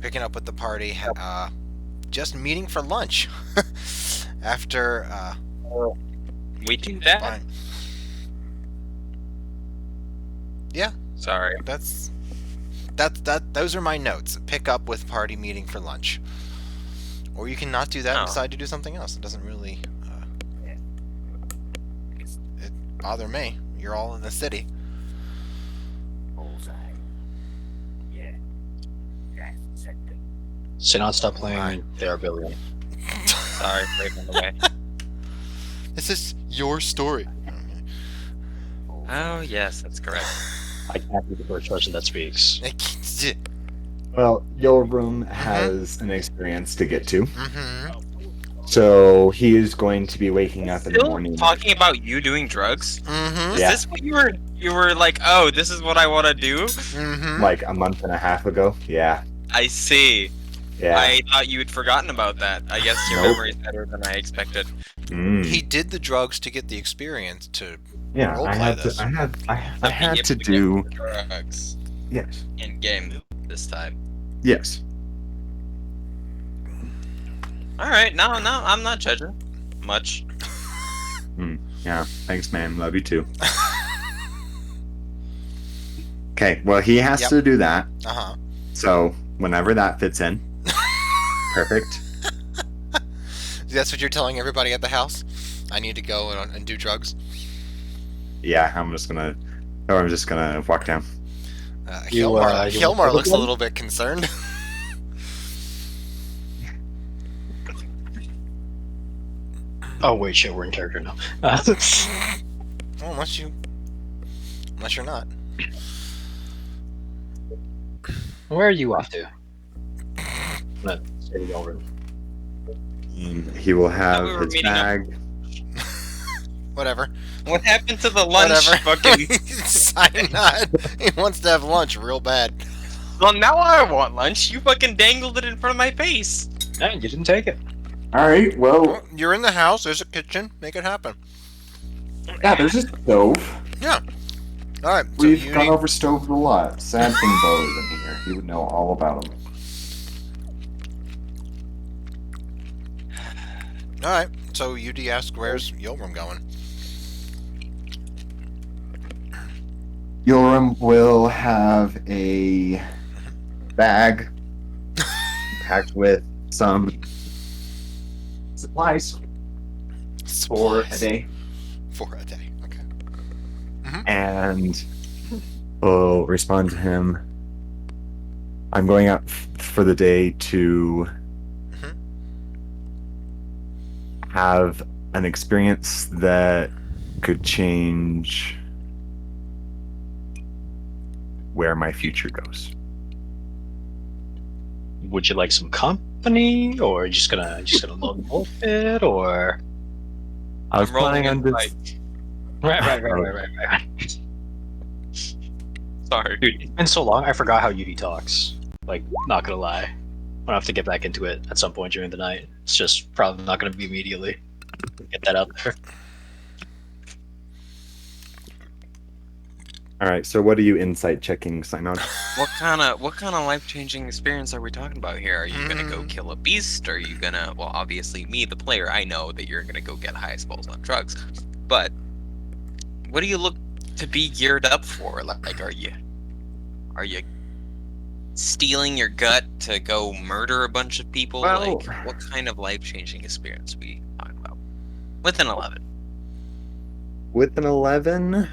picking up with the party, just meeting for lunch after We do that? fine. Yeah, Sorry. those are my notes. Pick up with party meeting for lunch. Or you can not do that and Oh. decide to do something else. It doesn't really it bother me. You're all in the city. So not stop Right. playing their ability. Sorry for leaving the way. This is your story. Oh, yes, that's correct. I can't be the first person that speaks. Well, Eolram has an experience to get to, Mm-hmm. so he is going to be waking up in the Still morning. talking about you doing drugs? Mm-hmm. Is Yeah. this what you were like, oh, this is what I want to do? Mm-hmm. Like a month and a half ago. Yeah. I see. Yeah. I thought you had forgotten about that. I guess your Nope. memory is better than I expected. He did the drugs to get the experience to Yeah, roleplay I had this. to. I Be had able to get do. the drugs Yes. in game this time. Yes. All right, no, I'm not judging much. Yeah. Thanks, man. Love you too. Okay. Well, he has Yep. to do that. Uh-huh. So whenever that fits in, perfect. That's what you're telling everybody at the house? I need to go and do drugs? Yeah. I'm just gonna walk down. You, Hilmar, you Hilmar want looks a one? little bit concerned. Oh wait, shit, we're in character now. Well, unless you're not. Where are you off to? Let's say Eolram. He will have we were his meeting up. bag. Whatever. What happened to the lunch? Whatever. Fucking. I'm not. He wants to have lunch real bad. Well, now I want lunch. You fucking dangled it in front of my face. Hey, you didn't take it. All right. Well, Well, you're in the house. There's a kitchen. Make it happen. yeah. There's a stove. Yeah. All right. So We've you gone need, over stoves a lot. Sad thing Bo is in here. He would know all about them. all right. So UD asked, "Where's Eolram going?" Eolram will have a bag packed with some supplies for a day, For a day. Okay. and will respond to him. I'm going out for the day to Mhm. have an experience that could change where my future goes. Would you like some company, or just gonna lone wolf it, or I was I'm rolling planning on insight. this. right. Sorry. Dude, it's been so long. I forgot how UD talks. Like, not gonna lie, I'm gonna have to get back into it at some point during the night. It's just probably not gonna be immediately. Get that out there. All right. So, what are you insight checking, Simon? What kind of life-changing experience are we talking about here? Are you gonna go kill a beast? Are you gonna, well, obviously me, the player, I know that you're gonna go get high balls on drugs, but what do you look to be geared up for? Like, are you stealing your gut to go murder a bunch of people? Well- Like, what kind of life-changing experience are we talking about? With an 11, With an 11,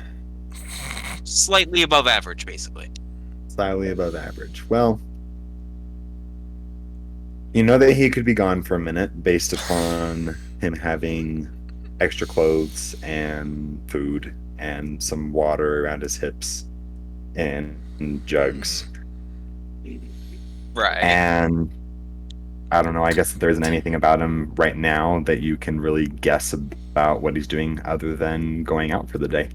slightly above average, basically. slightly above average. Well, you know that he could be gone for a minute based upon him having extra clothes and food and some water around his hips and jugs. Right. And I don't know, I guess there isn't anything about him right now that you can really guess about what he's doing other than going out for the day.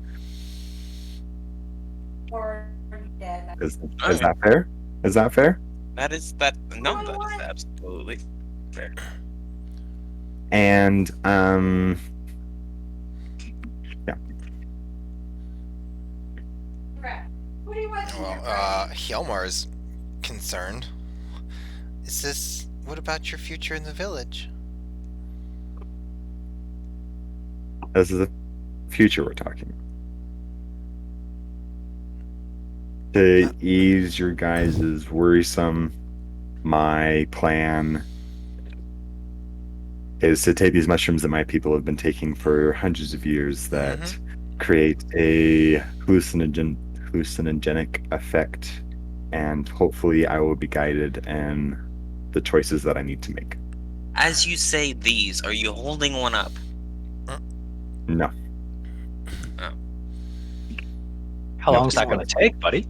Is that fair? Is that fair? That is absolutely fair. And Well, Hjalmar is concerned. Is this... What about your future in the village? This is the future we're talking about. To ease your guys' worrisome, my plan is to take these mushrooms that my people have been taking for hundreds of years that create a hallucinogenic effect, and hopefully I will be guided in the choices that I need to make. As you say these, are you holding one up? No. Oh. How long is that going to take, buddy?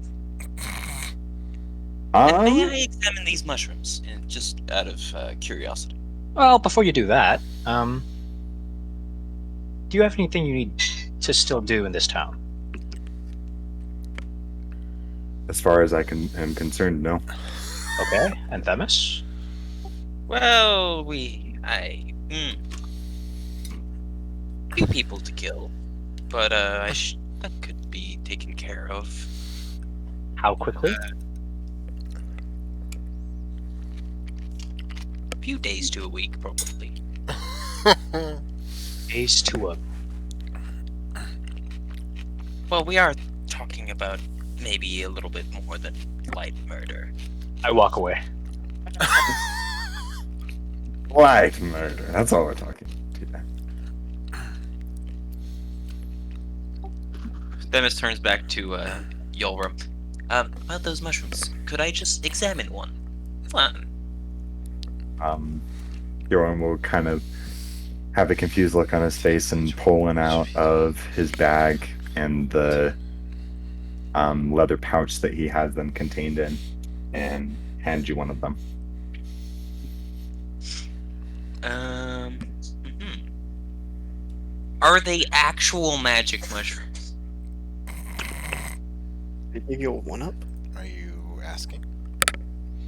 And may I examine these mushrooms? Just out of curiosity. Well, before you do that, do you have anything you need to still do in this town? As far as am concerned, no. Okay, and Themis? Well, few people to kill, but that could be taken care of. How quickly? A few days to a week, probably. Days to a... Well, we are talking about maybe a little bit more than light murder. I walk away. Light murder. That's all we're talking about. Themis turns back to Eolram. About those mushrooms, could I just examine one? Fun. Yoram will kind of have a confused look on his face and pull one out of his bag and the leather pouch that he has them contained in, and hand you one of them. Are they actual magic mushrooms? Did you give one up? Are you asking?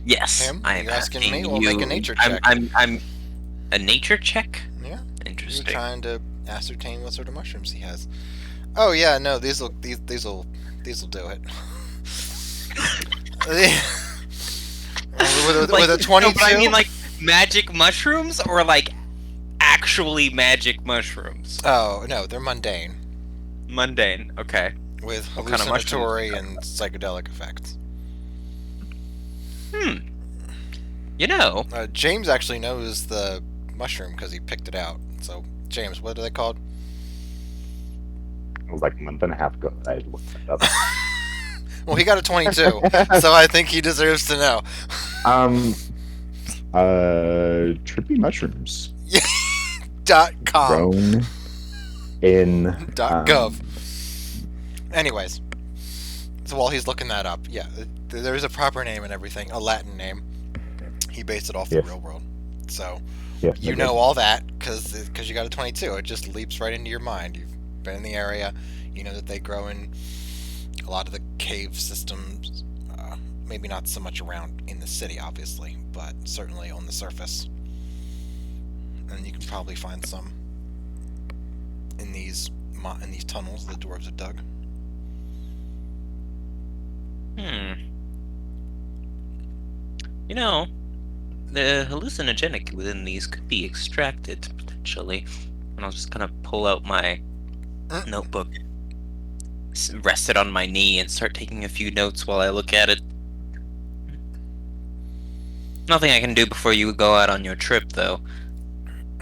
Yes, Him? I Are am you asking me? asking We'll you. make a nature check. I'm a nature check. Yeah. You're Interesting. trying to ascertain what sort of mushrooms he has. Oh yeah, no, these'll do it. with a 22. No, but I mean, like magic mushrooms, or like actually magic mushrooms. Oh no, they're mundane Mundane. Okay. with What kind of hallucinatory and psychedelic effects. You know, James actually knows the mushroom because he picked it out. So James, what are they called? It was like a month and a half ago that I looked it up. Well, he got a 22, so I think he deserves to know. Trippy mushrooms. .com. Grown in .gov. Anyways, so while he's looking that up, yeah, there's a proper name and everything, a Latin name. He based it off the real world. So Yes, you know all that because you got a 22. It just leaps right into your mind. You've been in the area. You know that they grow in a lot of the cave systems. Maybe not so much around in the city, obviously, but certainly on the surface. And you can probably find some in these tunnels the dwarves have dug. You know, the hallucinogenic within these could be extracted potentially. And I'll just kind of pull out my notebook, rest it on my knee, and start taking a few notes while I look at it. Nothing I can do before you go out on your trip, though.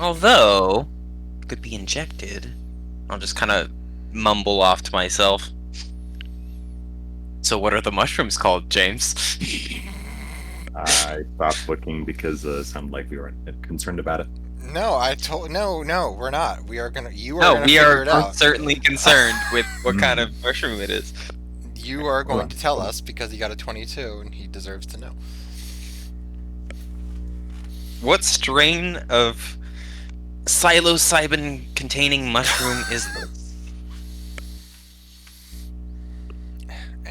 Although, it could be injected. I'll just kind of mumble off to myself. So what are the mushrooms called, James? I stopped looking because it sounded like we were concerned about it. No, no, we're not. We are gonna. You are. No, gonna we figure are it out. certainly concerned with what kind of mushroom it is. You are going to tell us because he got a 22 and he deserves to know. What strain of psilocybin-containing mushroom is this?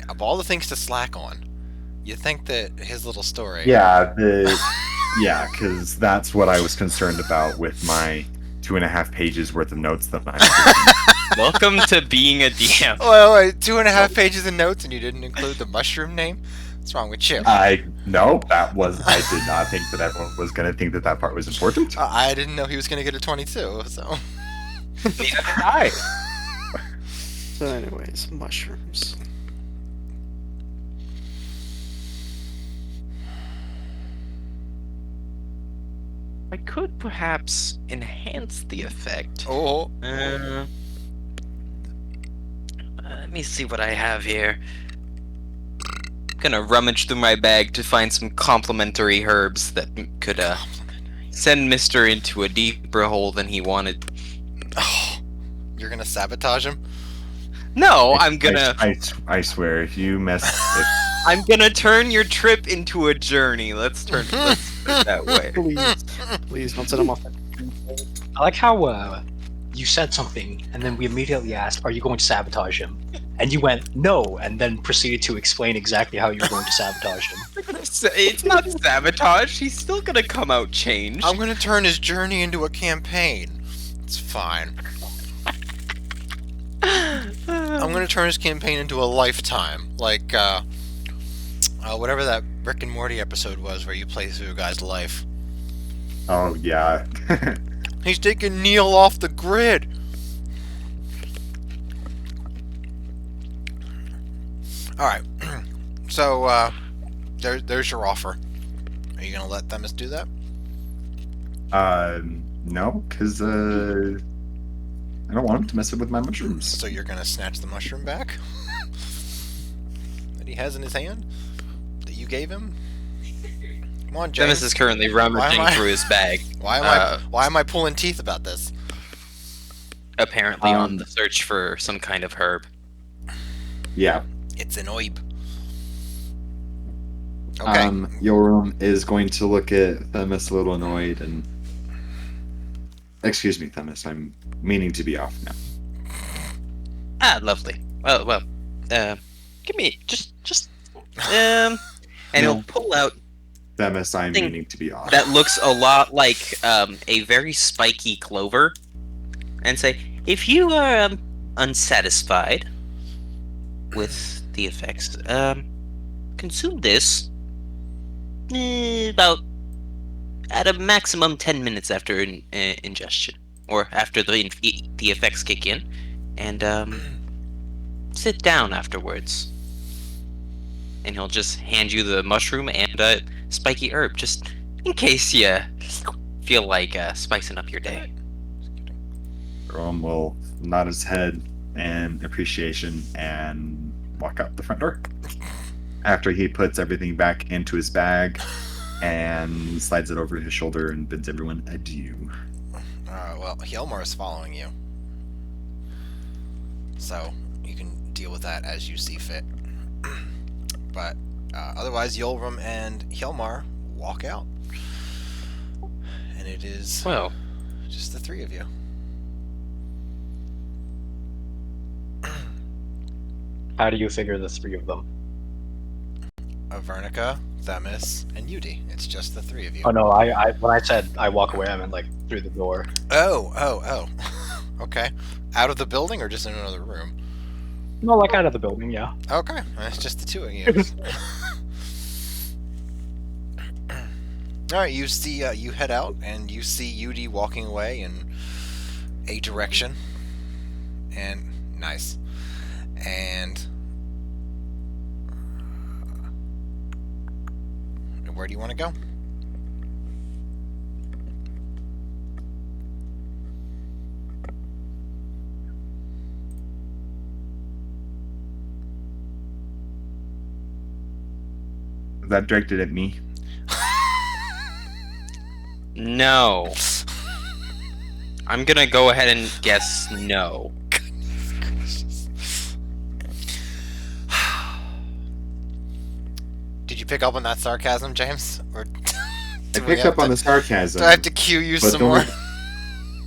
Of all the things to slack on, you think that his little story. Yeah, because that's what I was concerned about with my 2.5 pages worth of notes that I. Welcome to being a DM. Wait, 2.5 pages of notes and you didn't include the mushroom name? What's wrong with you? I did not think that everyone was going to think that that part was important. I didn't know he was gonna get a 22. So. Neither did I. So, anyways, mushrooms. I could perhaps enhance the effect. Oh. Let me see what I have here. Gonna rummage through my bag to find some complementary herbs that could send Mister into a deeper hole than he wanted. Oh. You're gonna sabotage him? No, I'm gonna. I swear, if you mess, I'm gonna turn your trip into a journey. Let's put it that way. Please don't set him off. I like how you said something, and then we immediately asked, "Are you going to sabotage him?" And you went, "No," and then proceeded to explain exactly how you were going to sabotage him. It's not sabotage. He's still gonna come out changed. I'm gonna turn his journey into a campaign. It's fine. I'm gonna turn his campaign into a lifetime, like whatever that Rick and Morty episode was, where you play through a guy's life. oh yeah, He's taking Neil off the grid. All right, so there's your offer. Are you gonna let Themis do that? no, because I don't want him to mess up with my mushrooms. So you're gonna snatch the mushroom back that he has in his hand that you gave him? Come on, James. Themis is currently rummaging through his bag. Why am I pulling teeth about this? Apparently on the search for some kind of herb. Yeah. It's an oib. Okay. Eolram is going to look at Themis a little annoyed and. Excuse me, Themis. I'm meaning to be off now. Ah, lovely. Well. Give me and he'll pull out Themis, I'm Thing meaning to be off. that looks a lot like a very spiky clover, and say, if you are unsatisfied with the effects, consume this about at a maximum 10 minutes after ingestion, or after the effects kick in, and sit down afterwards. And he'll just hand you the mushroom and a spiky herb, just in case you feel like spicing up your day. Eolram will nod his head in appreciation and walk out the front door. After he puts everything back into his bag and slides it over his shoulder and bids everyone adieu. Well, Hjelmar is following you. So, you can deal with that as you see fit. But, otherwise, Eolram and Hjelmar walk out. And it is just the three of you. How do you figure the three of them? Vernica, Themis, and Yudi. It's just the three of you. Oh no, I when I said I walk away, I meant like through the door. Oh. Okay. Out of the building or just in another room? No, like out of the building, yeah. Okay. It's just the two of you. Alright, you see, you head out and you see Yudi walking away in a direction. And nice. And where do you want to go? Is that directed at me? No. I'm gonna go ahead and guess no. Did you pick up on that sarcasm, James? Or I picked up on the sarcasm. Do I have to cue you but some more?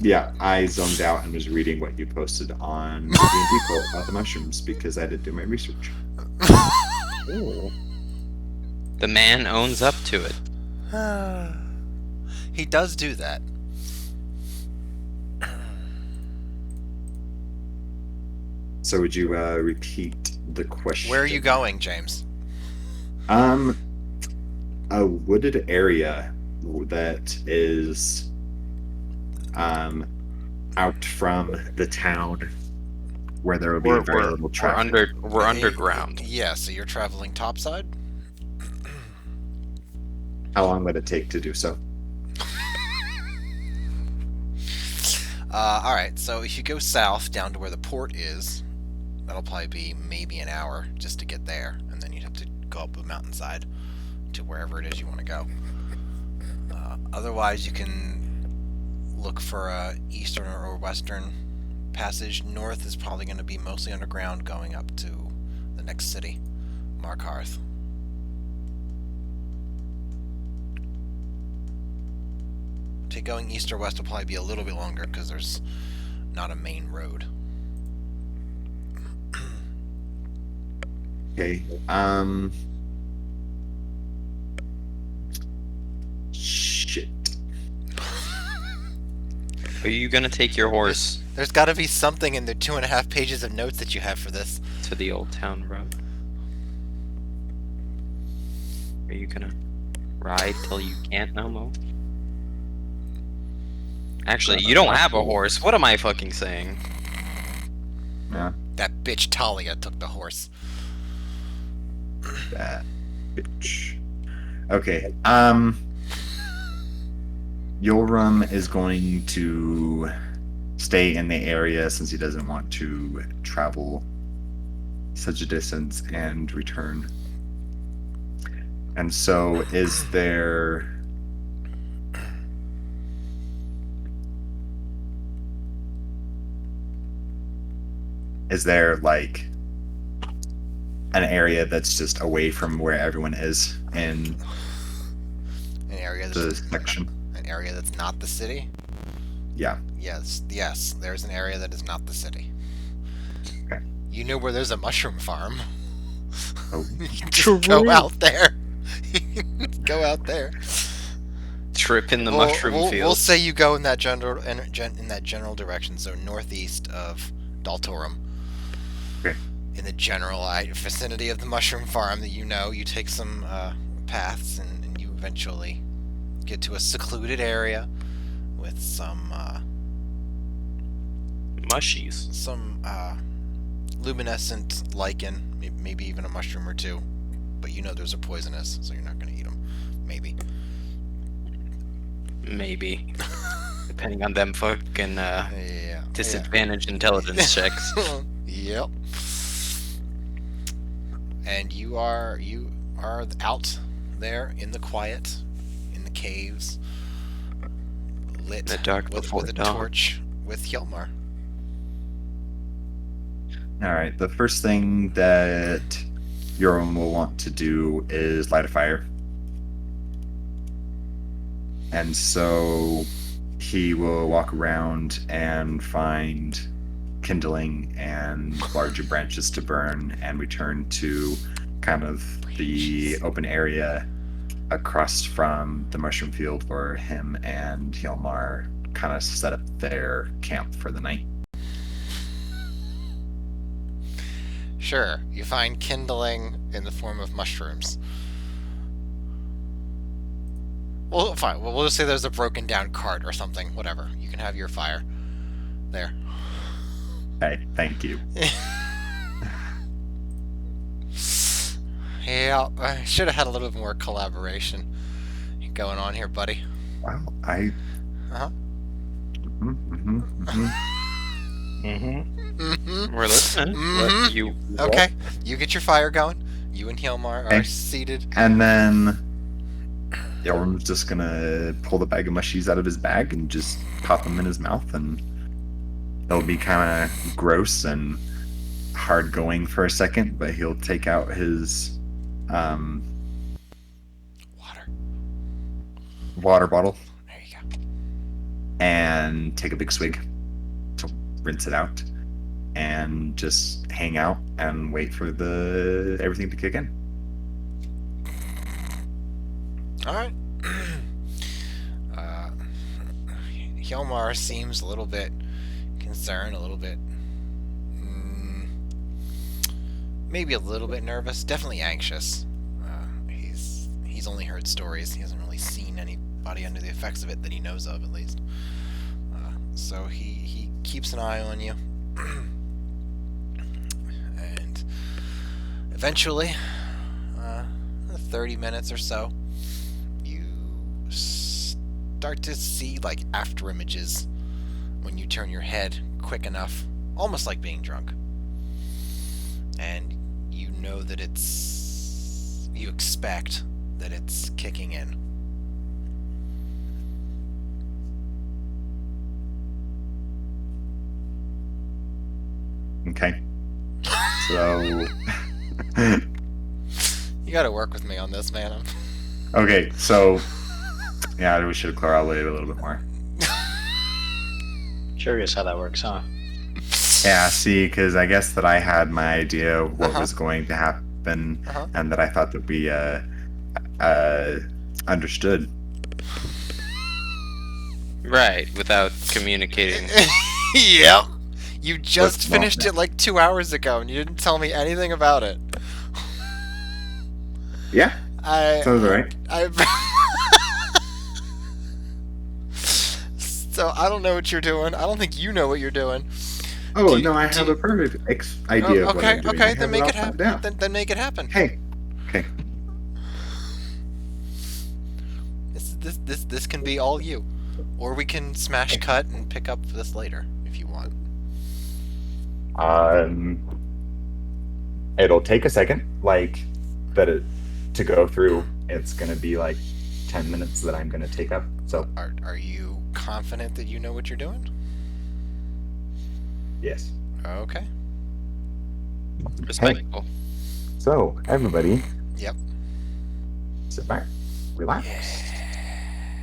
Yeah, I zoned out and was reading what you posted on D&D Quote about the mushrooms because I did do my research. Ooh. The man owns up to it. He does do that. So would you repeat the question? Where are you going, James? A wooded area that is out from the town where there will be very little traffic. We're underground. Yeah, so you're traveling topside? How long would it take to do so? Alright, so if you go south down to where the port is, that'll probably be maybe an hour just to get there, and then you'd have to go up a mountainside to wherever it is you want to go. Otherwise, you can look for a eastern or western passage. North is probably going to be mostly underground, going up to the next city, Markarth. Going east or west will probably be a little bit longer because there's not a main road. Okay. Shit. Are you gonna take your horse There's got to be something in the 2.5 pages of notes that you have for this. to the Old Town Road? Are you gonna ride till you can't no more? Actually, you don't have a horse. What am I fucking saying? Yeah. That bitch Talia took the horse. That bitch. Okay. Eolram is going to stay in the area since he doesn't want to travel such a distance and return. And so, is there like an area that's just away from where everyone is in An area the that's section? an area that's not the city. Yeah. Yes. There's an area that is not the city. Okay. You know where there's a mushroom farm. Oh. You can just go out there. Go out there. Trip in the We'll- mushroom we'll, field. We'll say you go in that general direction, so northeast of Daltorum. Okay. In the general vicinity of the mushroom farm that you know, you take some paths and you eventually get to a secluded area with some Mushies. luminescent lichen, maybe even a mushroom or two. But you know those are poisonous, so you're not going to eat them. Maybe. Maybe. Depending on them fucking Yeah. disadvantaged intelligence checks. Yep. And you are out there in the quiet, in the caves, lit The dark before with a dawn. torch with Hjalmar. All right. The first thing that Eolram will want to do is light a fire. And so he will walk around and find kindling and larger branches to burn and return to kind of the open area across from the mushroom field where him and Hjalmar kind of set up their camp for the night. Sure, you find kindling in the form of mushrooms. Well, fine. Well, we'll just say there's a broken down cart or something. Whatever. You can have your fire. There. Hey, thank you. Yeah, I should have had a little bit more collaboration going on here, buddy. Wow, I. Uh-huh. Mm-hmm. We're listening. Mhm. What, you Okay, you get your fire going. You and Hjalmar are Okay. seated. And then Eolram's just gonna pull the bag of mushies out of his bag and just pop them in his mouth, and it'll be kind of gross and hard going for a second, but he'll take out his water bottle There you go. and take a big swig to rinse it out and just hang out and wait for everything to kick in. All right. Hjalmar seems a little bit concerned, a little bit, maybe a little bit nervous, definitely anxious. he's only heard stories. He hasn't really seen anybody under the effects of it that he knows of, at least. So he keeps an eye on you. And eventually, 30 minutes or so, you start to see like after images when you turn your head quick enough, almost like being drunk. And you know that you expect that it's kicking in. Okay. So. You gotta work with me on this, man. Okay, so. Yeah, we should have correlated a little bit more. Curious how that works, huh? Yeah, see, because I guess that I had my idea of what was going to happen, and that I thought that we understood. Right, without communicating. Yep. You just Well, finished it like 2 hours ago, and you didn't tell me anything about it. Yeah, sounds right. So I don't know what you're doing. I don't think you know what you're doing. Oh, no, I have a perfect idea of what I'm doing. Okay, I then have make all it happen. down. Then make it happen. Hey, okay. This can be all you, or we can smash cut and pick up this later if you want. It'll take a second, to go through. It's gonna be like 10 minutes that I'm gonna take up. So, Are you confident that you know what you're doing? yes. Okay. Respectful. So, everybody, Yep. sit back, relax,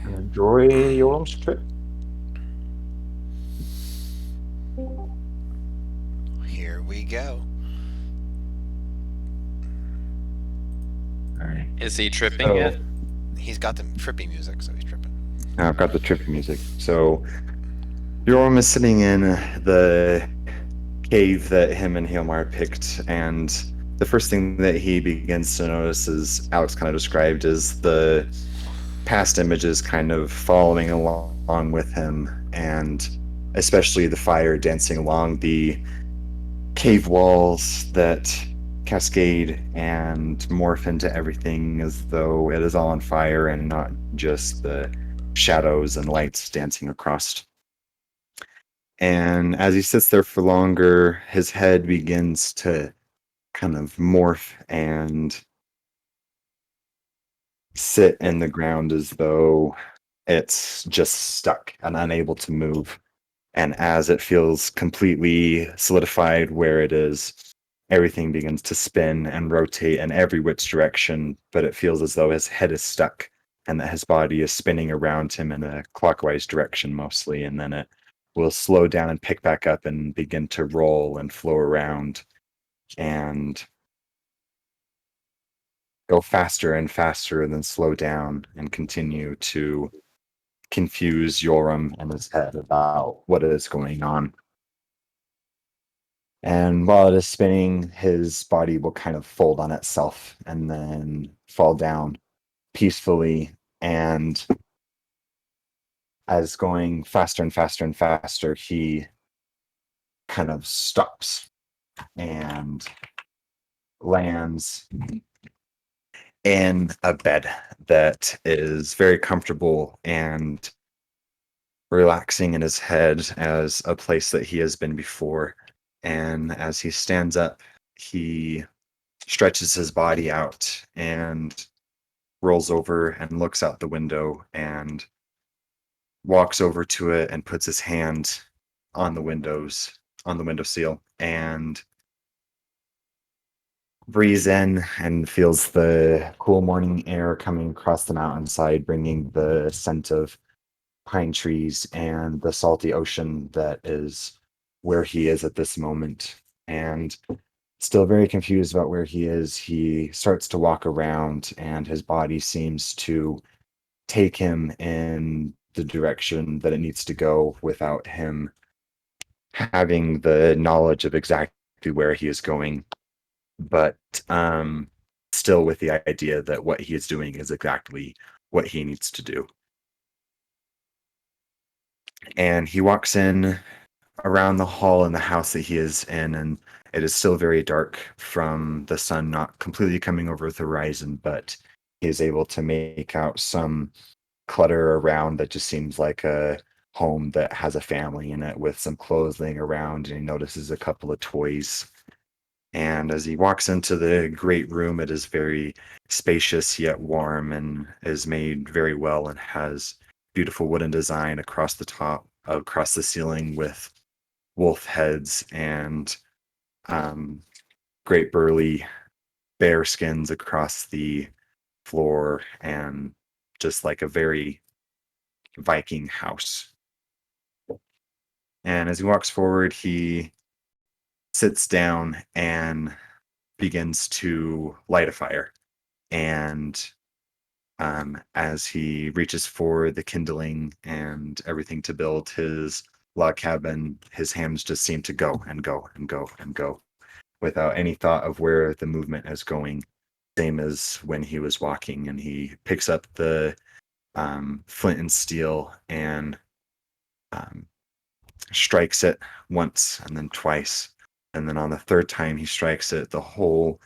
and enjoy your trip. Here we go. All right. Is he tripping So, yet? He's got the trippy music, so he's tripping. I've got the trippy music. So, Eolram is sitting in the cave that him and Hilmar picked, and the first thing that he begins to notice, is Alex kind of described, is the past images kind of following along with him, and especially the fire dancing along the cave walls that cascade and morph into everything as though it is all on fire and not just the shadows and lights dancing across. And as he sits there for longer, his head begins to kind of morph and sit in the ground as though it's just stuck and unable to move. And as it feels completely solidified where it is, everything begins to spin and rotate in every which direction, but it feels as though his head is stuck and that his body is spinning around him in a clockwise direction mostly, and then it will slow down and pick back up and begin to roll and flow around and go faster and faster and then slow down and continue to confuse Yoram and his head about what is going on. And while it is spinning, his body will kind of fold on itself and then fall down peacefully. And as going faster and faster and faster, he kind of stops and lands in a bed that is very comfortable and relaxing in his head as a place that he has been before. And as he stands up, he stretches his body out and rolls over and looks out the window and walks over to it and puts his hand on the windowsill, and breathes in and feels the cool morning air coming across the mountainside, bringing the scent of pine trees and the salty ocean that is where he is at this moment. And still very confused about where he is, he starts to walk around, and his body seems to take him in the direction that it needs to go without him having the knowledge of exactly where he is going. But still with the idea that what he is doing is exactly what he needs to do. And he walks in around the hall in the house that he is in, and it is still very dark from the sun not completely coming over the horizon, but he is able to make out some clutter around that just seems like a home that has a family in it with some clothes laying around, and he notices a couple of toys. And as he walks into the great room, it is very spacious yet warm and is made very well and has beautiful wooden design across the top, across the ceiling with wolf heads and great burly bear skins across the floor, and just like a very Viking house. And as he walks forward, he sits down and begins to light a fire. And as he reaches for the kindling and everything to build his log cabin, his hands just seem to go and go and go and go without any thought of where the movement is going. Same as when he was walking, and he picks up the flint and steel and um, strikes it once and then twice. And then on the third time he strikes it, the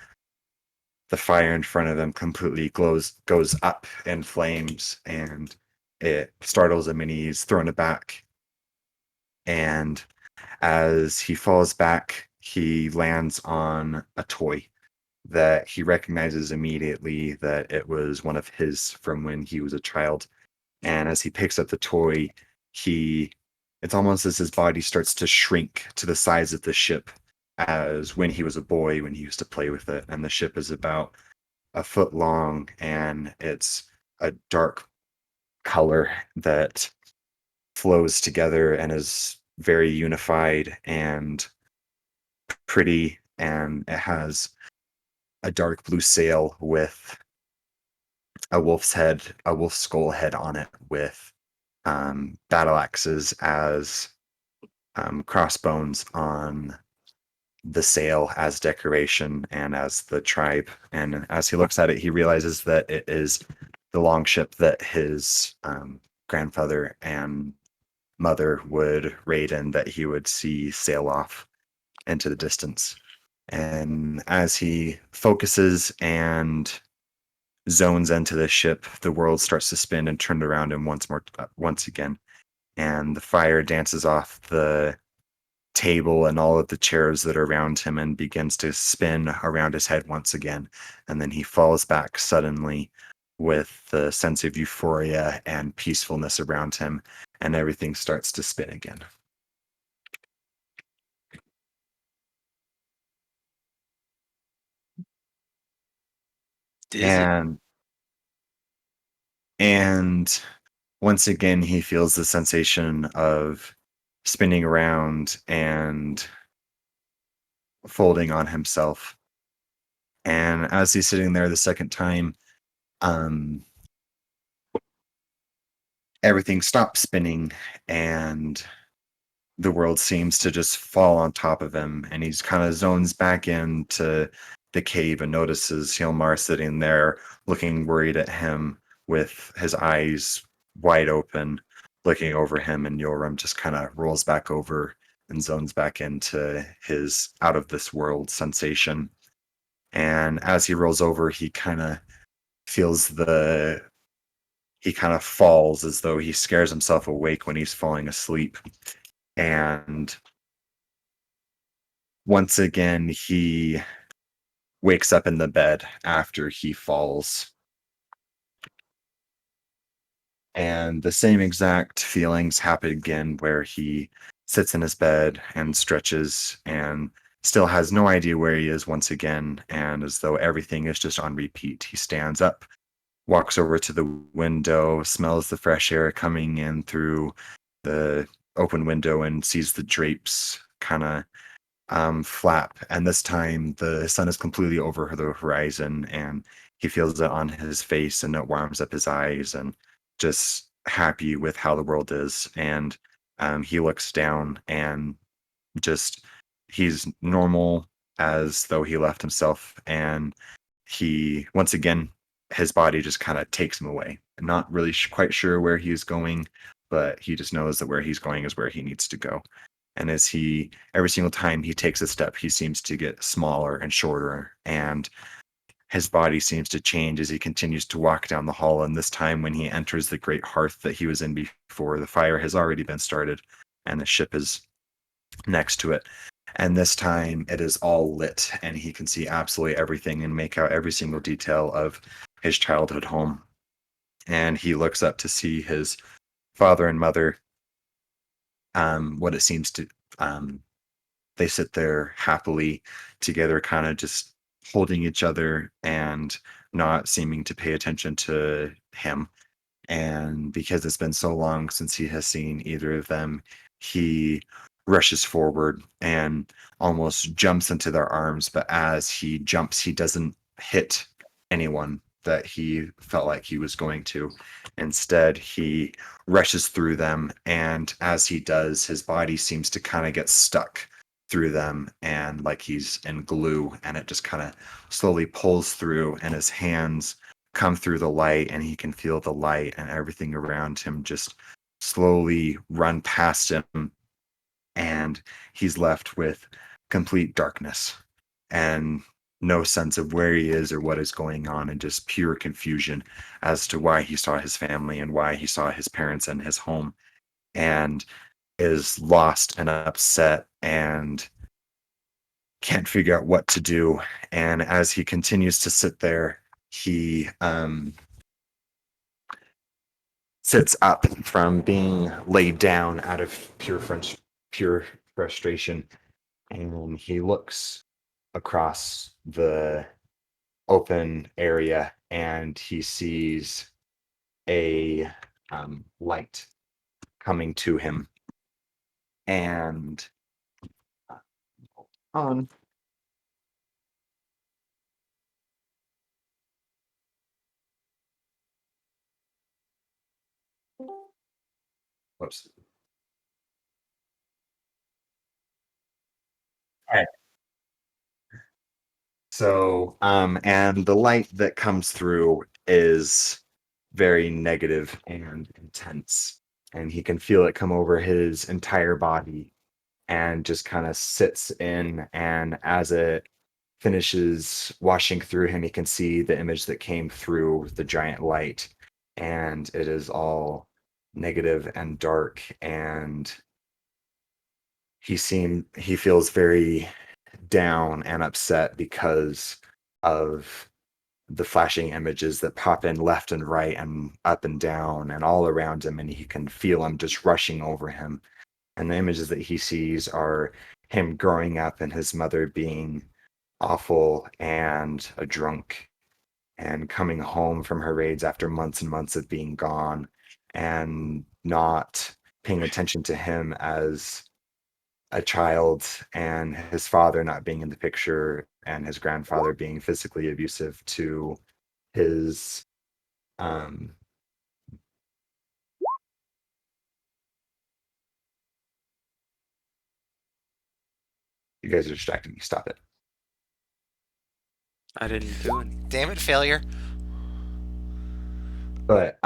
fire in front of him completely goes up in flames, and it startles him, and he's thrown aback. And as he falls back, he lands on a toy that he recognizes immediately that it was one of his from when he was a child. And as he picks up the toy, it's almost as his body starts to shrink to the size of the ship as when he was a boy, when he used to play with it. And the ship is about a foot long, and it's a dark color that flows together and is very unified and pretty. And it has a dark blue sail with a wolf's skull head on it, with battle axes as crossbones on the sail as decoration and as the tribe. And as he looks at it, he realizes that it is the longship that his grandfather and mother would raid in, that he would see sail off into the distance. And as he focuses and zones into the ship, the world starts to spin and turn around him once again. And the fire dances off the table and all of the chairs that are around him and begins to spin around his head once again. And then he falls back suddenly with the sense of euphoria and peacefulness around him, and everything starts to spin again. Dizzy. And once again, he feels the sensation of spinning around and folding on himself. And as he's sitting there the second time, everything stops spinning, and the world seems to just fall on top of him. And he's kind of zones back into the cave and notices Hilmar sitting there looking worried at him with his eyes wide open, looking over him. And Eolram just kind of rolls back over and zones back into his out of this world sensation. And as he rolls over, he kind of falls as though he scares himself awake when he's falling asleep. And once again, he wakes up in the bed after he falls. And the same exact feelings happen again, where he sits in his bed and stretches and still has no idea where he is once again. And as though everything is just on repeat, he stands up, walks over to the window, smells the fresh air coming in through the open window, and sees the drapes kind of flap. And this time the sun is completely over the horizon, and he feels it on his face, and it warms up his eyes, and just happy with how the world is. And he looks down, and just he's normal as though he left himself, and he, once again, his body just kind of takes him away. Not really quite sure where he's going, but he just knows that where he's going is where he needs to go. And as every single time he takes a step, he seems to get smaller and shorter, and his body seems to change as he continues to walk down the hall. And this time, when he enters the great hearth that he was in before, the fire has already been started, and the ship is next to it. And this time, it is all lit, and he can see absolutely everything and make out every single detail of his childhood home. And he looks up to see his father and mother. What it seems to, they sit there happily together, kind of just holding each other and not seeming to pay attention to him. And because it's been so long since he has seen either of them, he rushes forward and almost jumps into their arms. But as he jumps, he doesn't hit anyone that he felt like he was going to. Instead, he rushes through them. And as he does, his body seems to kind of get stuck through them, and like he's in glue, and it just kind of slowly pulls through, and his hands come through the light, and he can feel the light and everything around him just slowly run past him, and he's left with complete darkness and no sense of where he is or what is going on, and just pure confusion as to why he saw his family and why he saw his parents and his home, and is lost and upset and can't figure out what to do. And as he continues to sit there, he sits up from being laid down out of pure frustration, and he looks across the open area, and he sees a light coming to him. And on whoops. All right. So, and the light that comes through is very negative and intense, and he can feel it come over his entire body and just kind of sits in. And as it finishes washing through him, he can see the image that came through the giant light, and it is all negative and dark, and he feels very down and upset because of the flashing images that pop in left and right and up and down and all around him, and he can feel them just rushing over him. And the images that he sees are him growing up and his mother being awful and a drunk, and coming home from her raids after months and months of being gone, and not paying attention to him as a child, and his father not being in the picture, and his grandfather being physically abusive to his um you guys are distracting me, stop it. I didn't do anything. Damn it, failure. But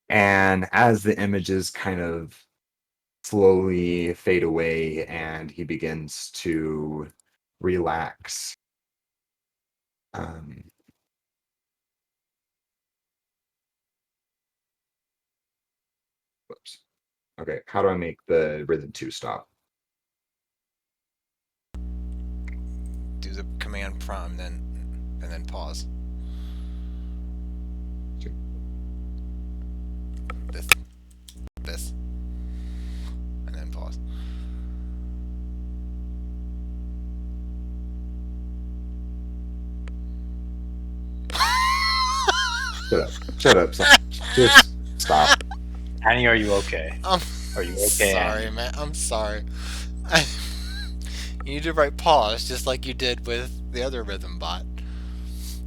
and as the images kind of slowly fade away and he begins to relax, um whoops. Okay, how do I make the rhythm 2 stop? Do the command prompt, and then pause. This, and then pause. Shut up, just stop. Annie, are you okay? Are you okay, Sorry, Annie? man. I'm sorry. You need to write pause just like you did with the other rhythm bot.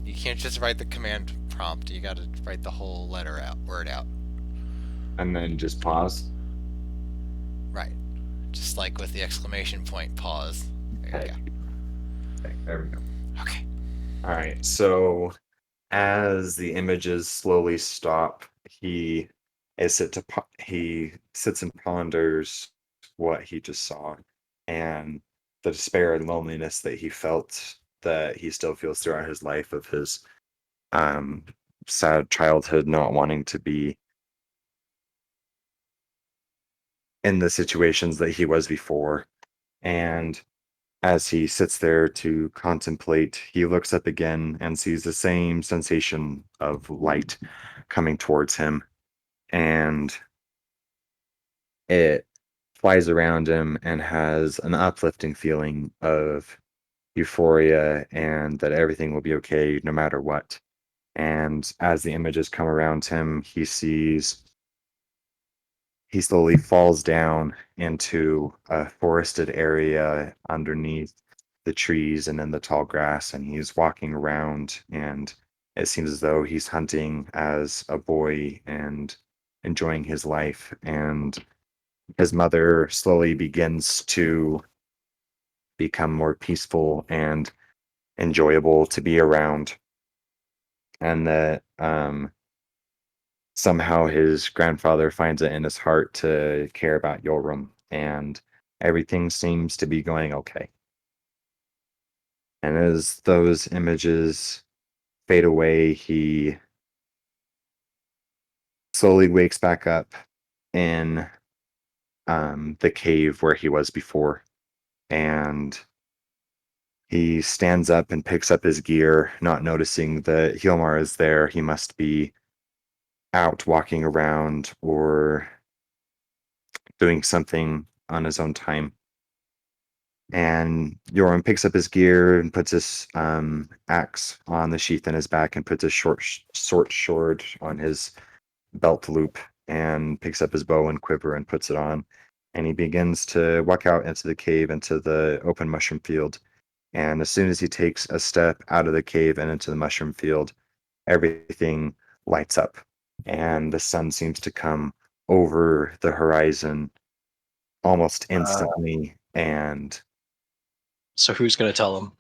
You can't just write the command prompt. You got to write the whole word out. And then just pause. Right. Just like with the exclamation point pause. There you Okay. go. Okay, there we go. Okay. All right. So as the images slowly stop, he sits and ponders what he just saw and the despair and loneliness that he felt that he still feels throughout his life of his um sad childhood, not wanting to be in the situations that he was before. And as he sits there to contemplate, he looks up again and sees the same sensation of light coming towards him. And it flies around him and has an uplifting feeling of euphoria and that everything will be okay no matter what. And as the images come around him, he slowly falls down into a forested area underneath the trees and in the tall grass, and he's walking around, and it seems as though he's hunting as a boy and enjoying his life. And his mother slowly begins to become more peaceful and enjoyable to be around, and that somehow his grandfather finds it in his heart to care about Eolram, and everything seems to be going okay. And as those images fade away, he slowly wakes back up in the cave where he was before, and he stands up and picks up his gear, not noticing that Hilmar is there. He must be out walking around or doing something on his own time. And Yoram picks up his gear and puts his axe on the sheath in his back and puts his short sword on his belt loop and picks up his bow and quiver and puts it on. And he begins to walk out into the cave, into the open mushroom field. And as soon as he takes a step out of the cave and into the mushroom field, everything lights up. And the sun seems to come over the horizon almost instantly. And So who's gonna tell him?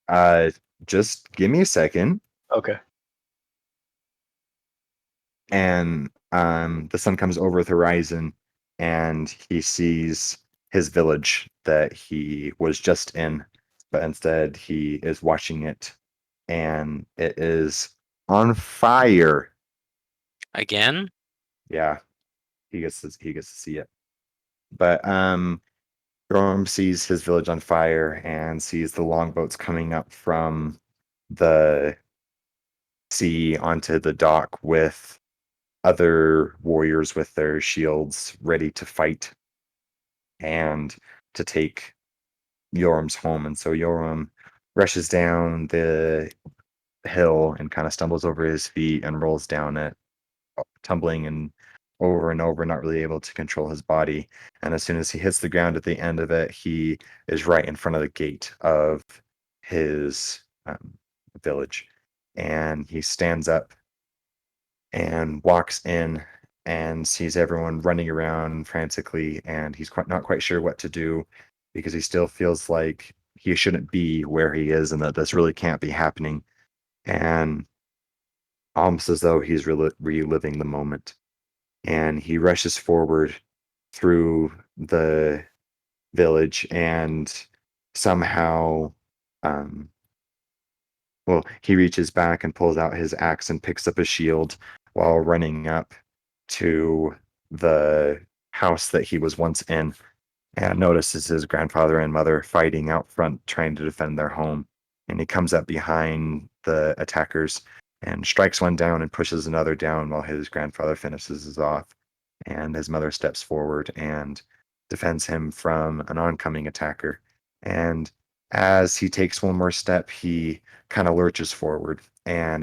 uh, just give me a second. Okay. And the sun comes over the horizon, and he sees his village that he was just in, but instead he is watching it, and it is on fire. Again? Yeah, he gets to see it. But Gorm sees his village on fire and sees the longboats coming up from the sea onto the dock with other warriors with their shields ready to fight and to take Yoram's home. And so Yoram rushes down the hill and kind of stumbles over his feet and rolls down it, tumbling and over, not really able to control his body. And as soon as he hits the ground at the end of it, he is right in front of the gate of his village. And he stands up and walks in and sees everyone running around frantically, and he's not quite sure what to do because he still feels like he shouldn't be where he is and that this really can't be happening, and almost as though he's reliving the moment. And he rushes forward through the village and somehow um, well, he reaches back and pulls out his axe and picks up a shield while running up to the house that he was once in, and notices his grandfather and mother fighting out front, trying to defend their home. And he comes up behind the attackers and strikes one down and pushes another down while his grandfather finishes his off. And his mother steps forward and defends him from an oncoming attacker. And as he takes one more step, he kind of lurches forward, and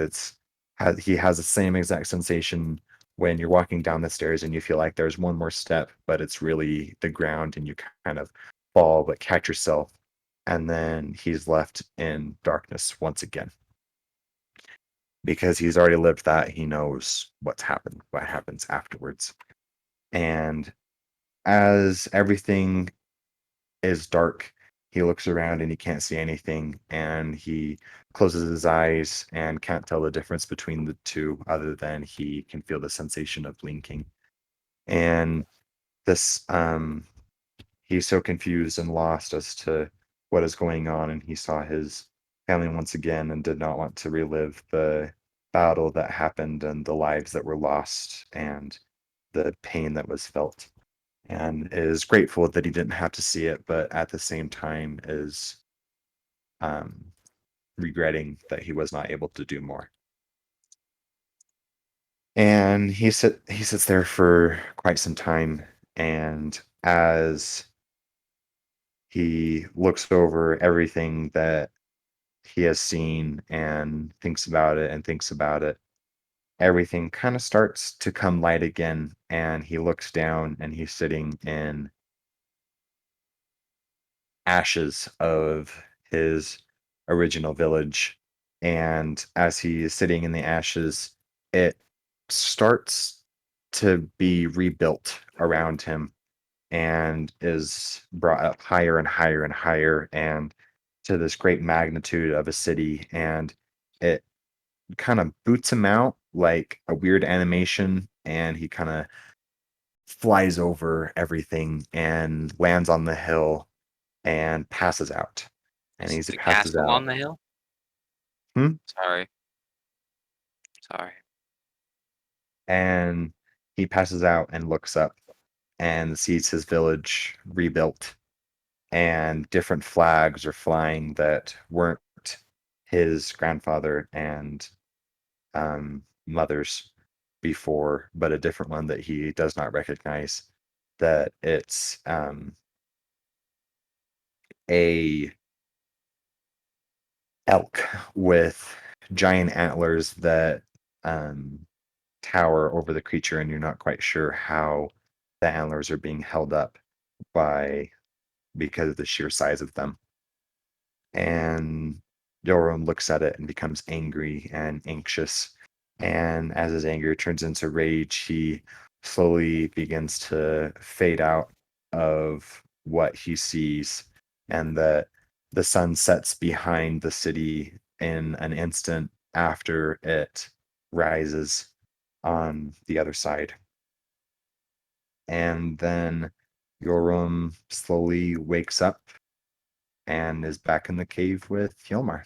he has the same exact sensation when you're walking down the stairs and you feel like there's one more step, but it's really the ground and you kind of fall but catch yourself. And then he's left in darkness once again. Because he's already lived that, he knows what happens afterwards. And as everything is dark, he looks around and he can't see anything, and he closes his eyes and can't tell the difference between the two, other than he can feel the sensation of blinking. And this he's so confused and lost as to what is going on, and he saw his family once again and did not want to relive the battle that happened and the lives that were lost and the pain that was felt, and is grateful that he didn't have to see it, but at the same time is um, regretting that he was not able to do more. And he sits there for quite some time, and as he looks over everything that he has seen and thinks about it and thinks about it, everything kind of starts to come light again. And he looks down and he's sitting in ashes of his original village. And as he is sitting in the ashes, it starts to be rebuilt around him and is brought up higher and higher and higher and to this great magnitude of a city. And it kind of boots him out like a weird animation, and he kind of flies over everything and lands on the hill and passes out. And Is as he the passes castle out, on the hill? hmm? Sorry. Sorry. And he passes out and looks up and sees his village rebuilt, and different flags are flying that weren't his grandfather and mother's before, but a different one that he does not recognize. That it's a elk with giant antlers that um, tower over the creature, and you're not quite sure how the antlers are being held up by because of the sheer size of them. And Yoram looks at it and becomes angry and anxious. And as his anger turns into rage, he slowly begins to fade out of what he sees, and that the sun sets behind the city in an instant after it rises on the other side. And then Yoram slowly wakes up and is back in the cave with Hilmar.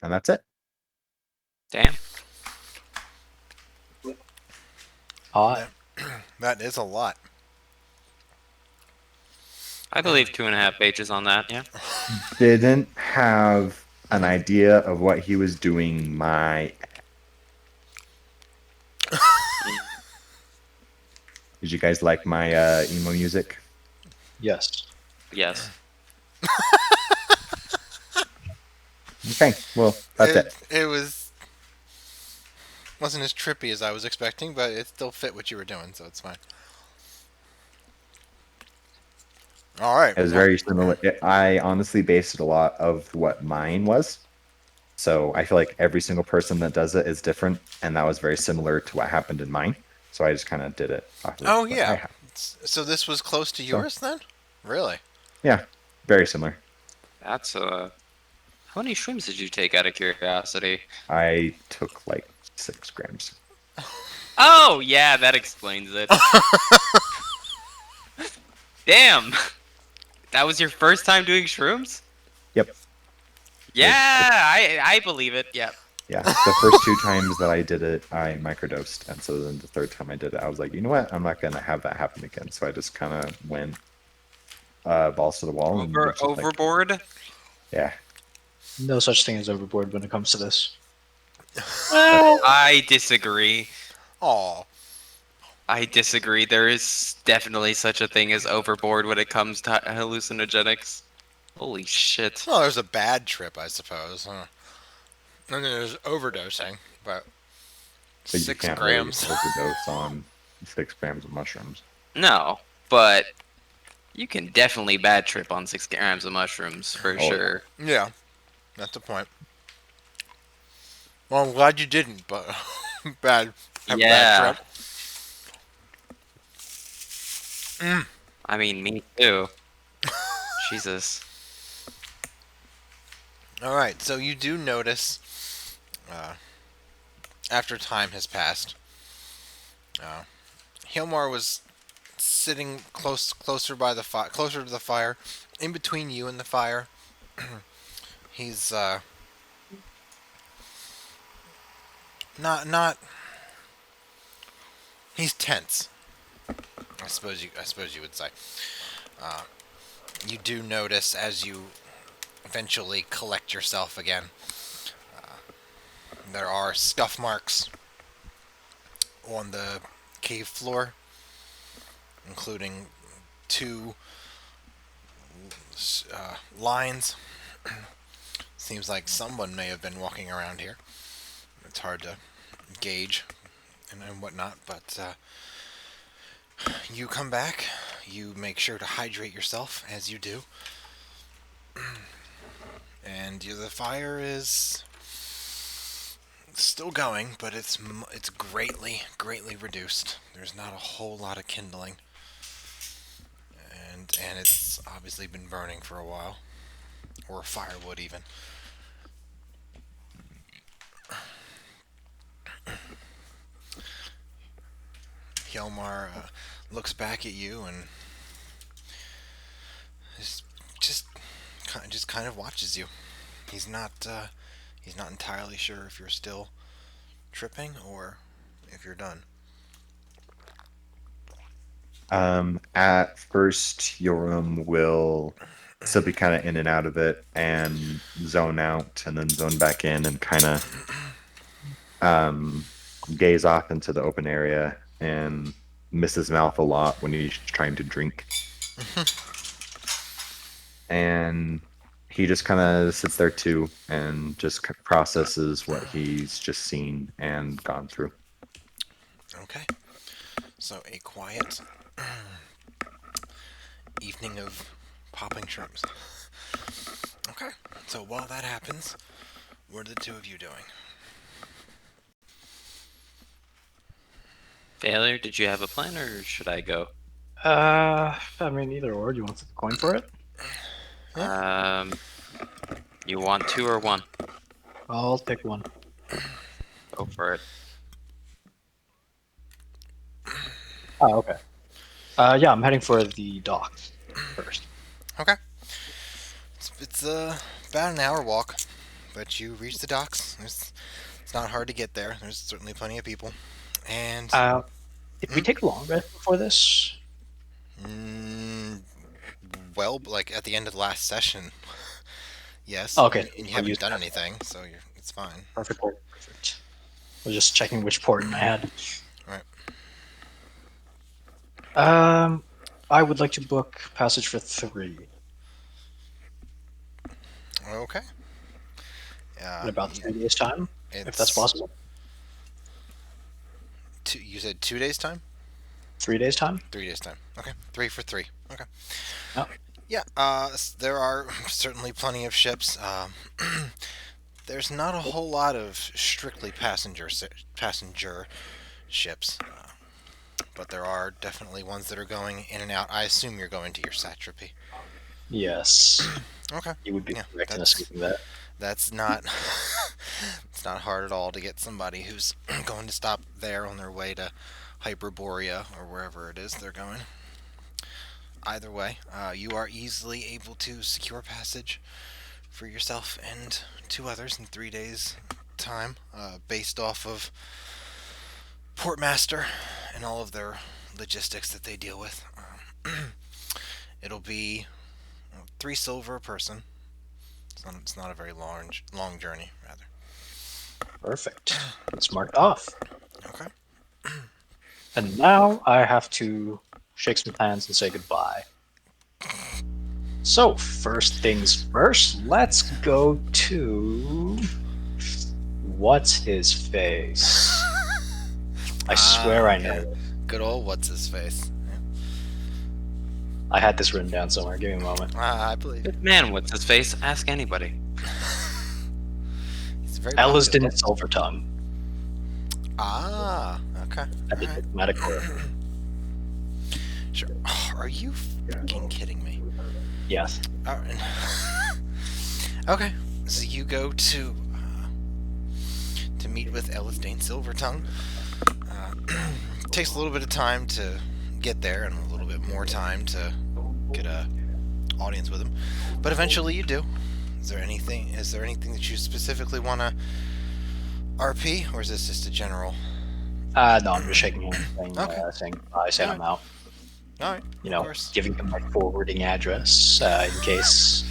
And that's it. Damn. Hot. That is a lot. I believe 2.5 pages on that, yeah. Didn't have an idea of what he was doing. Did you guys like my emo music? Yes. Yes. Okay, well, that's it. It wasn't as trippy as I was expecting, but it still fit what you were doing, so it's fine. All right. It was Well, very similar. I honestly based it a lot of what mine was. So I feel like every single person that does it is different, and that was very similar to what happened in mine. So I just kind of did it off of oh what I yeah. have. So this was close to So yours then? Really? yeah, very similar. That's how many shrooms did you take out of curiosity? I took like 6 grams. Oh, yeah, that explains it. Damn. That was your first time doing shrooms? Yep. Yeah, I believe it. Yep. Yeah, the first 2 times that I did it, I microdosed, and so then the third time I did it, I was like, you know what, I'm not gonna have that happen again. So I just kind of went balls to the wall and was just like, Overboard? yeah, No such thing as overboard when it comes to this. I disagree. Aw. I disagree. There is definitely such a thing as overboard when it comes to hallucinogenics. Holy shit. Well, there's a bad trip, I suppose. And then there's overdosing, but but you six can't really grams. overdose on 6 grams of mushrooms. No, but you can definitely bad trip on 6 grams of mushrooms for Oh, yeah. sure. Yeah, that's the point. Well, I'm glad you didn't, but have a bad Yeah. trip. I mean, me too. Jesus. All right, so you do notice, after time has passed, Hilmar was sitting closer to the fire, in between you and the fire. He's not. He's tense. I suppose you would say. You do notice as you eventually collect yourself again. There are scuff marks on the cave floor, including two lines. Seems like someone may have been walking around here. It's hard to gauge and whatnot, but you come back. You make sure to hydrate yourself as you do, and the fire is still going, but it's greatly reduced. There's not a whole lot of kindling, and it's obviously been burning for a while, or firewood even. Hjalmar looks back at you and is just kind of watches you. He's not entirely sure if you're still tripping or if you're done. At first, Eolram will still be kind of in and out of it and zone out and then zone back in and kind of gaze off into the open area and miss his mouth a lot when he's trying to drink. And he just kind of sits there too and just processes what he's just seen and gone through. Okay. So a quiet evening of popping shrooms. Okay. So while that happens, what are the two of you doing? Failure, did you have a plan or should I go? I mean, either or. Do you want to flip a coin for it? You want 2 or 1? I'll pick one. Go for it. Oh, okay. Yeah, I'm heading for the dock first. Okay. It's about an hour walk, but you reach the docks. It's not hard to get there. There's certainly plenty of people. And Did we take a long rest before this? well, like at the end of the last session, yes. Oh, okay. And you I'll haven't use done that. anything, so it's fine. Perfect. Perfect. I was just checking which port I had. Right. I would like to book passage for 3 Okay. in about 3 days' time, if that's possible. You said 2 days time? 3 days' time? 3 days time. Okay. 3 for 3. Okay. Oh. Yeah. There are certainly plenty of ships. There's not a whole lot of strictly passenger ships, but there are definitely ones that are going in and out. I assume you're going to your satrapy. Yes. Okay. You would be Yeah, correct in assuming that. That's not it's not hard at all to get somebody who's going to stop there on their way to Hyperborea or wherever it is they're going. Either way, you are easily able to secure passage for yourself and 2 others in 3 days' time, based off of Portmaster and all of their logistics that they deal with. It'll be 3 silver a person. It's not a very long journey, rather. Perfect. It's marked off. Okay. And now I have to shake some hands and say goodbye. So, first things first, let's go to... What's his face? I swear I know yeah. it. Good old what's his face. I had this written down somewhere. Give me a moment. I believe it. Man, what's his face? Ask anybody. He's very Elliston popular. Silvertongue. Ah, okay. I did Alright. diplomatic corps. Sure. Are you fucking kidding me? Yes. Alright. Okay. So you go to meet with Elisdane Silvertongue. Takes a little bit of time to get there, and a little bit more time to get a audience with him. But eventually you do. Is there anything that you specifically want to RP, or is this just a general? No, I'm just shaking hands, Okay. saying bye, saying I'm out. Alright, You of know, course. giving him my forwarding address in case.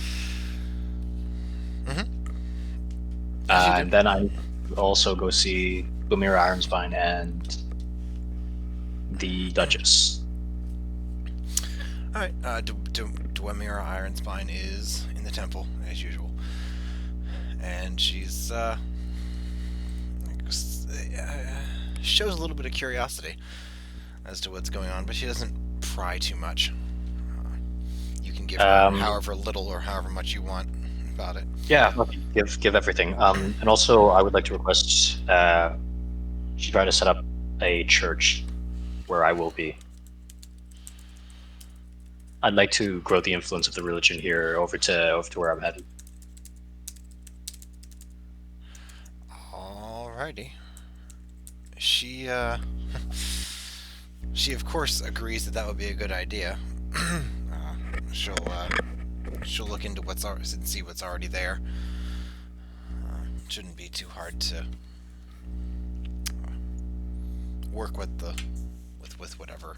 Mm-hmm. As you do. And then I also go see Bumira Ironsvine and the Duchess. Alright, Dwemira Ironspine is in the temple, as usual. And she's, shows a little bit of curiosity as to what's going on, but she doesn't pry too much. You can give her however little or however much you want about it. Yeah, okay, give everything. And also, I would like to request she try to set up a church where I will be. I'd like to grow the influence of the religion here over to where I'm headed. Alrighty. She she of course agrees that would be a good idea. She'll look into and see what's already there. Shouldn't be too hard to work with whatever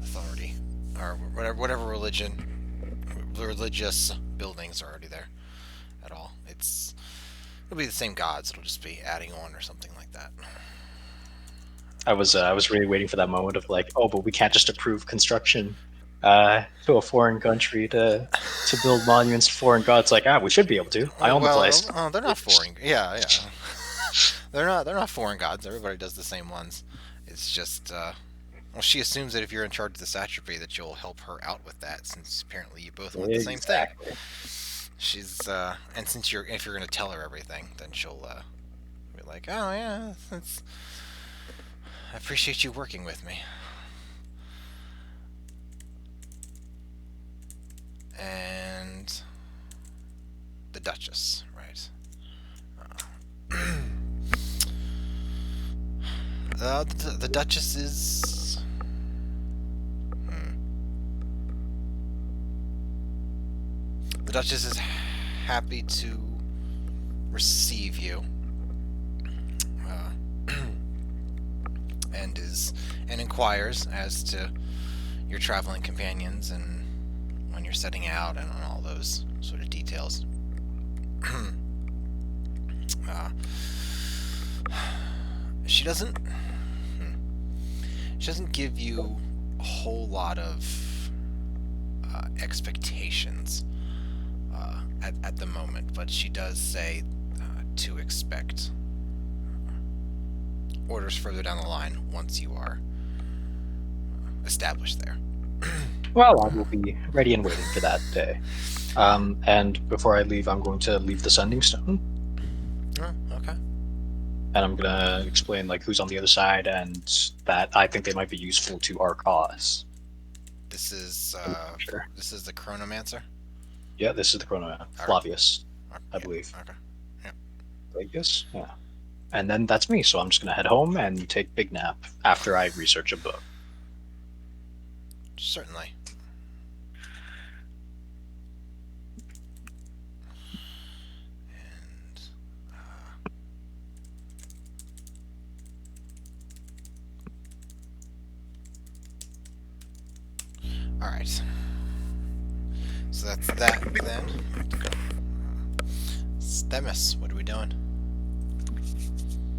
authority or whatever religious buildings are already there at all. It'll be the same gods. It'll just be adding on or something like that. I was really waiting for that moment of like, oh, but we can't just approve construction to a foreign country to build monuments to foreign gods. Like, we should be able to. I own the place. They're not foreign. Yeah. They're not foreign gods. Everybody does the same ones. It's just well, she assumes that if you're in charge of the satrapy, that you'll help her out with that, since apparently you both want the same thing. She's and if you're going to tell her everything, then she'll be like, oh yeah, I appreciate you working with me. And the Duchess, right? The Duchess is. The Duchess is happy to receive you, and inquires as to your traveling companions and when you're setting out and on all those sort of details. She doesn't give you a whole lot of expectations at the moment, but she does say to expect orders further down the line once you are established there. Well, I will be ready and waiting for that day. And before I leave, I'm going to leave the Sending Stone. Oh, okay. And I'm going to explain like who's on the other side and that I think they might be useful to our cause. This is Sure. This is the Chronomancer. Yeah, this is the Chronoman. Flavius, I believe. Okay. Yeah. Flavius? Yeah. And then that's me, so I'm just going to head home and take big nap after I research a book. Certainly. And all right. So that's that then. Themis, what are we doing?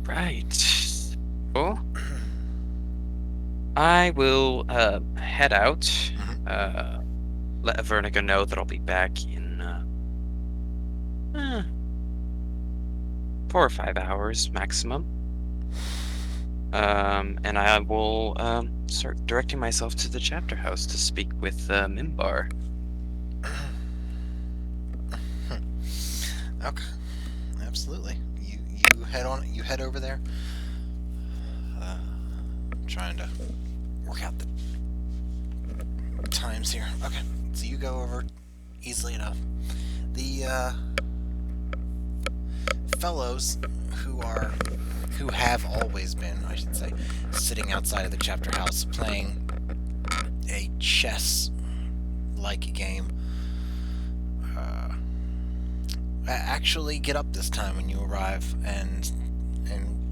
Right. Well, I will head out. Let Vernica know that I'll be back in 4 or 5 hours maximum. And I will start directing myself to the chapter house to speak with Mimbar. Okay, absolutely. You head over there. Trying to work out times here. Okay, so you go over easily enough. The fellows who have always been, I should say, sitting outside of the chapter house playing a chess-like game, actually get up this time when you arrive and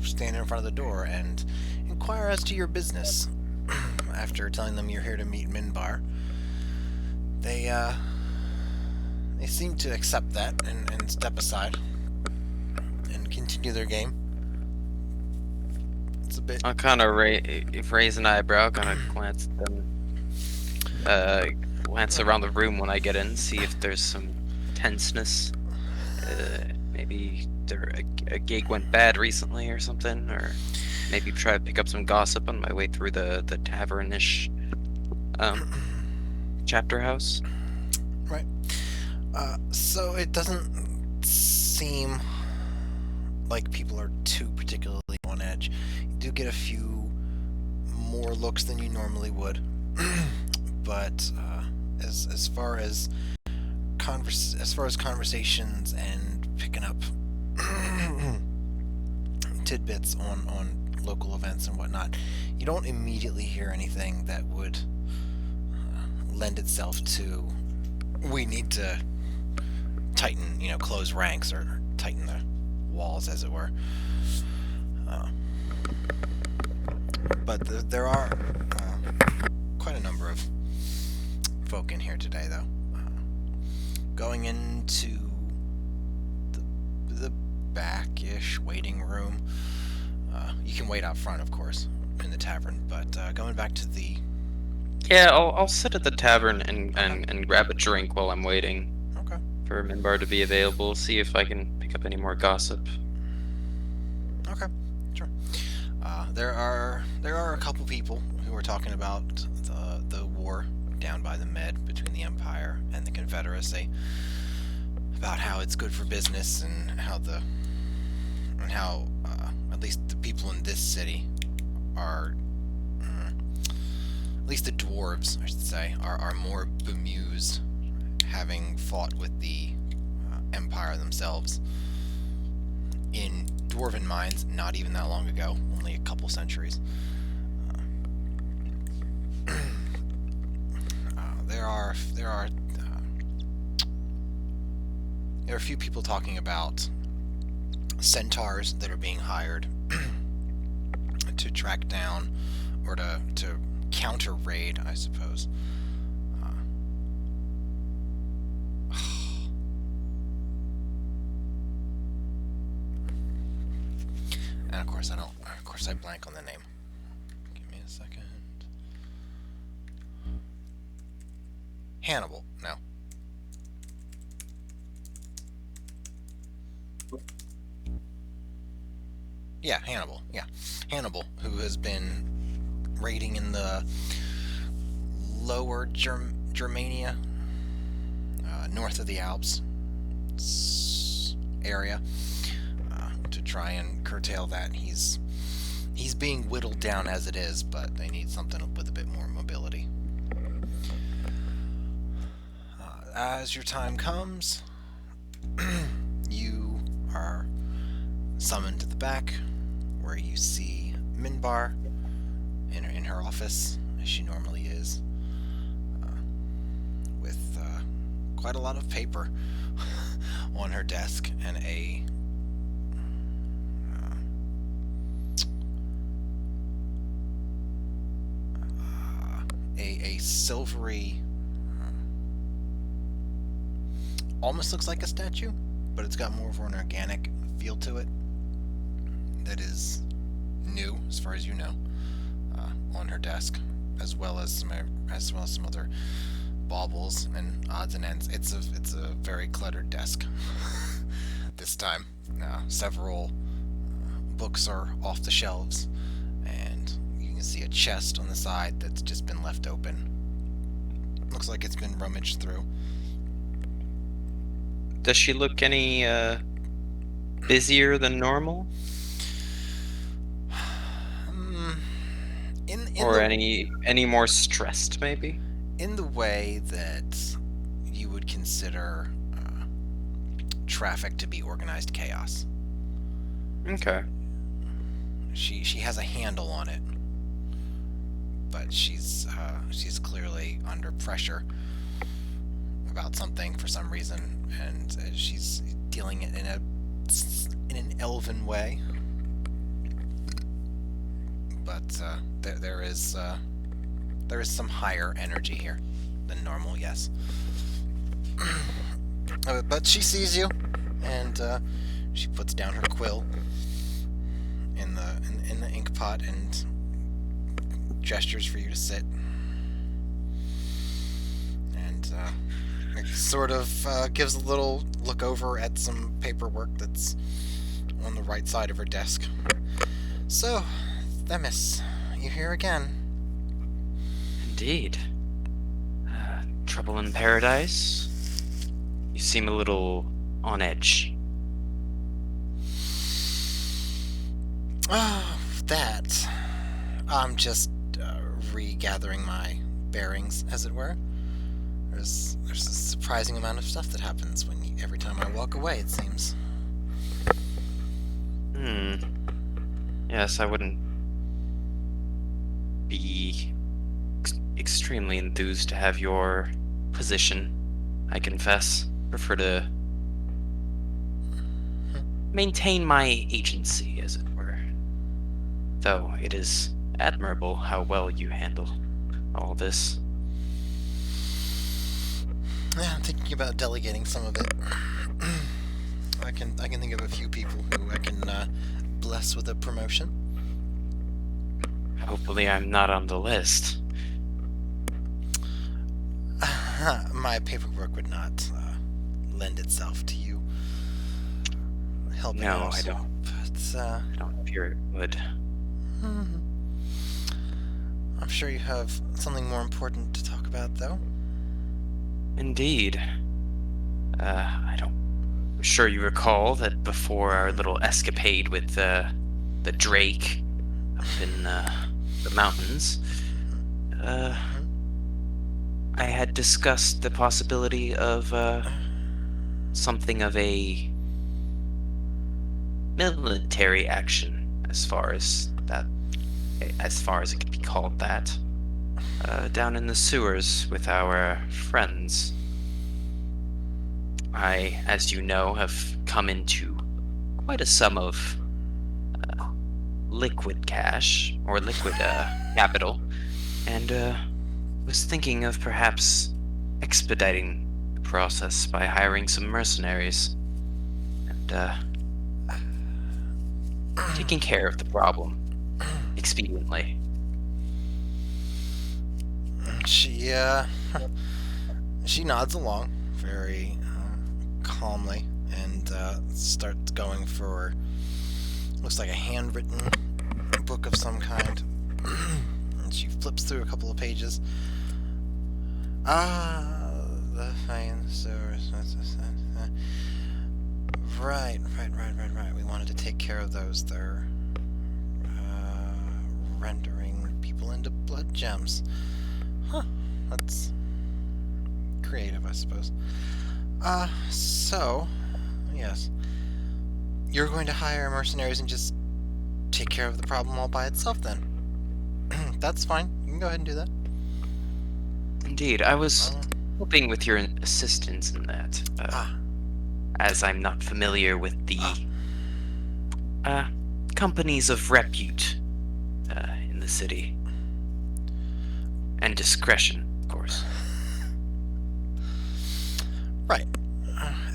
stand in front of the door and inquire as to your business. After telling them you're here to meet Minbar, they seem to accept that and step aside and continue their game. It's a bit. I'll kind of raise an eyebrow, kind of glance at them, glance around the room when I get in, see if there's some tenseness. Maybe a gig went bad recently or something, or maybe try to pick up some gossip on my way through the tavern-ish chapter house. Right. So it doesn't seem like people are too particularly on edge. You do get a few more looks than you normally would, but as far as conversations and picking up tidbits on local events and whatnot, you don't immediately hear anything that would lend itself to, we need to tighten, close ranks or tighten the walls, as it were. But there are quite a number of folk in here today, though. Going into the back-ish waiting room. You can wait out front, of course, in the tavern, but going back to the... Yeah, I'll sit at the tavern and grab a drink while I'm waiting Okay. for Minbar to be available, see if I can pick up any more gossip. Okay, sure. There are a couple people who are talking about the war down by the Med between the Empire and the Confederacy, about how it's good for business and how at least the people in this city are, at least the dwarves, I should say, are more bemused having fought with the Empire themselves in dwarven mines not even that long ago, only a couple centuries. There are a few people talking about centaurs that are being hired to track down or to counter raid, I suppose. And of course I blank on the name. Give me a second. Hannibal. No. Yeah, Hannibal. Yeah. Hannibal, who has been raiding in the lower Germania, north of the Alps area, to try and curtail that. He's being whittled down as it is, but they need something with a bit more mobility. As your time comes, you are summoned to the back, where you see Minbar in her office, as she normally is, with quite a lot of paper on her desk and a silvery, almost looks like a statue, but it's got more of an organic feel to it that is new, as far as you know, on her desk, as well as some other baubles and odds and ends. It's a very cluttered desk this time. Several books are off the shelves, and you can see a chest on the side that's just been left open. Looks like it's been rummaged through. Does she look any busier than normal? In Or the, any more stressed, maybe? in the way that you would consider traffic to be organized chaos. Okay. She has a handle on it, but she's clearly under pressure about something for some reason, and she's dealing it in an elven way. But there is some higher energy here than normal, yes. But she sees you, and she puts down her quill in the ink pot and gestures for you to sit. And it sort of gives a little look over at some paperwork that's on the right side of her desk. So, Themis, you here again? Indeed. Trouble in paradise? You seem a little on edge. Oh, that. I'm just regathering my bearings, as it were. There's a surprising amount of stuff that happens every time I walk away, it seems. Yes, I wouldn't be extremely enthused to have your position, I confess. Prefer to maintain my agency, as it were. Though it is admirable how well you handle all this. Yeah, I'm thinking about delegating some of it. I can think of a few people who I can bless with a promotion. Hopefully I'm not on the list. My paperwork would not lend itself to you helping No, out. I don't. But I don't fear it would. I'm sure you have something more important to talk about, though. Indeed. I'm sure you recall that before our little escapade with the Drake up in the mountains, I had discussed the possibility of something of a military action, as far as it could be called that, down in the sewers with our friends. I, as you know, have come into quite a sum of liquid cash, or liquid capital, and was thinking of perhaps expediting the process by hiring some mercenaries and taking care of the problem expediently. She nods along very calmly and starts going for, looks like a handwritten book of some kind. And she flips through a couple of pages. The fine sewers. Right. We wanted to take care of those. They're rendering people into blood gems. Huh. That's creative, I suppose. So, yes. You're going to hire mercenaries and just take care of the problem all by itself, then? That's fine. You can go ahead and do that. Indeed, I was hoping with your assistance in that, as I'm not familiar with the companies of repute in the city. And discretion, of course. Right.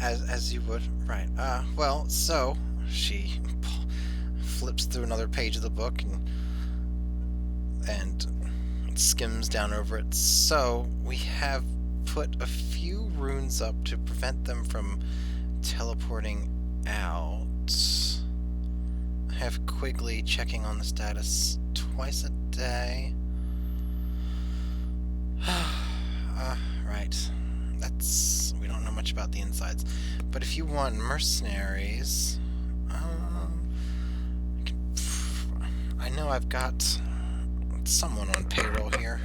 As you would. Right. Well, so she flips through another page of the book and skims down over it. So we have put a few runes up to prevent them from teleporting out. I have Quigley checking on the status twice a day. Right. We don't know much about the insides. But if you want mercenaries, I know I've got someone on payroll here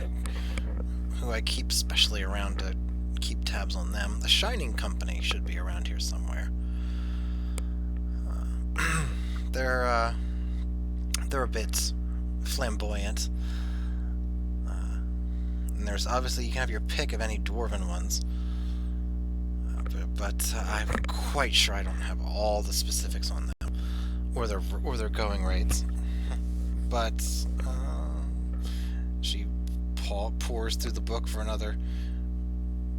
who I keep specially around to keep tabs on them. The Shining Company should be around here somewhere. They're a bit flamboyant. And there's obviously, you can have your pick of any dwarven ones. But I'm quite sure I don't have all the specifics on them, or their going rates. But she pours through the book for another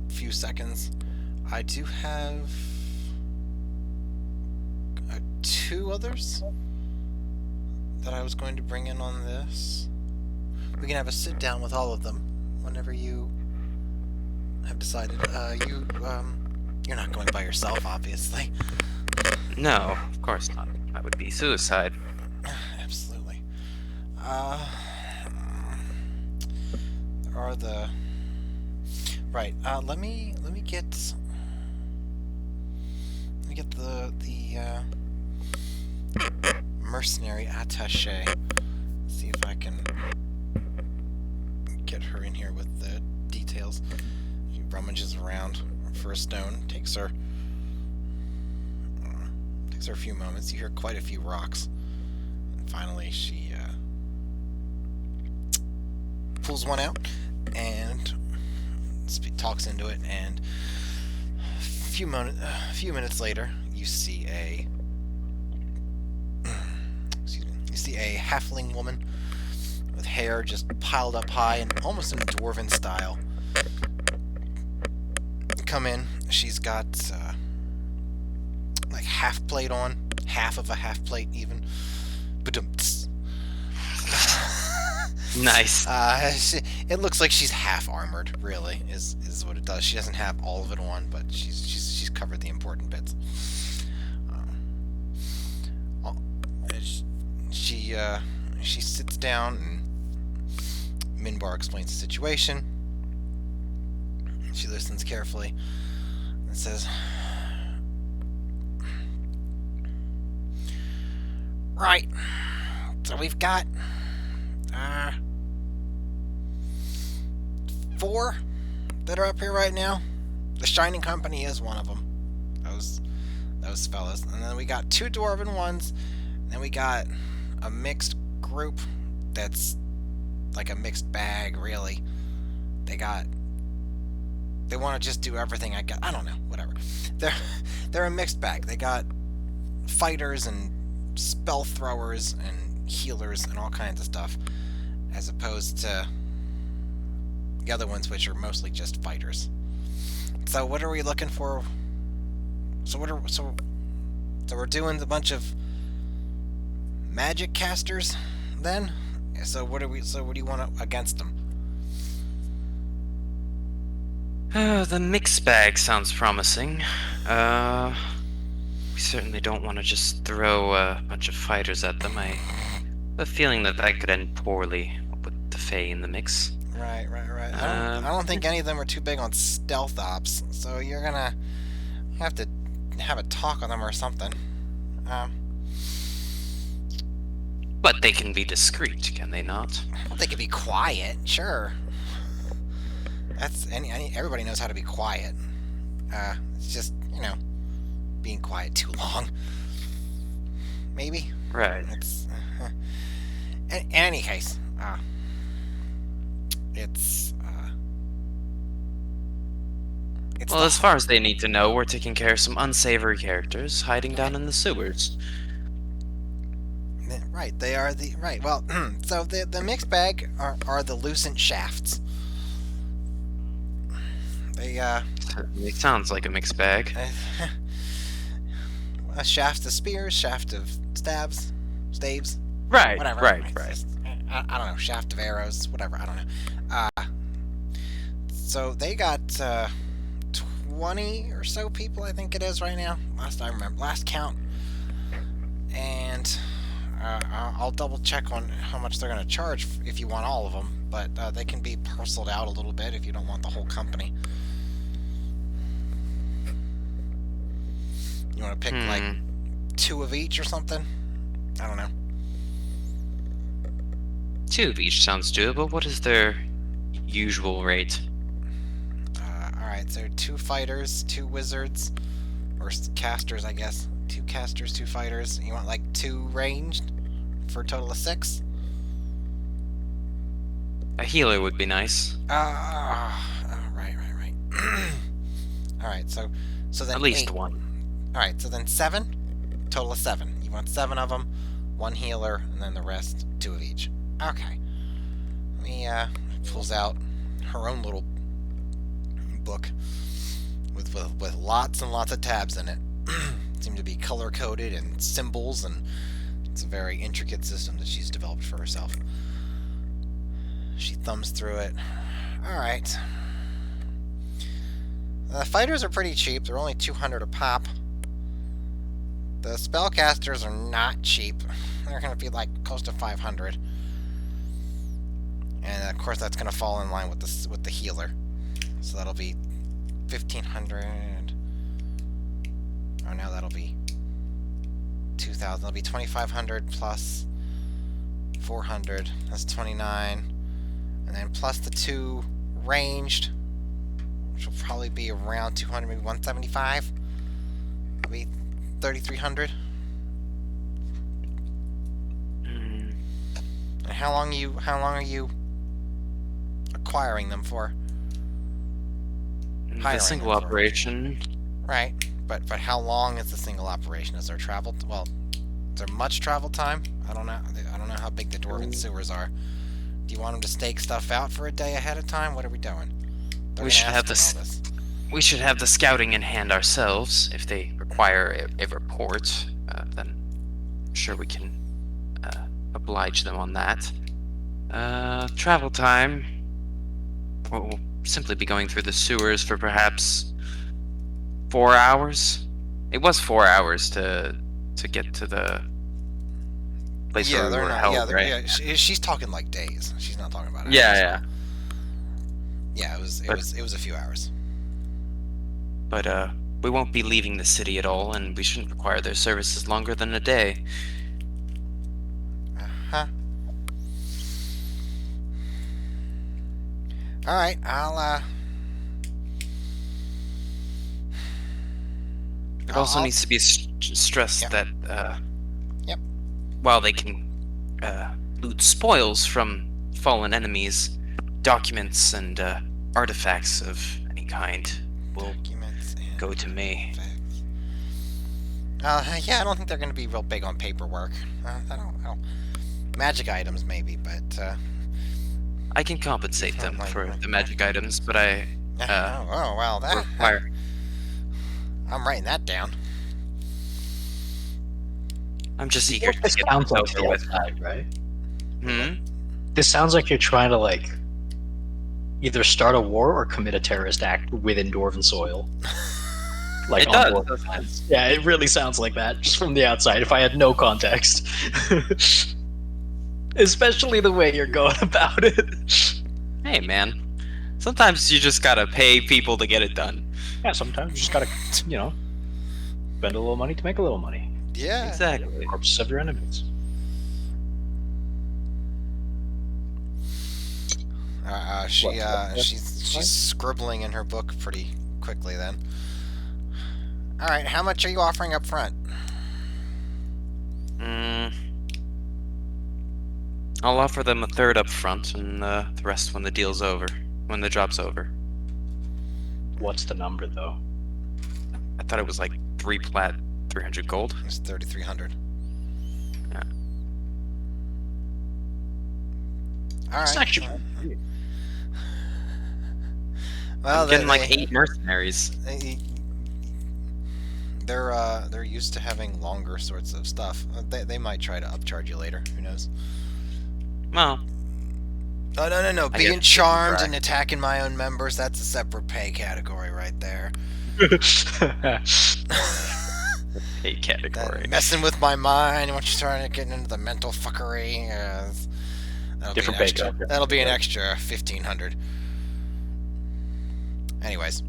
few seconds. I do have 2 others that I was going to bring in on this. We can have a sit down with all of them whenever you have decided. You're not going by yourself, obviously. No, of course not. That would be suicide. Absolutely. There are the right. Let me get the mercenary attaché. See if I can get her in here with the details. She rummages around for a stone. Takes her a few moments. You hear quite a few rocks. And finally, she pulls one out and talks into it. And a few minutes later, you see a halfling woman with hair just piled up high and almost in dwarven style. Come in. She's got like half plate on, half of a half plate even. Ba-dum-ts. Nice. It looks like she's half armored. Really, is what it does. She doesn't have all of it on, but she's covered the important bits. She sits down and Minbar explains the situation. She listens carefully and says, "Right. So we've got 4 that are up here right now. The Shining Company is one of them. Those fellas. And then we got 2 dwarven ones. And then we got a mixed group that's like a mixed bag, really. They want to just do everything. I don't know, whatever. They're a mixed bag. They got fighters and spell throwers and healers and all kinds of stuff, as opposed to the other ones, which are mostly just fighters. So what are we looking for? So we're doing a bunch of magic casters then? So what do you want against them? The mixed bag sounds promising. We certainly don't want to just throw a bunch of fighters at them. I have a feeling that could end poorly with the Fae in the mix. Right. I don't think any of them are too big on stealth ops, so you're gonna have to have a talk with them or something. But they can be discreet, can they not? They could be quiet, sure. That's everybody knows how to be quiet. It's just, being quiet too long. Maybe. Right. It's in any case, it's well, as far as they need to know, we're taking care of some unsavory characters hiding down in the sewers. Right, they are the right. Well, so the mixed bag are the lucent shafts. It sounds like a mixed bag. A shaft of spears, shaft of staves. Right, Whatever. right. I don't know. Shaft of arrows, whatever. I don't know. So they got 20 or so people, I think it is right now. Last count. And I'll double check on how much they're going to charge if you want all of them. But they can be parceled out a little bit if you don't want the whole company. You want to pick like 2 of each or something? I don't know. 2 of each sounds doable. What is their usual rate? Alright, so 2 fighters, 2 wizards, or casters, I guess. 2 casters, 2 fighters. You want like 2 ranged for a total of 6? A healer would be nice. Right. Alright, so then At least 8. one. Alright, so then 7? Total of 7. You want 7 of them, 1 healer, and then the rest, 2 of each. Okay. Let me, pulls out her own little book with lots and lots of tabs in it. Seem to be color-coded and symbols, and it's a very intricate system that she's developed for herself. She thumbs through it. Alright. The fighters are pretty cheap. They're only 200 a pop. The spellcasters are not cheap. They're going to be like close to 500. And of course that's going to fall in line with the healer. So that'll be 1,500. Oh, now that'll be 2,000. That'll be 2,500 plus 400. That's 29. And then plus the 2 ranged, which will probably be around 200, maybe 175. That'll be 3,300. And how long are you acquiring them for? The Hiring single them for. operation. Right, but how long is the single operation? Is there travel? Well, is there much travel time? I don't know. I don't know how big the dwarven sewers are. Do you want them to stake stuff out for a day ahead of time? What are we doing? We should have this. We should have the scouting in hand ourselves. If they require a report, then I'm sure we can oblige them on that. Travel time. We'll simply be going through the sewers for perhaps 4 hours. It was 4 hours to get to the place where we were held, right? Yeah, she's talking like days. She's not talking about hours. Yeah. Yeah, it was a few hours. But we won't be leaving the city at all, and we shouldn't require their services longer than a day. Uh-huh. Alright, I'll It also needs to be stressed that Yep. while they can loot spoils from fallen enemies, documents and artifacts of any kind will documents and go to me. yeah, I don't think they're going to be real big on paperwork. I don't. Magic items, maybe, but I can compensate them for the magic items, but I oh well, that require. I'm writing that down. I'm just eager to This get sounds this like over the with. outside, right? Hmm? This sounds like you're trying to like either start a war or commit a terrorist act within Dwarven soil. Like It on does, Dwarven doesn't it? lands. Yeah, it really sounds like that just from the outside. If I had no context, especially the way you're going about it. Hey, man. Sometimes you just gotta pay people to get it done. Yeah, sometimes you just gotta, spend a little money to make a little money. Yeah. Exactly. Corpses of your enemies. She's scribbling in her book pretty quickly then. All right, how much are you offering up front? I'll offer them a third up front, and the rest when the deal's over, when the job's over. What's the number though? I thought it was like 3 plat, 300 gold. It's 3,300. Yeah. All It's right. actually Well, I'm getting like 8 mercenaries. They're used to having longer sorts of stuff. They might try to upcharge you later. Who knows? Well, Oh no! I Being guess charmed correct. and attacking my own members—that's a separate pay category right there. A category. That messing with my mind once you start getting into the mental fuckery. That'll Different be an pay extra. category. That'll be an extra 1,500. Anyways,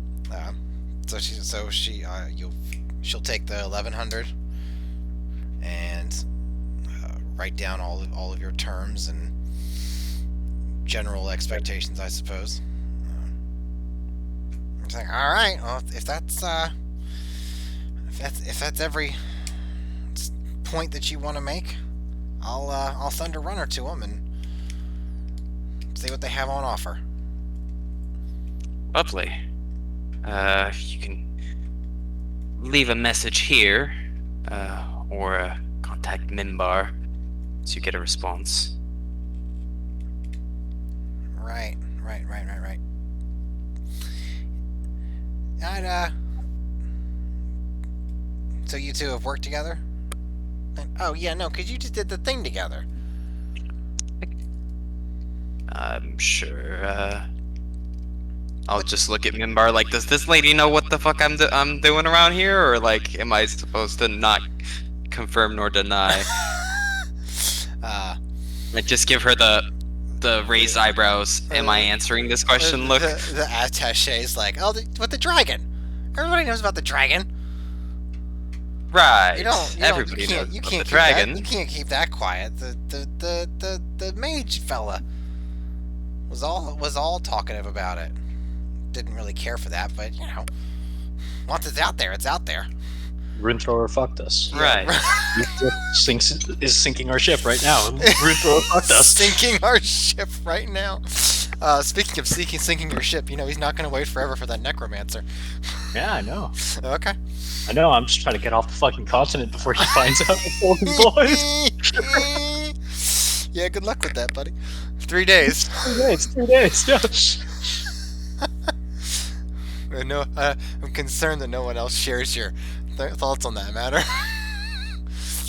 she'll take the 1,100 and write down all of your terms and general expectations, I suppose. It's like, all right, well, if that's every point that you want to make, I'll send a runner to them and see what they have on offer. Lovely. You can leave a message here, or contact Mimbar, so you get a response. Right. And, so you two have worked together? Oh, yeah, no, because you just did the thing together. I'm sure. I'll just look at Mimbar like, does this lady know what the fuck I'm doing around here, or like, am I supposed to not confirm nor deny? Like, just give her the raised eyebrows. Am I answering this question? Look. The attache's like, oh, with the dragon. Everybody knows about the dragon. Right. Everybody knows you about can't the dragon. You can't keep that quiet. The mage fella was all talkative about it. Didn't really care for that, but once it's out there, it's out there. Rune Thrower fucked us. Right. Is sinking our ship right now. Rune Thrower fucked us. Sinking our ship right now. Speaking of sinking your ship, he's not going to wait forever for that necromancer. Yeah, I know. Okay. I know. I'm just trying to get off the fucking continent before he finds out the boys. Yeah, good luck with that, buddy. 3 days. 2 days. Yeah. No, I'm concerned that no one else shares your thoughts on that matter.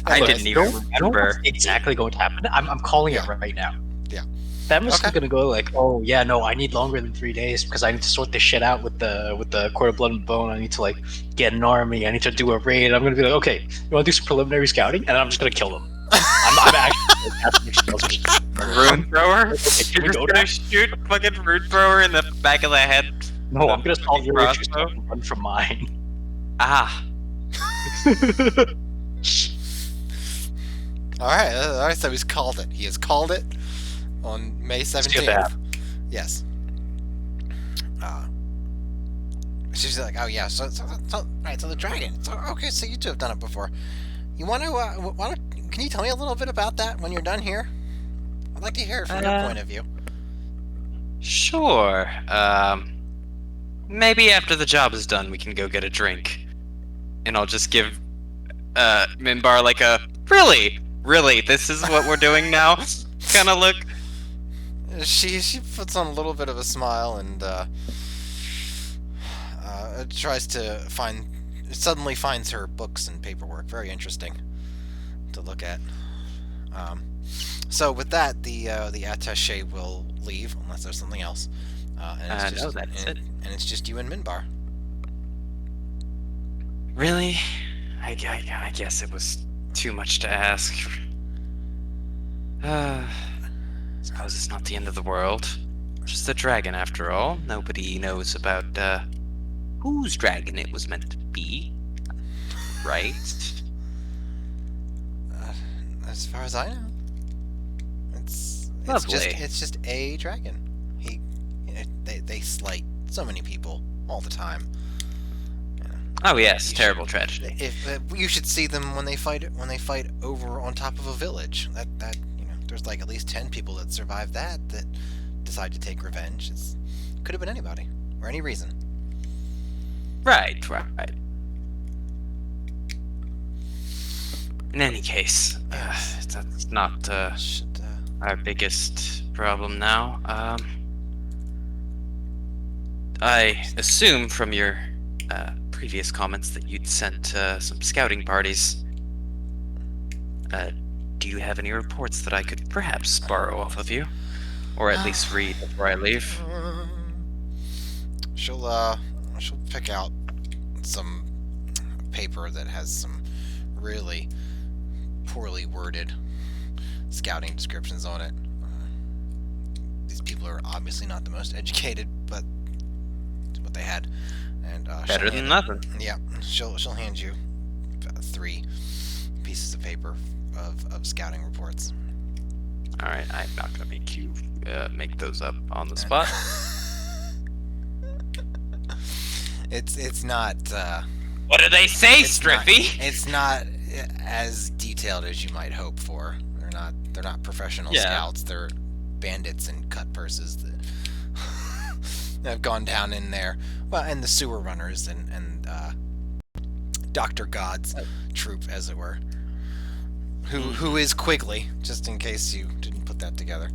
I didn't even I don't know remember. what's exactly going to happen. I'm calling it right now. Yeah. Themys Okay. is gonna go like, oh yeah, no, I need longer than 3 days because I need to sort this shit out with the Court of Blood and Bone. I need to like get an army. I need to do a raid. I'm gonna be like, okay, you want to do some preliminary scouting, and I'm just gonna kill them. I'm actually Rune thrower? Okay, You're we just go gonna now? shoot fucking rune thrower in the back of the head? No, I'm gonna solve your issues so Crossbow? I can run from mine. Ah. All right, so he's called it. He has called it on May 17th. bad. Yes. She's like, oh yeah, so right, so the dragon. So okay, so you two have done it before. You want to? Can you tell me a little bit about that when you're done here? I'd like to hear it from your point of view. Sure. Maybe after the job is done, we can go get a drink. And I'll just give Minbar like a really, this is what we're doing now kind of look. She puts on a little bit of a smile and tries to suddenly finds her books and paperwork very interesting to look at. So with that, the attaché will leave unless there's something else. And it's No, that's it. And it's just you and Minbar. Really? I guess it was too much to ask. Suppose it's not the end of the world. Just a dragon after all. Nobody knows about whose dragon it was meant to be. Right? As far as I know, it's Lovely. just a dragon. They slight so many people all the time. Oh yes, terrible tragedy. If you should see them when they fight over on top of a village. That there's like at least 10 people that survive that decide to take revenge. It could have been anybody or any reason. Right. In any case, that's not Should, our biggest problem now. I assume from your previous comments that you'd sent some scouting parties. Do you have any reports that I could perhaps borrow off of you? Or at least read before I leave? She'll pick out some paper that has some really poorly worded scouting descriptions on it. These people are obviously not the most educated, but it's what they had. And Better she'll than hand nothing. Yeah, she'll hand you 3 pieces of paper of scouting reports. Alright, I'm not gonna make you make those up on the spot. It's not. What do they say, It's not, Strippy? it's not as detailed as you might hope for. They're not professional Yeah. scouts. They're bandits and cut purses that have gone down in there. Well, and the sewer runners and Dr. God's troop, as it were. Who is Quigley? Just in case you didn't put that together.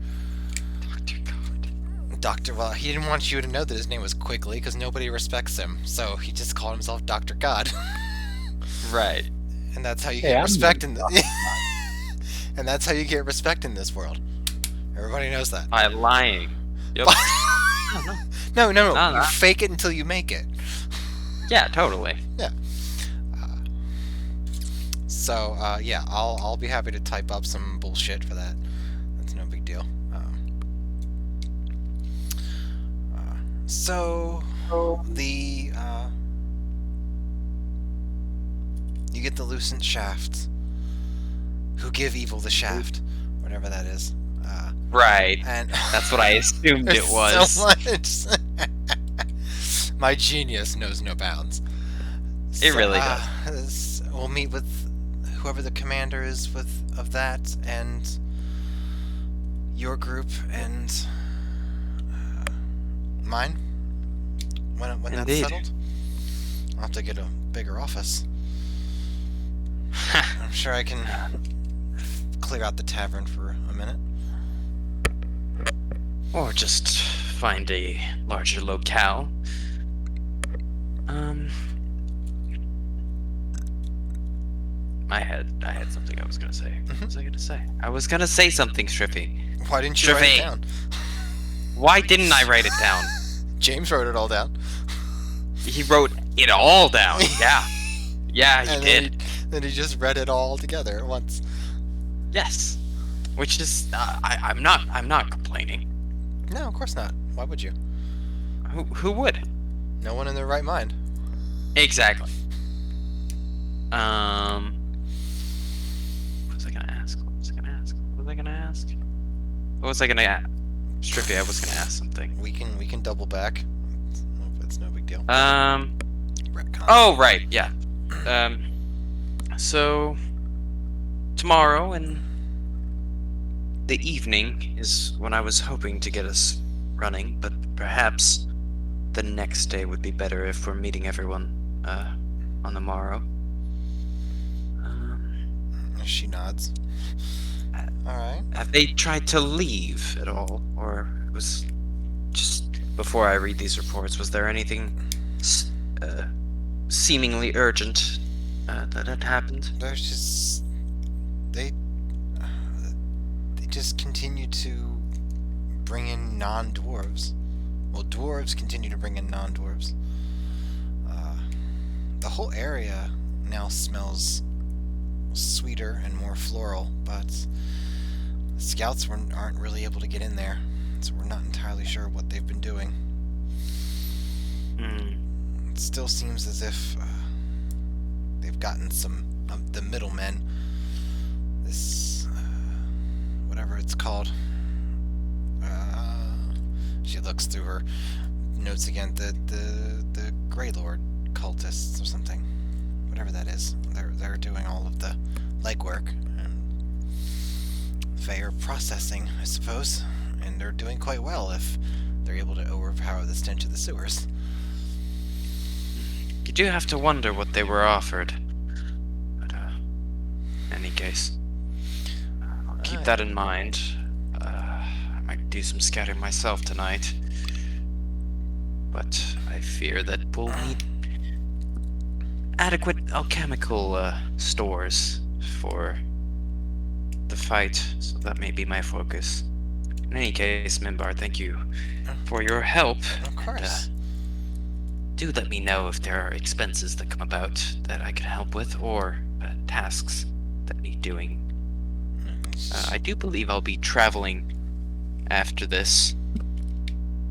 Dr. God. Well, he didn't want you to know that his name was Quigley because nobody respects him. So he just called himself Dr. God. Right. And that's how you Hey, get I'm respect in and that's how you get respect in this world. Everybody knows that. By lying. Yep. No. No, You no. fake it until you make it. Yeah, totally. So yeah, I'll be happy to type up some bullshit for that. That's no big deal. So the you get the lucent shaft. Who give evil the shaft, whatever that is. Right. And That's what I assumed it there's was. so much. My genius knows no bounds. It really We'll meet with whoever the commander is of that, and your group, and mine. When that's Indeed. settled, I'll have to get a bigger office. I'm sure I can clear out the tavern for a minute. Or just find a larger locale. I had something I was gonna say. What was I gonna say? I was gonna say something, Strippy. Why didn't you write it Strippy. down? Why didn't I write it down? James wrote it all down. He wrote it all down. Yeah. Yeah, he And did. then he just read it all together at once. Yes. Which is I'm not complaining. No, of course not. Why would you? Who would? No one in their right mind. Exactly. What was I gonna ask? What was I gonna ask? Strippy, I was gonna ask something. We can double back. It's no big deal. Retcon. Oh right, yeah. So tomorrow in the evening is when I was hoping to get us running, but perhaps the next day would be better if we're meeting everyone on the morrow. She nods. All right. Have they tried to leave at all, or was just before I read these reports, was there anything seemingly urgent that had happened? There's just they just continue to bring in non-dwarves. Well, dwarves continue to bring in non-dwarves. The whole area now smells sweeter and more floral, but the scouts aren't really able to get in there, so we're not entirely sure what they've been doing. It still seems as if they've gotten some of the middlemen, this whatever it's called. She looks through her notes again. The Grey Lord cultists or something, whatever that is. They're doing all of the legwork, and they are processing, I suppose, and they're doing quite well if they're able to overpower the stench of the sewers. You do have to wonder what they were offered. But in any case, I'll keep that in mind. I might do some scouting myself tonight. But I fear that we'll need adequate alchemical stores for the fight, so that may be my focus. In any case, Minbar, thank you for your help. Of course. Do let me know if there are expenses that come about that I could help with, or tasks that need doing. I do believe I'll be traveling after this,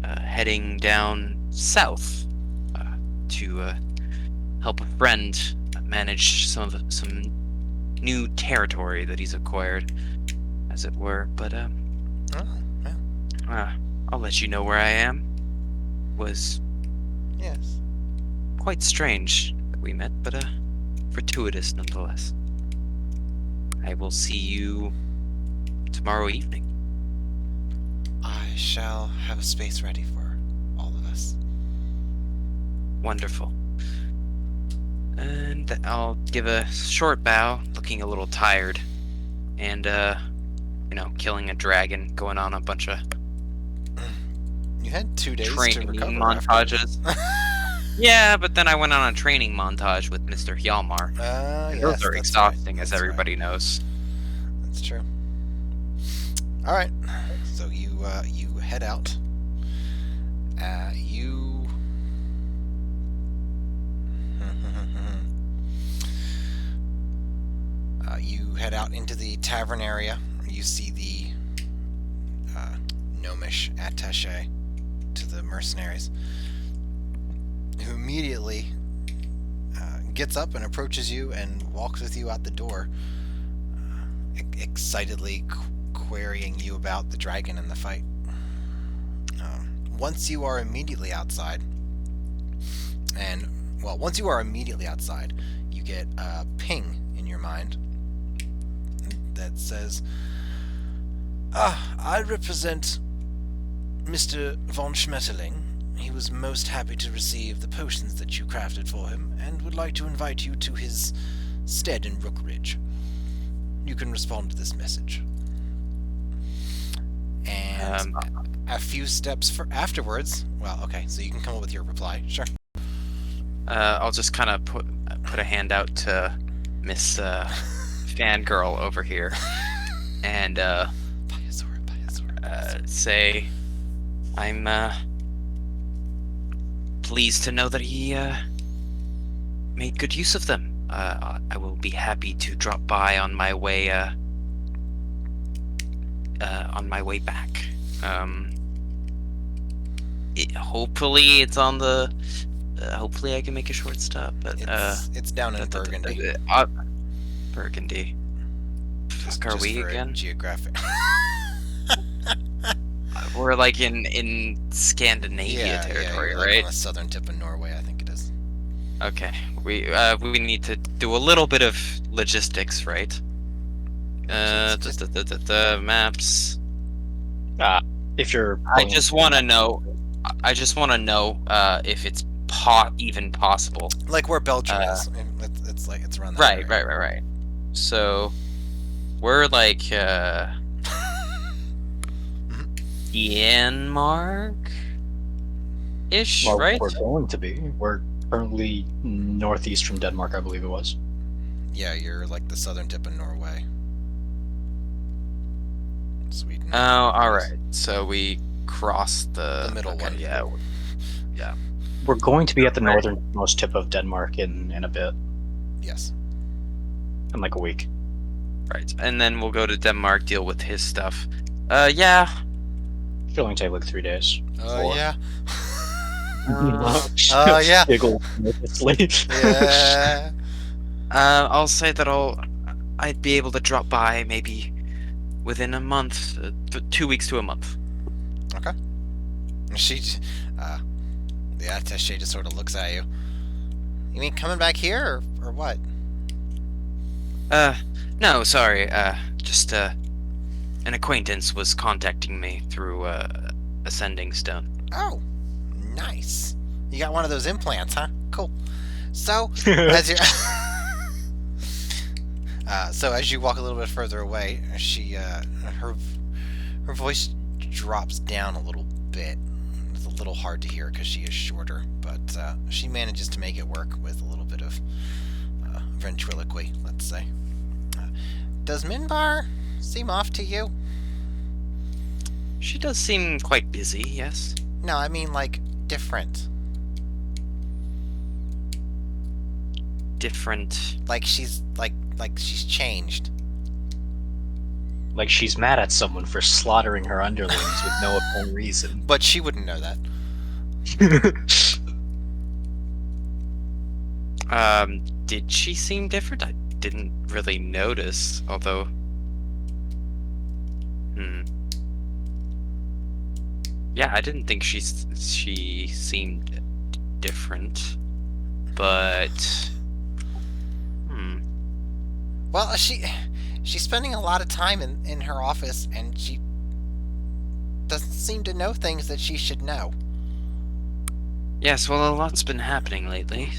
heading down south to help a friend manage some new territory that he's acquired, as it were. But I'll let you know where I am. Was Yes. quite strange that we met, but fortuitous nonetheless. I will see you tomorrow evening. I shall have a space ready for all of us. Wonderful. And I'll give a short bow, looking a little tired, and killing a dragon, going on a bunch of You had 2 days to training recover montages. Yeah, but then I went on a training montage with Mr. Hjalmar. And Yes, those are that's exhausting, right. as That's everybody knows. Right. That's true. All right, so you head out. You head out into the tavern area. You see the gnomish attaché to the mercenaries, who immediately gets up and approaches you and walks with you out the door, excitedly querying you about the dragon and the fight. Once you are immediately outside, you get a ping in your mind that says, I represent Mr. von Schmetterling. He was most happy to receive the potions that you crafted for him, and would like to invite you to his stead in Rookridge. You can respond to this message. And a few steps afterwards, well, okay, so you can come up with your reply, sure. I'll just kind of put a hand out to Miss Fangirl over here, and say, I'm pleased to know that he made good use of them. I will be happy to drop by on my way back. Hopefully it's on the. Hopefully I can make a short stop. But it's down in Burgundy. Burgundy. Just Are we for again? Geographic. We're like in Scandinavia territory, like right? on the southern tip of Norway, I think it is. Okay, we need to do a little bit of logistics, right? Maps. If you're, I just want to know if it's even possible. Like where Belgium is. It's like it's around that area. Right. So we're like Denmark-ish, well, right? we're going to be. We're currently northeast from Denmark, I believe it was. Yeah, you're like the southern tip of Norway. Sweden. Oh, all right. So we cross the middle one. Yeah. We're going to be at the northernmost tip of Denmark in a bit, Yes. in like a week. Right, and then we'll go to Denmark, deal with his stuff. Yeah. Should only take like 3 days. 4. Yeah. Yeah. Giggle nervously. Yeah. I'll say that I'd be able to drop by maybe within a month, 2 weeks to a month. Okay. The attaché just sort of looks at you. You mean coming back here, or what? No, sorry. Just an acquaintance was contacting me through Ascending Stone. Oh, nice. You got one of those implants, huh? Cool. So, as you as you walk a little bit further away, her voice drops down a little bit. It's a little hard to hear because she is shorter, but she manages to make it work with a little bit of ventriloquy, let's say. Does Minbar seem off to you? She does seem quite busy, yes. No, I mean like different. Different. Like she's she's changed. Like she's mad at someone for slaughtering her underlings with no apparent reason. But she wouldn't know that. Did she seem different? I didn't really notice, although. Yeah, I didn't think she seemed different. but Well, she's spending a lot of time in her office, and she doesn't seem to know things that she should know. yes, well, a lot's been happening lately.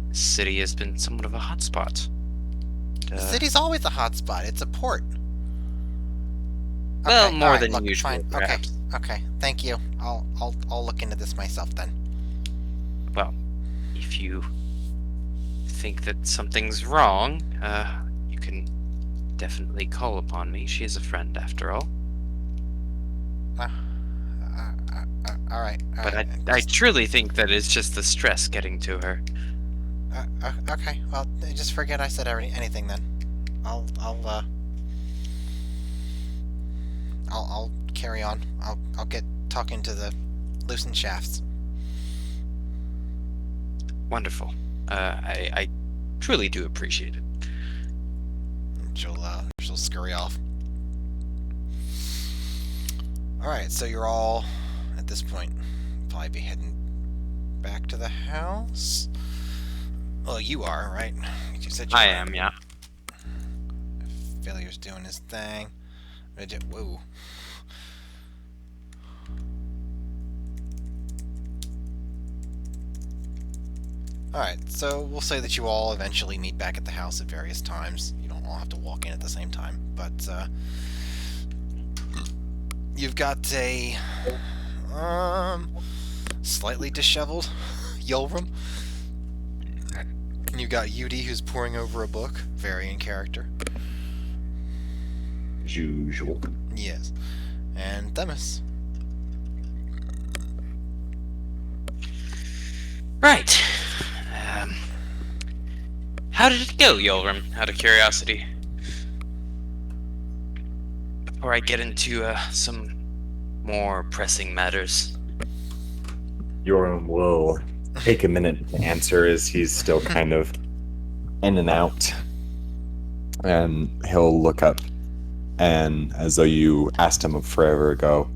The city has been somewhat of a hotspot. The city's always a hotspot. It's a port. Well, Okay, more alright, than look, usual, fine. perhaps. Okay. Thank you. I'll look into this myself then. Well, if you think that something's wrong, you can definitely call upon me. She is a friend, after all. All right. But I truly think that it's just the stress getting to her. Okay. Well, just forget I said anything then. I'll carry on. I'll get talking to the loosened shafts. Wonderful. I truly do appreciate it. She'll scurry off. All right. So you're all at this point probably be heading back to the house. Well, you are, right? You said you I were. am, yeah. Failure's doing his thing. Whoa. Alright, so we'll say that you all eventually meet back at the house at various times. You don't all have to walk in at the same time, but you've got a slightly disheveled Eolram. And you've got Yudi who's poring over a book, very in character. As usual. Yes. And Themis. Right. How did it go, Eolram? Out of curiosity. Before I get into some more pressing matters. Yoram will take a minute to answer as he's still kind of in and out. And he'll look up, and as though you asked him forever ago,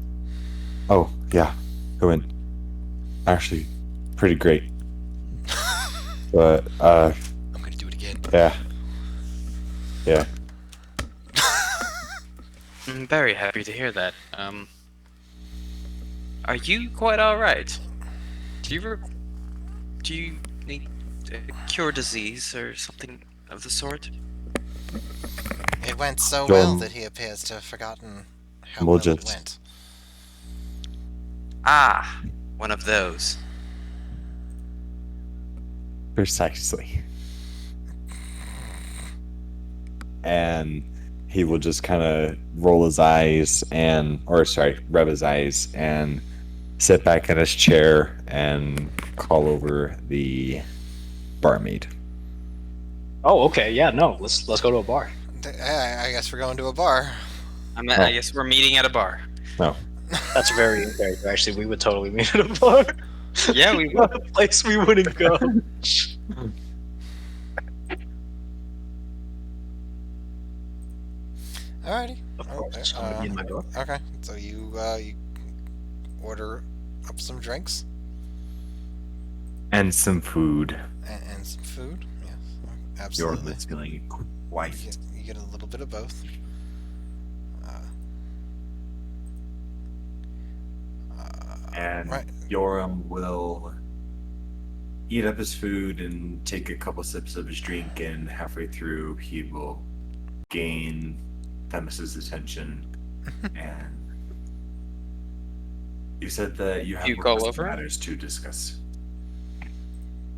oh, yeah, it went actually pretty great. But, I'm gonna do it again. Yeah. I'm very happy to hear that. Are you quite alright? Do you need to cure disease or something of the sort? It went so John. well that he appears to have forgotten how We'll well it just- went. Ah, one of those. Precisely. And he will just kind of roll his eyes rub his eyes and sit back in his chair and call over the barmaid. Oh, okay. Yeah, no. Let's go to a bar. I guess we're going to a bar. I guess we're meeting at a bar. No. That's very in character. Actually, we would totally meet at a bar. Yeah, we Not a place we wouldn't go. Alrighty. Of course, I'm gonna be in my bar. Okay, so you order up some drinks And some food. and some food. Yes, Yoram absolutely. is feeling You quite. get a little bit of both. And right. Yoram will eat up his food and take a couple sips of his drink, and halfway through he will gain Themis's attention. And you said that you have You more call pressing over? matters to discuss.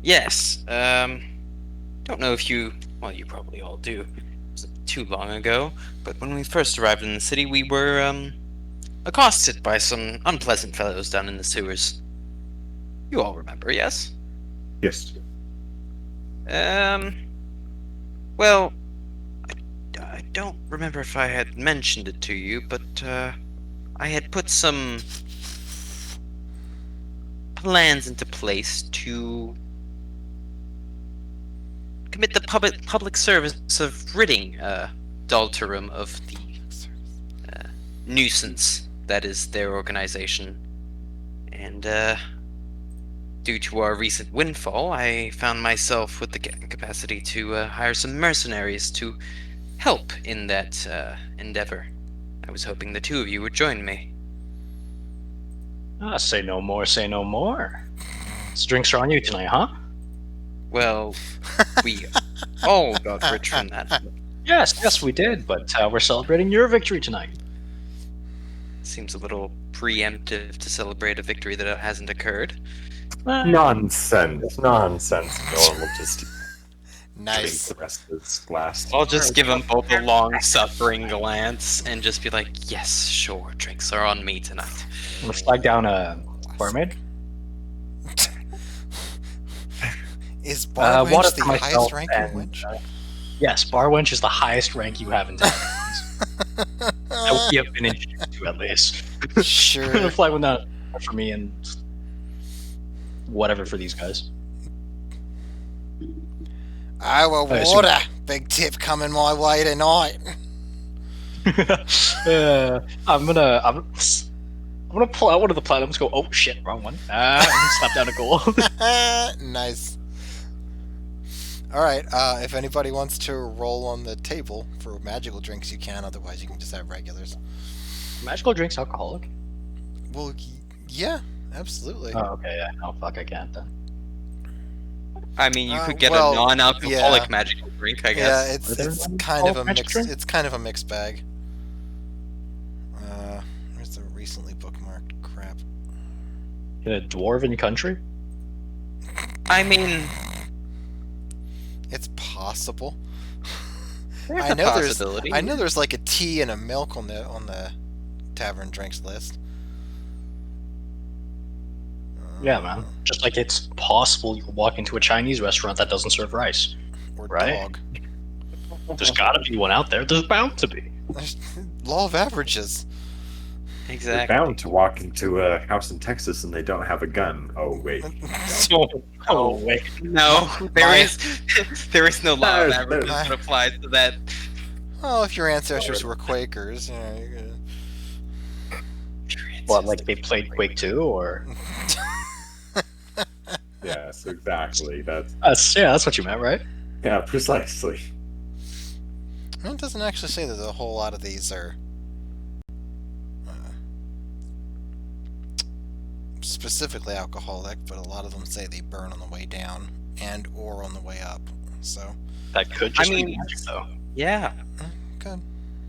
Yes. Don't know if you probably all do. It wasn't too long ago, but when we first arrived in the city, we were accosted by some unpleasant fellows down in the sewers. You all remember, yes? Yes. Well, I don't remember if I had mentioned it to you, but I had put some plans into place to commit the public service of ridding Daltarum of the nuisance that is their organization. And due to our recent windfall, I found myself with the capacity to hire some mercenaries to help in that endeavor. I was hoping the two of you would join me. Ah, say no more, say no more. So drinks are on you tonight, huh? Well, we all got rich from that. Yes, we did, but we're celebrating your victory tonight. Seems a little preemptive to celebrate a victory that hasn't occurred. Nonsense. No one will just drink Nice. the rest of this glass. I'll just give them both a long-suffering glance and just be like, yes, sure, drinks are on me tonight. I'm gonna flag down a barmaid. Is Bar water Wench the for myself highest ranking and, wench? Yes, bar wench is the highest rank you have in taverns. That we have been introduced to, at least. I'm gonna Sure. flag one down for me and whatever for these guys. Oh, well, I assume- water. Big tip coming my way tonight. I'm gonna pull out one of the platinums. Go, oh shit, wrong one. And slap down a gold. Nice. All right. If anybody wants to roll on the table for magical drinks, you can. Otherwise, you can just have regulars. Magical drinks, alcoholic. Well, yeah, absolutely. Oh, okay, yeah. No, fuck, I can't then. I mean, you could get well, a non-alcoholic yeah. magical drink, I Yeah, guess. it's Are there it's any kind of a magic mixed. drink? It's kind of a mixed bag. Where's the recently bookmarked crap? In a dwarven country? I mean, It's possible. there's I a know possibility. I know there's like a tea and a milk on the tavern drinks list. Yeah, man. Just like it's possible you could walk into a Chinese restaurant that doesn't serve rice. Or Right? dog. There's gotta be one out there. There's bound to be. There's law of averages. You're Exactly. bound to walk into a house in Texas and they don't have a gun. Oh wait. Oh, wait. No, My- there is no law of There's- averages there's- that applies to that. Well, if your ancestors were Quakers, you know, you're gonna... What, like they played Quake 2, or? Yes, exactly. That's That's what you meant, right? yeah, precisely. It doesn't actually say that a whole lot of these are specifically alcoholic, but a lot of them say they burn on the way down and or on the way up. So, That could just be mean- magic, though. Yeah, good.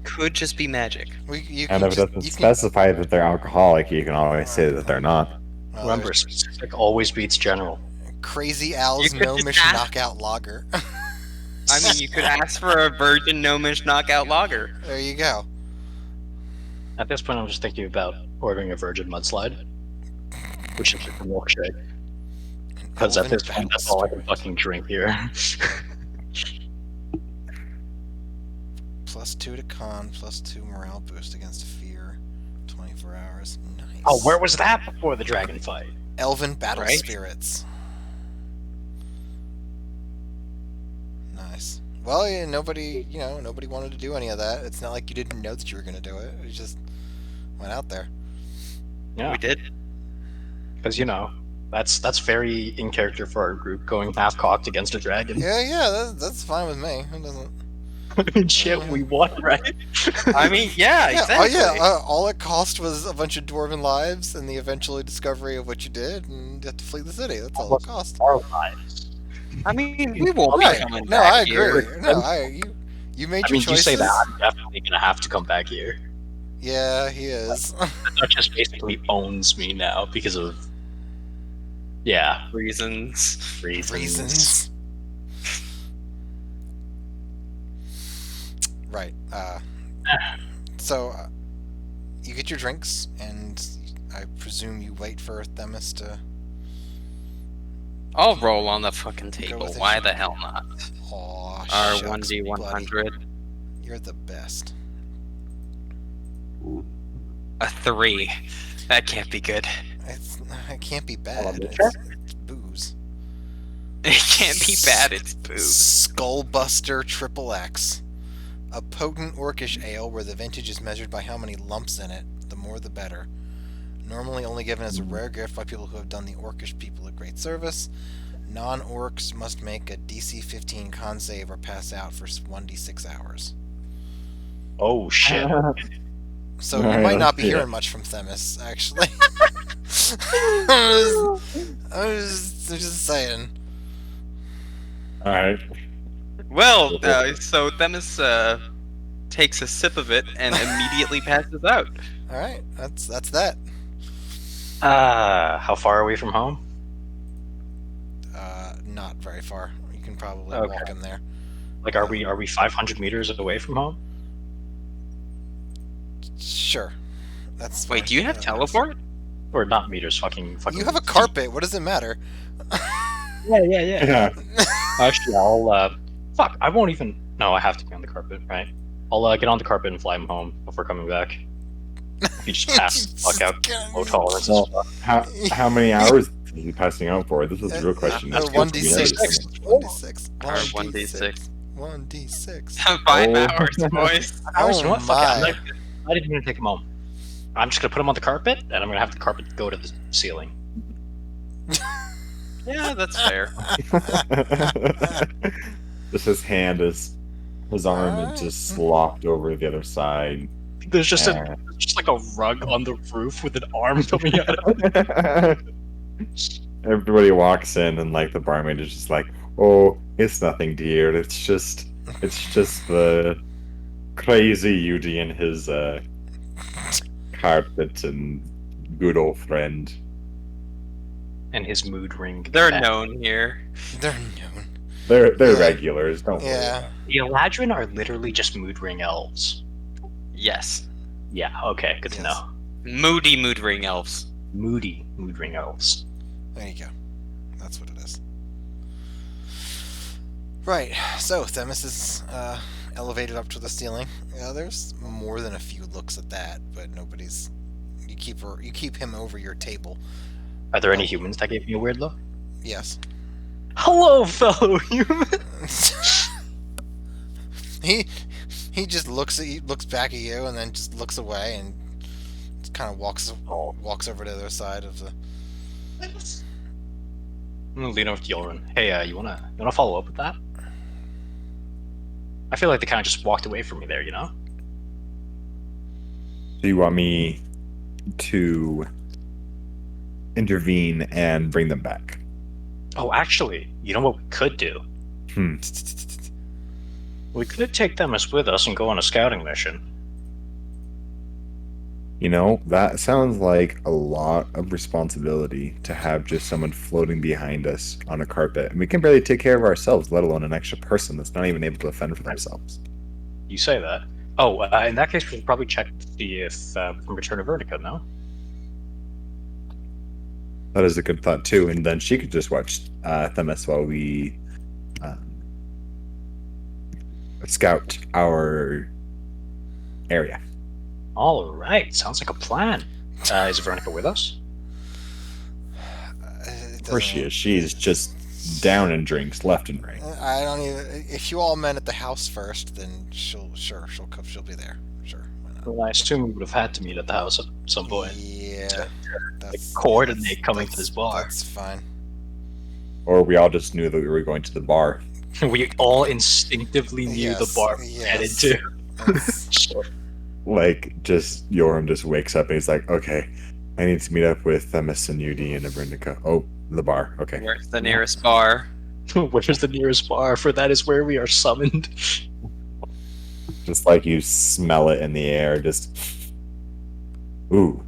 could just be magic. You And can if it just, doesn't you can, specify that they're alcoholic, you can always say that they're not. well, Remember, there's specific always beats general. Crazy Al's You could just Gnomish ask- knockout lager. I mean, you could ask for a virgin gnomish knockout lager. There you go. At this point, I'm just thinking about ordering a virgin mudslide, which is just a milkshake. Because at Elven this point, that's battle all I can fucking drink here. +2 to con, +2 morale boost against fear. 24 hours. Nice. Oh, where was that before the dragon fight? Elven battle Right? spirits. Nice. Well, yeah, nobody wanted to do any of that. It's not like you didn't know that you were going to do it. You just went out there. Yeah, We did. because that's very in character for our group, going half cocked against a dragon. Yeah, that's fine with me. It doesn't. I mean, shit, we won, right? I mean, yeah, Yeah, exactly. oh yeah. All it cost was a bunch of dwarven lives and the eventual discovery of what you did, and you have to flee the city. That's all it cost. Our lives. I mean, we won't be Right. coming No, back I here. agree. No, you made I your mean, choices. you say that, I'm definitely gonna have to come back here. Yeah, he is. That just basically owns me now because of, yeah, Reasons. Reasons. Right. So, you get your drinks, and I presume you wait for Themis to. I'll roll on the fucking Go table. with it. Why the hell not? Aw, Our shucks, 1d100. buddy. You're the best. A 3. That can't be good. It can't be bad. it. It's booze. It can't be bad, it's booze. Skullbuster Triple X. A potent orcish ale where the vintage is measured by how many lumps in it. The more the better. Normally only given as a rare gift by people who have done the orcish people a great service. Non-orcs must make a DC 15 con save or pass out for 1d6 hours. Oh shit. So All you right, might not let's be see hearing it. much from Themis, actually. I'm just saying. All right. Well, so Themis takes a sip of it and immediately passes out. All right, that's that. How far away from home? Not very far. You can probably Okay. walk in there. Like, are we 500 meters away from home? Sure. That's Wait, fine. do you have That works. teleport? Or not meters? Fucking. You have a feet. carpet. What does it matter? Yeah. Yeah. Actually, I'll. Fuck. I won't even. No, I have to be on the carpet, right? I'll get on the carpet and fly him home before coming back. If you just pass the fuck out, low tolerance and Well, stuff. how many hours is he passing out for? This is the real question. That's One good d for me. six. That's 1d6. Or 1d6. 1d6. 5 Oh. hours, boys. Hours, you know Oh what? Fuck it. my. I'm not even gonna take him home. I'm just gonna put him on the carpet, and I'm gonna have the carpet go to the ceiling. Yeah, that's fair. Just his hand is his arm is just slopped over the other side. There's just Yeah. just like a rug on the roof with an arm coming out of it. Everybody walks in and like the barmaid is just like, "Oh, it's nothing, dear. It's just the crazy Yuji and his carpet and good old friend." And his mood ring. They're known here. They're known. They're Yeah. regulars. Don't worry. Yeah. The Eladrin are literally just mood ring elves. Yes. Yeah, okay, good to Yes. know. Moody mood ring elves. Moody mood ring elves. There you go. That's what it is. Right. So Themis is elevated up to the ceiling. There's more than a few looks at that, but nobody's. You keep him over your table. Are there any humans that gave me a weird look? Yes. Hello, fellow human. he just looks back at you and then just looks away and just kind of walks over to the other side of the. I'm gonna lean over to Eolram. Hey, you wanna follow up with that? I feel like they kind of just walked away from me there, you know? Do you want me to intervene and bring them back? Oh, actually, you know what we could do? Hmm. We could take them as with us and go on a scouting mission. You know, that sounds like a lot of responsibility to have just someone floating behind us on a carpet. And we can barely take care of ourselves, let alone an extra person that's not even able to fend for themselves. You say that. Oh, in that case, we should probably check to see if we can return to Vertica, no? That is a good thought, too. And then she could just watch Themis while we scout our area. All right, sounds like a plan. Is Vernica with us? Of course she is. She's just down in drinks left and right. I don't even. If you all met at the house first, then she'll be there. Sure. Why not? Well, I assume we would have had to meet at the house at some point. Yeah. That's, coordinate coming to this bar. That's fine. Or we all just knew that we were going to the bar. We all instinctively knew the Yes, bar we yes. headed to. That's- Like, just Yoram just wakes up and he's like, okay, I need to meet up with Themis and Yudi and Abrindika. Oh, the bar. Okay. Where's the nearest bar? Where's the nearest bar? For that is where we are summoned. Just like you smell it in the air, just. Ooh,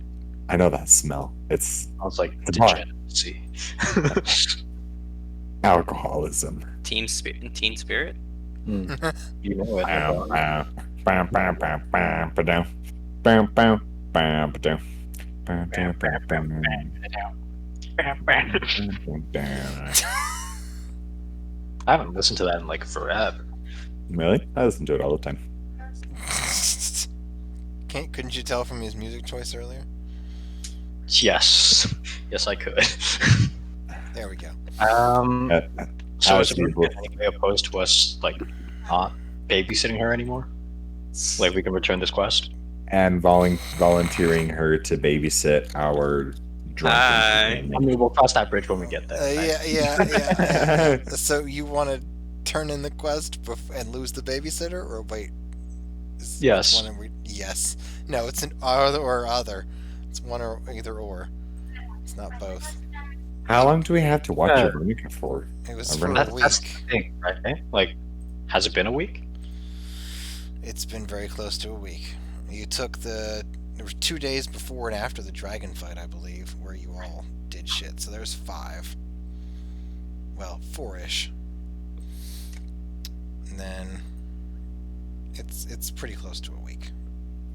I know that smell. It's I was like, The bar. degeneracy. alcoholism. Team spirit? You know it. Bam, bam, bam, bam, bam, bam, ba-dum. Bam, bam, bam, ba-dum. Bam, bam, bam, bam, bam. I haven't listened to that in like forever. Really? I listen to it all the time. Couldn't you tell from his music choice earlier? Yes. Yes, I could. There we go. Uh, So as is usual. anybody opposed to us, like, not babysitting her anymore? Like, we can return this quest? and volunteering her to babysit our drunken Hi. I mean, we'll cross that bridge when we get there. right? Yeah. So you want to turn in the quest and lose the babysitter, or wait? Yes. Which one are we? Yes. No, it's an either or other. It's one or either or. It's not both. How long do we have to watch Uh, Veronica for? It was I'm for running- a That's the week. thing, right? Like, has it been a week? It's been very close to a week. You took there were 2 days before and after the dragon fight, I believe, where you all did shit. So there's 5. Well, 4-ish. And then it's pretty close to a week.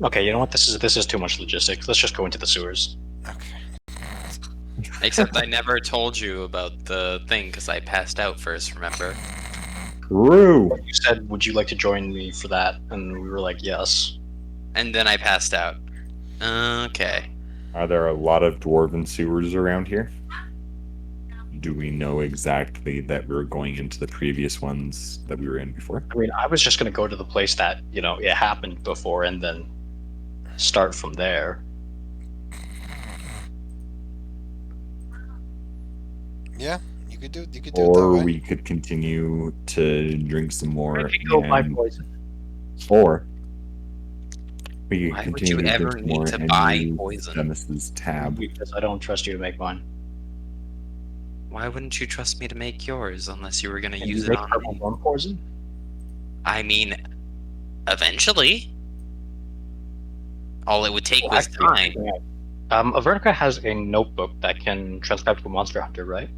Okay, you know what? This is too much logistics. Let's just go into the sewers. Okay. Except I never told you about the thing because I passed out first, remember? True. You said, "Would you like to join me for that?" And we were like, "Yes." And then I passed out. Okay. Are there a lot of dwarven sewers around here? Do we know exactly that we're going into the previous ones that we were in before? I mean, I was just gonna go to the place that it happened before, and then start from there. Yeah, you could do it that Or way. we could continue to drink some more. We could go buy and- poison. Or we could Why would continue you to ever drink need more to and buy use poison? Dennis's tab. Because I don't trust you to make mine. Why wouldn't you trust me to make yours unless you were going to Can use you it make on purple me? worm poison? I mean, eventually. All it would take was time. Avernica has a notebook that can transcribe to a monster hunter, right?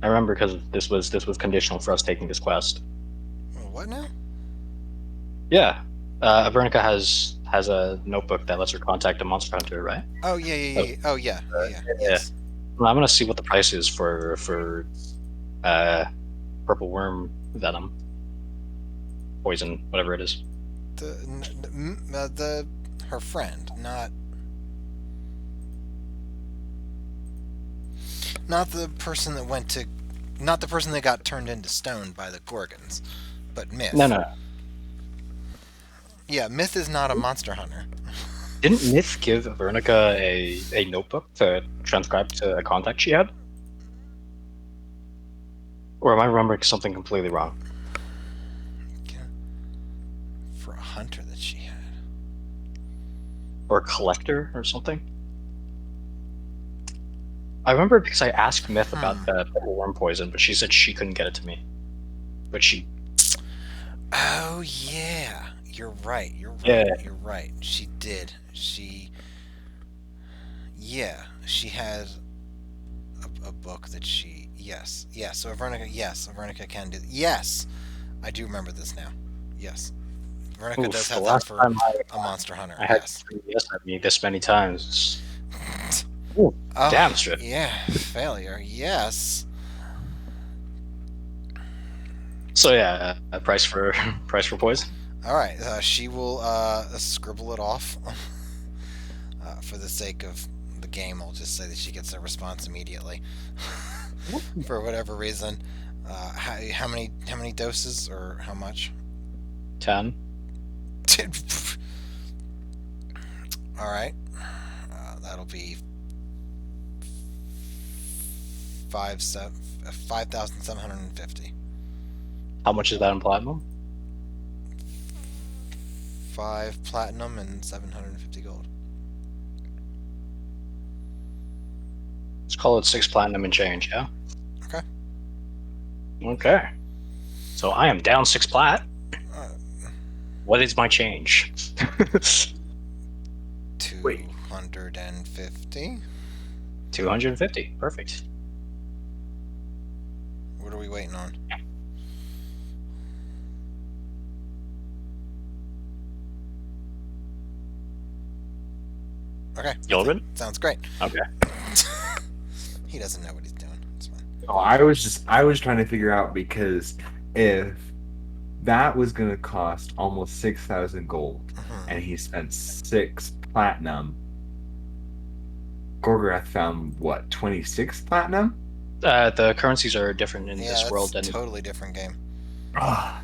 I remember because this was conditional for us taking this quest. What now? Yeah, Avernica has a notebook that lets her contact a monster hunter, right? Oh yeah. Oh yeah. Yes. Well, I'm gonna see what the price is for purple worm venom, poison, whatever it is. Her friend, not the person that not the person that got turned into stone by the Gorgons, but Myth. No. Yeah, Myth is not a monster hunter. Didn't Myth give Avernica a notebook to transcribe to a contact she had? Or am I remembering something completely wrong? For a hunter that she had. Or a collector or something? I remember because I asked Myth about the purple worm poison, but she said she couldn't get it to me. But she... Oh yeah, you're right. Yeah. You're right. She did. She had a book that she. Yes. So Avernica can do. Yes, I do remember this now. Yes, Avernica does have that for a monster hunter. I had Yes. yes at me this many times. Oh, Damn straight. Yeah, failure. Yes. So yeah, a price for poison. All right. She will scribble it off. For the sake of the game, I'll just say that she gets a response immediately. For whatever reason. How many doses or how much? 10. All right. That'll be 5,750. How much is that in platinum? 5 platinum and 750 gold. Let's call it 6 platinum and change, yeah? Okay. Okay. So I am down 6 plat. Uh, What is my change? 250. 250. Perfect. What are we waiting on? Okay. Eolram? Sounds great. Okay. He doesn't know what he's doing. It's fine. Oh, I was trying to figure out because if that was going to cost almost 6,000 gold and he spent 6 platinum, Gorgorath found what, 26 platinum? The currencies are different in Yeah, this that's world a than totally different game. Ah,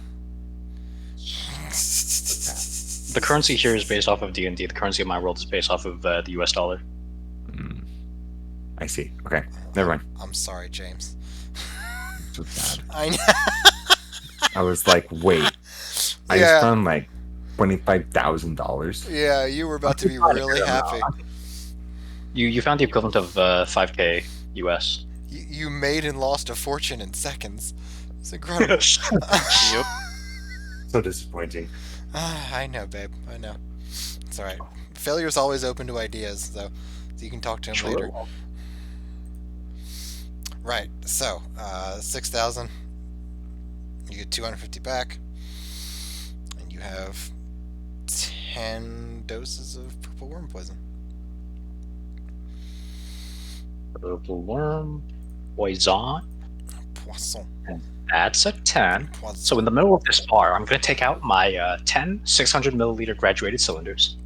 The currency here is based off of D&D. The currency of my world is based off of the US dollar. I see. Okay, never mind. I'm sorry, James. So bad. I know. I was like, wait. I Yeah. just found like $25,000. Yeah, you were about to be Not a really good happy. amount. You found the equivalent of 5k US. You made and lost a fortune in seconds. It's incredible. Yep. So disappointing. I know, babe. I know. It's alright. Failure's always open to ideas, though. So you can talk to him later. Right, so, 6,000. You get 250 back. And you have 10 doses of purple worm poison. Purple worm, poison. Poisson. That's a 10. Poison. So in the middle of this bar, I'm going to take out my 10 600 milliliter graduated cylinders.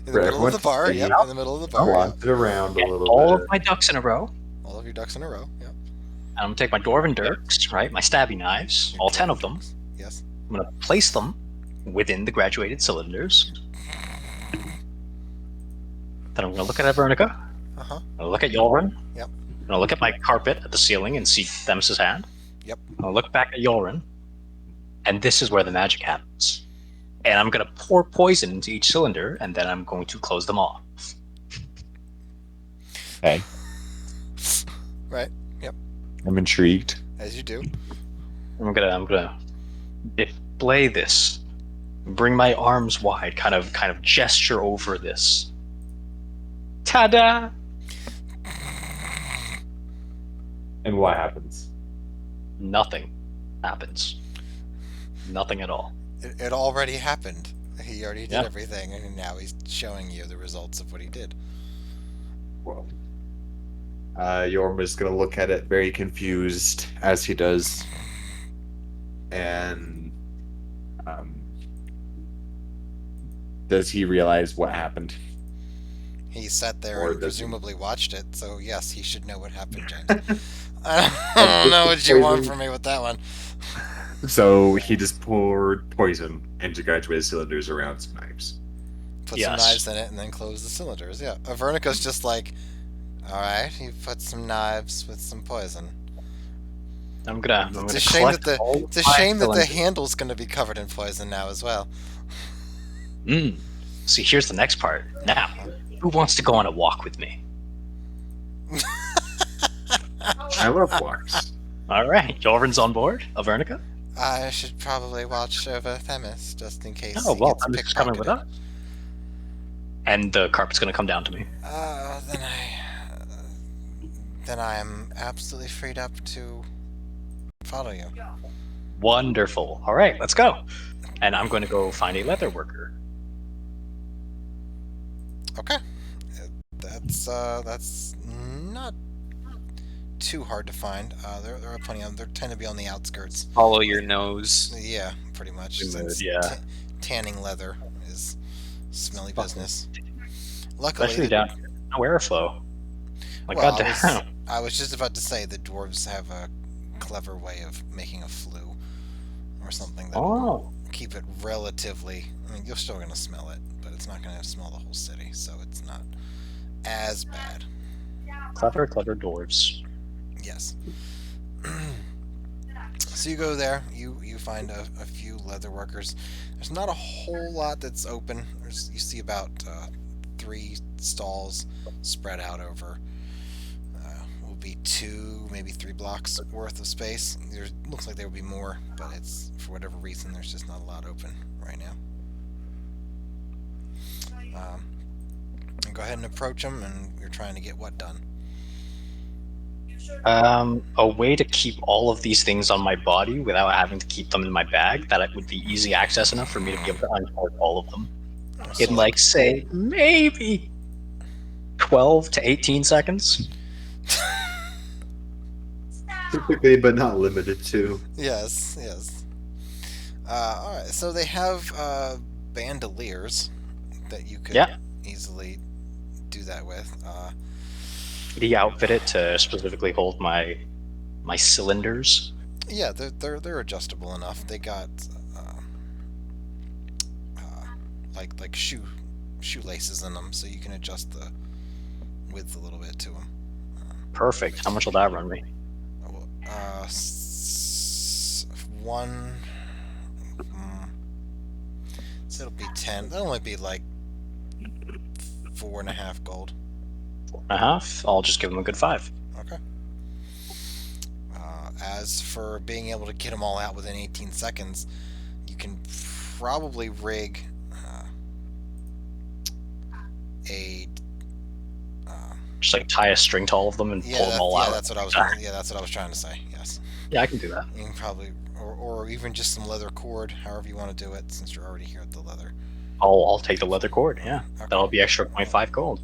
In the middle of the bar, yep, in the middle of the bar. Launch it around a Get little all bit. of my ducks in a row. All of your ducks in a row, yep. And I'm going to take my dwarven dirks, right? My stabby knives, Your all 10 of them. Yes. I'm going to place them within the graduated cylinders. Then I'm going to look at Evernica. Uh-huh. I'm going to look at Eolram. Yep. I'm going to look at my carpet at the ceiling and see Themis' hand. Yep. I'm going to look back at Eolram. And this is where the magic happens. And I'm going to pour poison into each cylinder, and then I'm going to close them off. Okay. Right, yep. I'm intrigued. As you do. I'm gonna display this, bring my arms wide, kind of gesture over this. Ta-da! And what happens? Nothing happens. Nothing at all. It already happened. He already did Yeah. everything, and now he's showing you the results of what he did. Well, Yorm is going to look at it very confused, as he does. And does he realize what happened? He sat there Or and does he- presumably watched it, so yes, he should know what happened, James. I don't know what you want from me with that one. So he just poured poison into graduated cylinders around some knives. Put Yes. some knives in it and then close the cylinders. Yeah, Avernica's just like, all right, you put some knives with some poison. I'm gonna It's a shame that collect all It's a my shame that the cylinders. handle's going to be covered in poison now as well. See, here's the next part. Now, who wants to go on a walk with me? I love walks. All right, Jorvin's on board. Avernica? I should probably watch over Themis just in case. Oh, he well, gets Themis is coming with pickpocketed. us. And the carpet's gonna come down to me. Then I am absolutely freed up to follow you. Wonderful. All right, let's go. And I'm going to go find a leather worker. Okay, that's not too hard to find. There are plenty of them. They tend to be on the outskirts. Follow your nose. Yeah, pretty much. Good, Since yeah. tanning leather is smelly business. Luckily, Especially down here. No airflow. Like, Well, goddamn. I was just about to say the dwarves have a clever way of making a flue or something that will Oh, keep it relatively. I mean, you're still gonna smell it, but it's not gonna smell the whole city, so it's not as bad. clever dwarves. Yes. So you go there. You find a few leather workers. There's not a whole lot that's open. You see about 3 stalls spread out over. Will be 2, maybe 3 blocks worth of space. There looks like there will be more, but it's for whatever reason there's just not a lot open right now. And go ahead and approach them, and you're trying to get what done? A way to keep all of these things on my body without having to keep them in my bag, that it would be easy access enough for me to be able to unport all of them. So, In, like, say, maybe 12 to 18 seconds. Typically, but not limited to. yes. All right. So they have bandoliers that you could Yeah. easily do that with. The outfit it to specifically hold my cylinders. Yeah, they're adjustable enough. They got like shoelaces in them, so you can adjust the width a little bit to them. Perfect. How much will that run me? One. So it'll be 10. That'll only be like 4.5 gold. 4.5. I'll just give him a good 5. Okay. As for being able to get them all out within 18 seconds, you can probably rig a. Just like tie a string to all of them and pull them all out. That's what I was. That's what I was trying to say. Yes. Yeah, I can do that. You can probably, or even just some leather cord, however you want to do it, since you're already here with the leather. I'll take the leather cord. Yeah, Okay. that'll be extra 0.5 gold.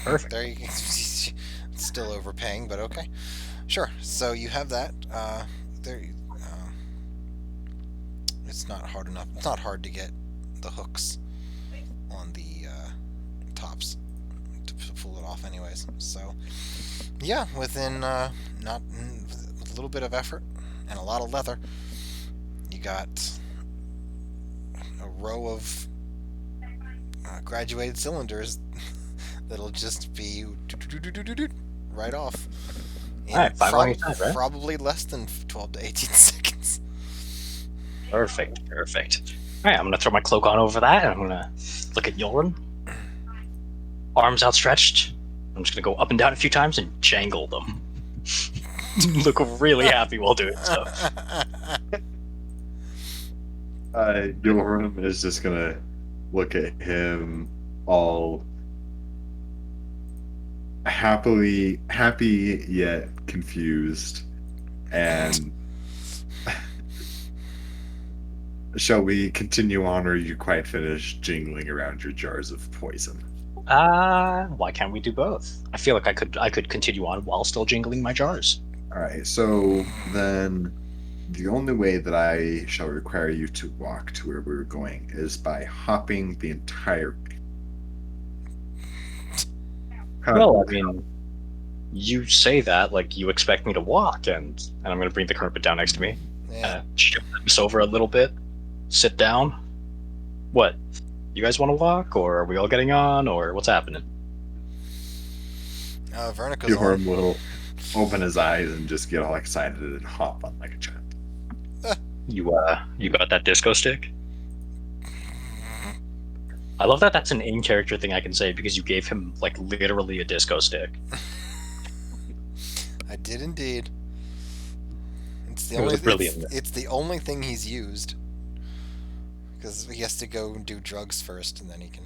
Perfect. There you go. Still overpaying, but okay. Sure. So you have that. There. It's not hard enough. It's not hard to get the hooks on the tops to pull it off, anyways. So yeah, within with a little bit of effort and a lot of leather, you got a row of graduated cylinders that'll just be right off. All right, 5 on each side, right? Probably less than 12 to 18 seconds. Perfect. All right, I'm gonna throw my cloak on over that, and I'm gonna look at Eolram. Arms outstretched. I'm just gonna go up and down a few times and jangle them. Look really happy while doing so. Eolram is just gonna look at him all happy yet confused, and shall we continue on, or are you quite finished jingling around your jars of poison? Why can't we do both? I feel like I could continue on while still jingling my jars. All right, so then the only way that I shall require you to walk to where we're going is by hopping the entire way. Well, I mean, you say that like you expect me to walk, and I'm gonna bring the carpet down next to me. Yeah. Shift this over a little bit. Sit down. What? You guys want to walk, or are we all getting on, or what's happening? Vernica's Eolram on. will open his eyes and just get all excited and hop on like a child. You got that disco stick? I love that that's an in-character thing I can say because you gave him like literally a disco stick. I did indeed. It's the It was only. brilliant. It's the only thing he's used. Because he has to go and do drugs first, and then he can.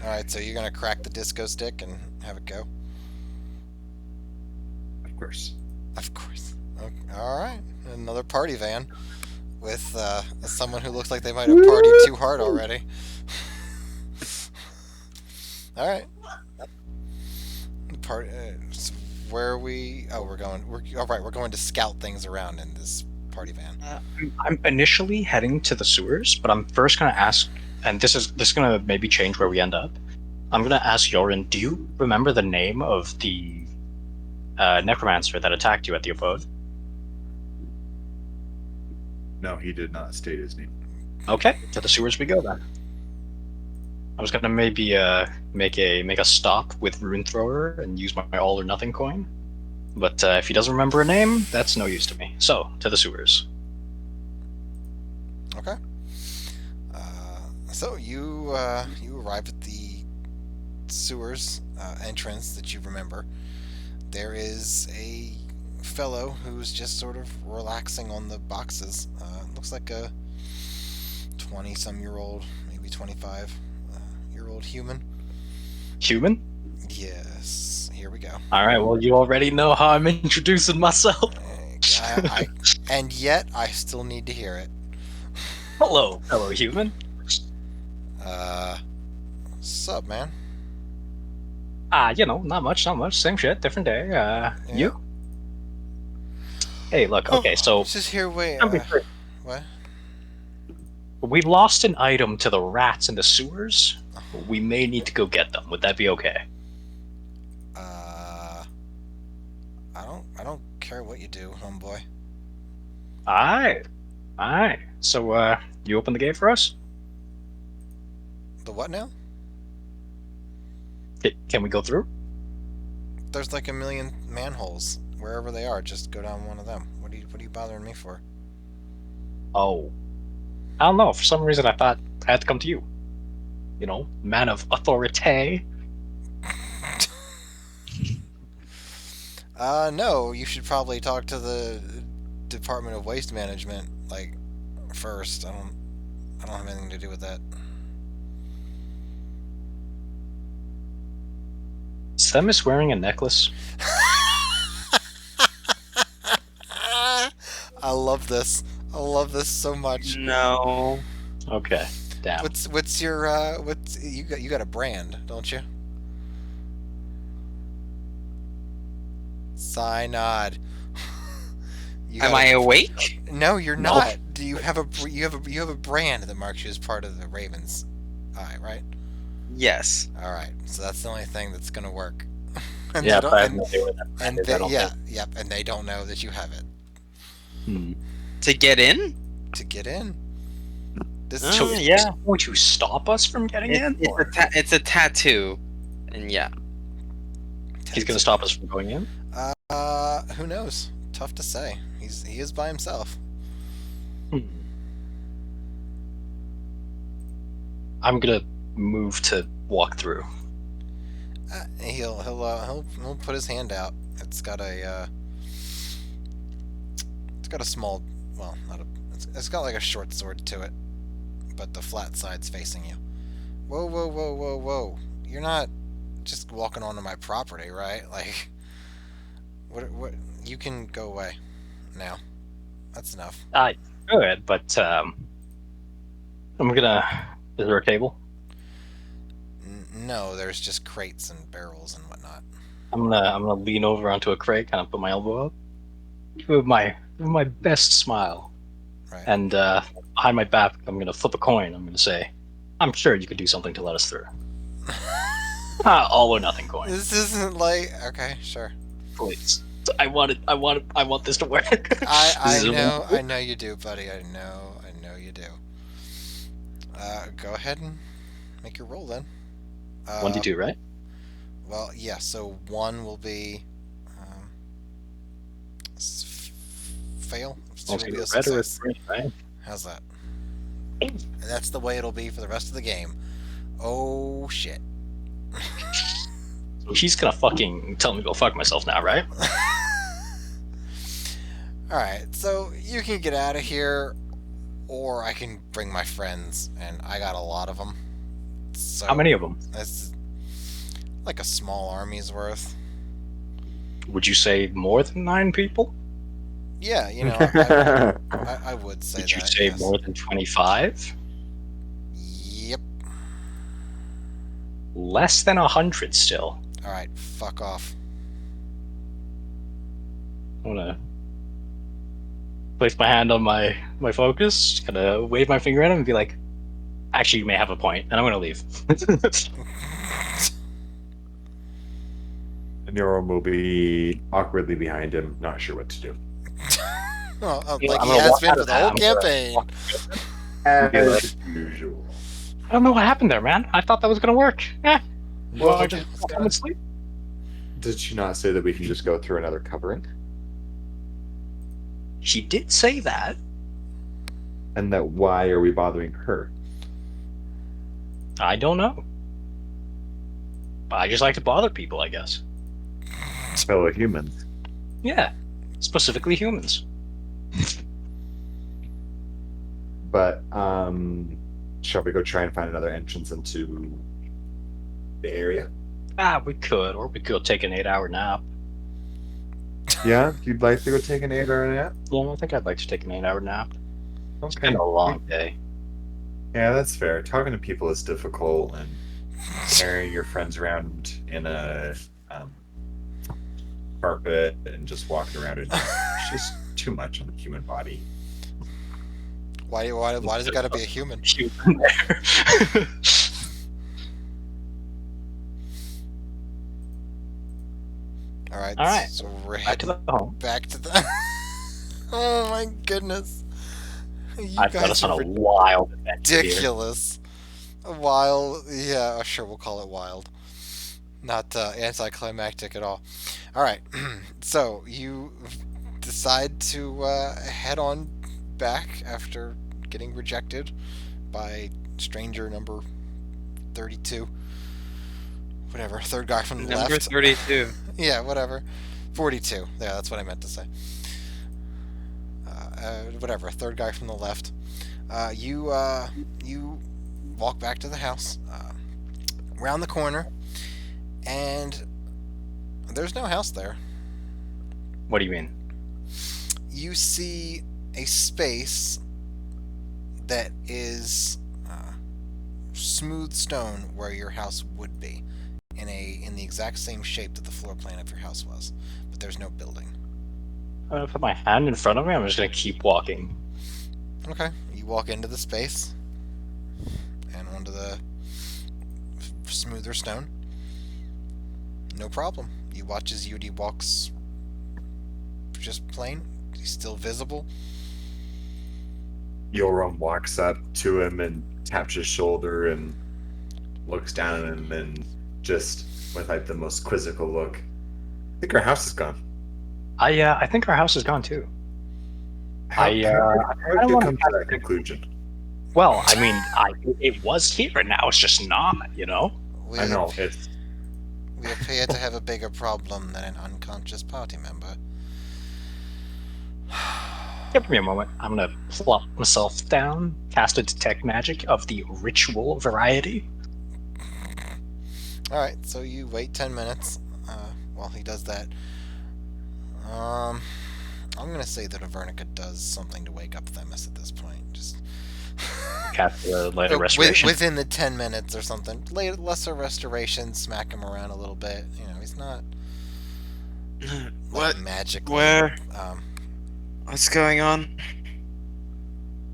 All right, so you're gonna crack the disco stick and have it go. Of course. Of course. Okay. All right, another party van with someone who looks like they might have partied too hard already. All right. Party. So where are we? Oh, we're going. All right. We're going to scout things around in this party van. I'm initially heading to the sewers, but I'm first gonna ask, and this is gonna maybe change where we end up. I'm gonna ask Yorin, do you remember the name of the necromancer that attacked you at the abode? No, he did not state his name. Okay, to the sewers we go then. I was gonna maybe make a stop with Rune Thrower and use my all or nothing coin, but if he doesn't remember a name, that's no use to me. So to the sewers. Okay. So you arrive at the sewers entrance that you remember. There is a fellow who's just sort of relaxing on the boxes. Looks like a 20-some-year-old, maybe 25-year-old human. Human? Yes. Here we go. All right. Well, you already know how I'm introducing myself. And yet I still need to hear it. Hello, fellow human. Sup, man? Not much. Same shit, different day. You? Hey, look. Okay, so Just here. Wait. I'm pretty- What? we lost an item to the rats in the sewers. We may need to go get them. Would that be okay? I don't care what you do, homeboy. Aye. So, you open the gate for us? The what now? Can we go through? There's like a million manholes wherever they are. Just go down one of them. What are you bothering me for? Oh. I don't know. For some reason, I thought I had to come to you. You know, man of authority. No. You should probably talk to the Department of Waste Management like first. I don't have anything to do with that. Is Themis wearing a necklace? I love this. I love this so much. No. Okay. Damn. What's your what's you got a brand, don't you? Synod. You Am got I a- awake? No, you're No. not. Do you have a brand that marks you as part of the Ravens Eye, right? Yes. All right. So that's the only thing that's gonna work. And Yeah, they but don't, I have no idea where that and is. they, I don't yeah, think. yep, and they don't know that you have it Hmm. To get in? to get in. This Oh, is yeah. Going to stop us from getting in? Or It's a tattoo. And yeah. he's going to stop us from going in? who knows? Tough to say. He is by himself. Hmm. I'm going to move to walk through. He'll put his hand out. It's got a small, well, not a. It's got like a short sword to it, but the flat side's facing you. Whoa, whoa, whoa, whoa, whoa! You're not just walking onto my property, right? Like, what? You can go away now. That's enough. Good, but I'm going to... Is there a table? No, there's just crates and barrels and whatnot. I'm gonna lean over onto a crate, kind of put my elbow up, with my best smile, Right. and behind my back, I'm gonna flip a coin. I'm gonna say, "I'm sure you could do something to let us through." All or nothing coin, This isn't like okay, sure. please. I want this to work. I know you do, buddy. I know you do. Go ahead and make your roll then. 1d2, right? Well, yeah. So one will be fail. Two will Okay, be a red or success. green, right? How's that? And that's the way it'll be for the rest of the game. Oh shit. So he's gonna fucking tell me to go fuck myself now, right? Alright, so you can get out of here, or I can bring my friends, and I got a lot of them. So How many of them? That's like a small army's worth. Would you say more than 9 people? Yeah, you know, I would say Would you that. say Yes. more than 25? Yep. Less than 100 still. Alright, fuck off. I'm gonna place my hand on my focus, gonna wave my finger at him and be like, actually, you may have a point, and I'm gonna leave. And Eolram will be awkwardly behind him, not sure what to do. Well, Yeah, like I'm he gonna has walk been out for of the that. whole I'm gonna campaign. As usual. I don't know what happened there, man. I thought that was gonna work. Eh. Well, Well, I okay, just let's walk go. home and sleep. Did she not say that we can just go through another covering? She did say that. And that why are we bothering her? I don't know. But I just like to bother people, I guess. Fellow humans. Yeah. Specifically humans. But shall we go try and find another entrance into the area? We could, or we could take an 8-hour nap. Yeah, you'd like to go take an 8-hour nap? Yeah, I think I'd like to take an 8-hour nap. It's Okay. been a long day. Yeah, that's fair. Talking to people is difficult, and carrying your friends around in a carpet and just walking around it, it's just too much on the human body. Why does it gotta be a human? Human there. Alright, All right. so we're Back to heading the home. back to the. Oh my goodness. You I've got guys us on are a wild adventure here. ridiculous. Wild, yeah, sure, we'll call it wild. Not anticlimactic at all. All right, so you decide to head on back after getting rejected by stranger number 32. Whatever, third guy from the Number left. 32. Yeah, whatever. 42. Yeah, that's what I meant to say. Whatever, third guy from the left. You walk back to the house, round the corner, and there's no house there. What do you mean? You see a space that is smooth stone where your house would be, in the exact same shape that the floor plan of your house was, but there's no building. I'm gonna put my hand in front of me. I'm just gonna keep walking. Okay, you walk into the space and onto the smoother stone. No problem. You watch as Yudi walks just plain. He's still visible. Eolram walks up to him and taps his shoulder and looks down at him and just with like the most quizzical look. I think our house is gone. I think our house is gone too. How I did don't you wanna come to that conclusion? Well, I mean, it was here, and now it's just not. We, I know it's we appear to have a bigger problem than an unconscious party member. Give me a moment. I'm gonna plop myself down, cast a detect magic of the ritual variety. Alright, so you wait 10 minutes while he does that. I'm gonna say that Avernica does something to wake up Themis at this point. Just Cast the light of restoration. within the 10 minutes or something. Lesser restoration, smack him around a little bit. He's not What? magically. Where? Um, What's going on?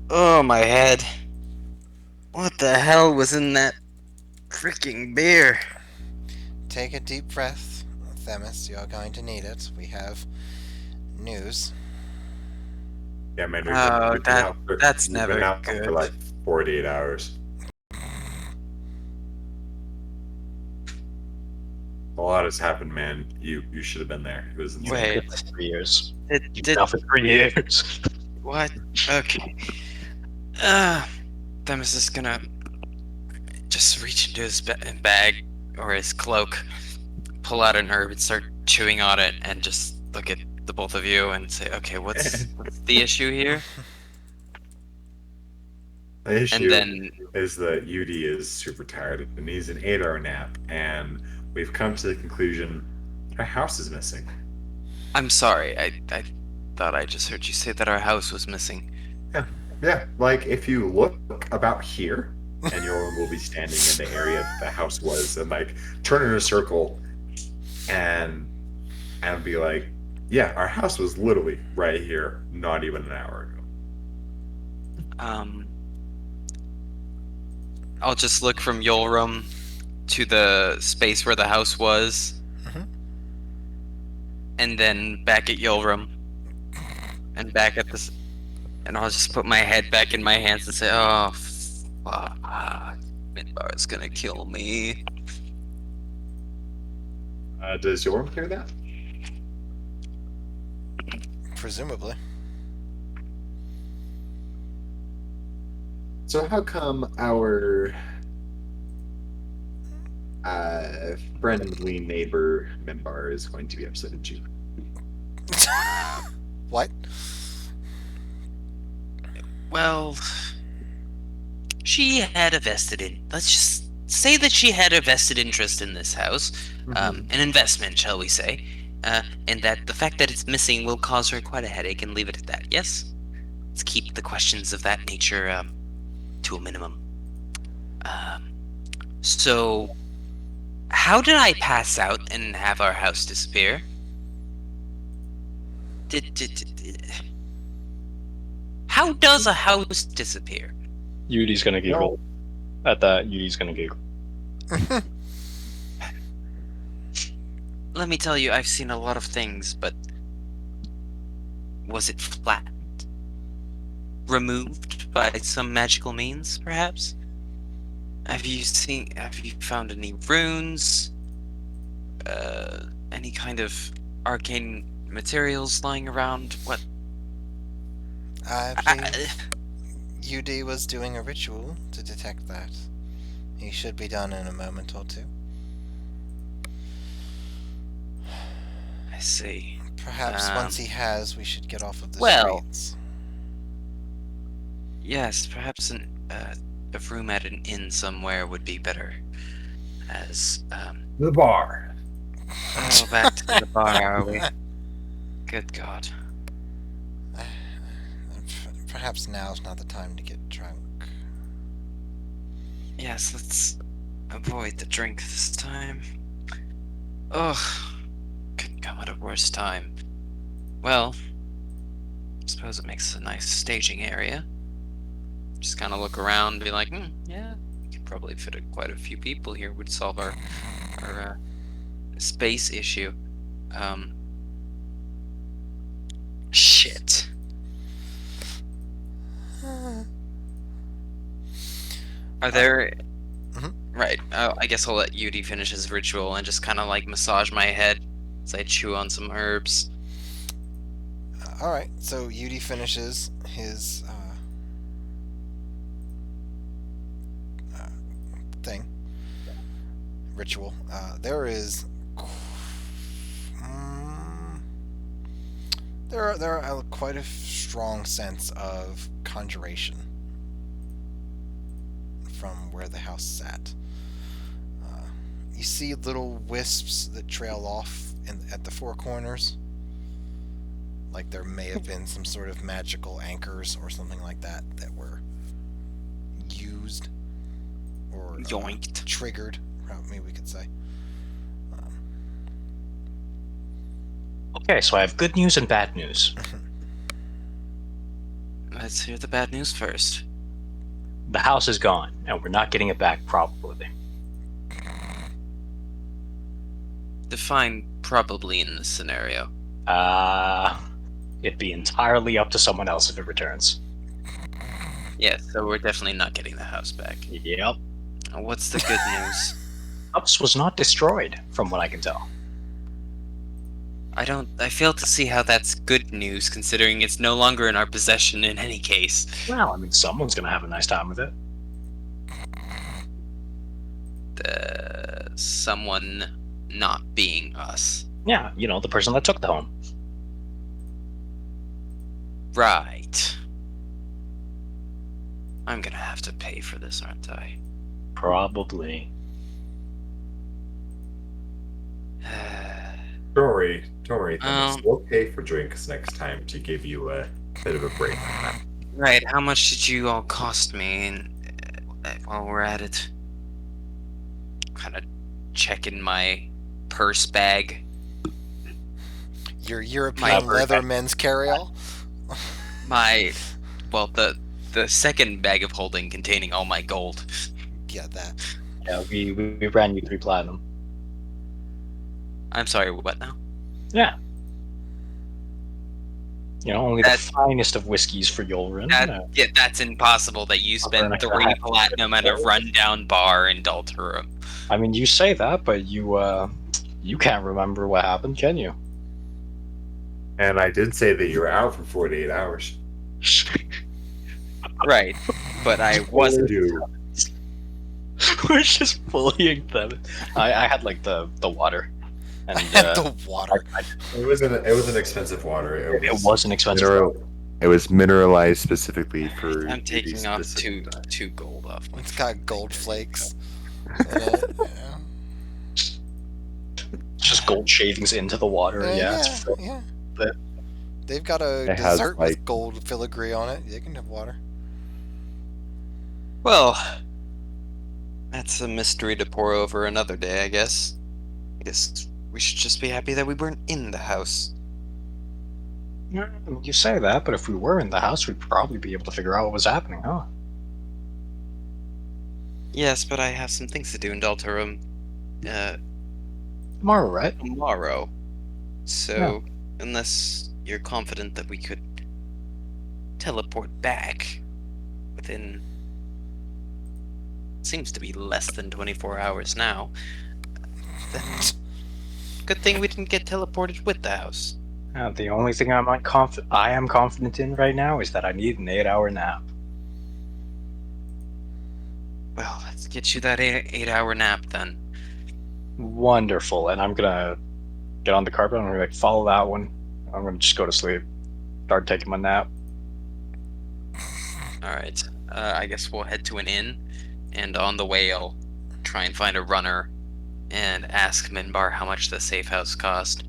Oh, my head. What the hell was in that freaking beer? take a deep breath, Themis. You're going to need it. We have news. yeah, man. Oh, we've been out that's we've never been out good. for like 48 hours. A lot has happened, man. You should have been there. It was insane. Wait. For 3 years. Did, You've did been out for 3 years. what? Okay. Themis is gonna just reach into his bag or his cloak, pull out an herb and start chewing on it, and just look at the both of you and say, "Okay, what's the issue here?" The issue And then is that Yudi is super tired and needs an 8-hour nap, and we've come to the conclusion our house is missing. I'm sorry. I thought I just heard you say that our house was missing. Yeah, like if you look about here, and Yoram will be standing in the area the house was, and like turn in a circle, and be like, yeah, our house was literally right here, not even an hour ago. I'll just look from Eolram to the space where the house was, Mhm. and then back at Eolram, and back at this, and I'll just put my head back in my hands and say, "Oh, fuck, Midbar is gonna kill me." Does Yoram hear that? Presumably. So how come our friendly neighbor Membar is going to be upset at you? What? Well, she had a vested let's just say that she had a vested interest in this house, an investment, shall we say, and that the fact that it's missing will cause her quite a headache, and leave it at that. Yes, let's keep the questions of that nature to a minimum. So, how did I pass out and have our house disappear? How does a house disappear? Yudi's gonna giggle. At that, Yudi's gonna giggle. Let me tell you, I've seen a lot of things, but was it flattened? Removed? by some magical means, perhaps? Have you found any runes? Any kind of arcane materials lying around? What? I believe UD was doing a ritual to detect that. He should be done in a moment or two. I see. Perhaps once he has, we should get off of the well, streets. Yes, perhaps a room at an inn somewhere would be better. As, The bar. oh, back to the bar, are we? Good God. Perhaps now's not the time to get drunk. Yes, let's avoid the drink this time. Ugh. Couldn't come at a worse time. Well, I suppose it makes a nice staging area. Just kind of look around and be like, yeah, could probably fit quite a few people here. Would solve our space issue. Shit. Are there... Mhm. Right. I guess I'll let Yudi finish his ritual and just kind of like massage my head as I chew on some herbs. Alright, so UD finishes his thing. Ritual. There is... there are quite a strong sense of conjuration from where the house sat. You see little wisps that trail off at the four corners. Like there may have been some sort of magical anchors or something like that that were used or Yoinked. triggered, maybe we could say. Okay, so I have good news and bad news. Let's hear the bad news first. The house is gone, and we're not getting it back probably. Define probably in this scenario. It'd be entirely up to someone else if it returns. Yeah, so we're definitely not getting the house back. Yep. What's the good news? House was not destroyed, from what I can tell. I fail to see how that's good news, considering it's no longer in our possession in any case. Well, I mean, someone's gonna have a nice time with it. Someone not being us. Yeah, you know, the person that took the home. Right. I'm gonna have to pay for this, aren't I? Probably. Don't worry, Thomas. Um, We'll pay for drinks next time to give you a bit of a break. Right, how much did you all cost me while we're at it? Kind of checking my purse bag. Your European Leatherman's carry-all? Well, the second bag of holding containing all my gold. Get that. Yeah, we ran you 3 platinum. I'm sorry, what now? Yeah. You know, only the finest of whiskeys for Eolram. Yeah, that's impossible that you spend 3 platinum at a rundown bar in Dalterum. I mean, you say that, but you can't remember what happened, can you? And I did say that you were out for 48 hours. Right, but I wasn't. We're just bullying them. I had like the water. And The water. It was an expensive water. It was an expensive water. It was mineralized specifically for. I'm taking off specific two gold off. It's got gold flakes in it. Just gold shavings into the water. Yeah. Yeah. But they've got a it has, dessert like- with gold filigree on it. They can have water. Well, that's a mystery to pour over another day, I guess. I guess we should just be happy that we weren't in the house. yeah, you say that, but if we were in the house, we'd probably be able to figure out what was happening, huh? Yes, but I have some things to do in Dalterum Tomorrow, right? tomorrow. So, unless you're confident that we could teleport back, within seems to be less than 24 hours now, then good thing we didn't get teleported with the house. The only thing I am confident in right now is that I need an 8-hour nap. Well, let's get you that 8-hour nap then. Wonderful. And I'm gonna get on the carpet. I'm gonna like follow that one. I'm gonna just go to sleep. Start taking my nap. Alright, I guess we'll head to an inn, and on the way I'll try and find a runner and ask Minbar how much the safe house cost.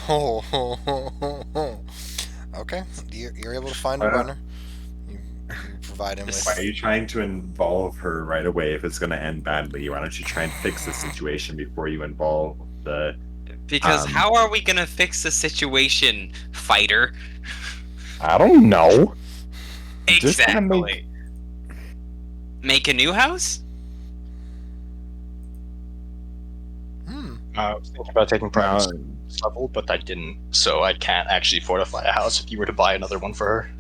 Okay, you're able to find a runner. You provide him with. Why are you trying to involve her right away if it's going to end badly? Why don't you try and fix the situation before you involve the... Because how are we gonna fix the situation, fighter? I don't know. Just kinda Exactly. Make a new house? I was thinking about taking private level, but I didn't. So I can't actually fortify a house if you were to buy another one for her.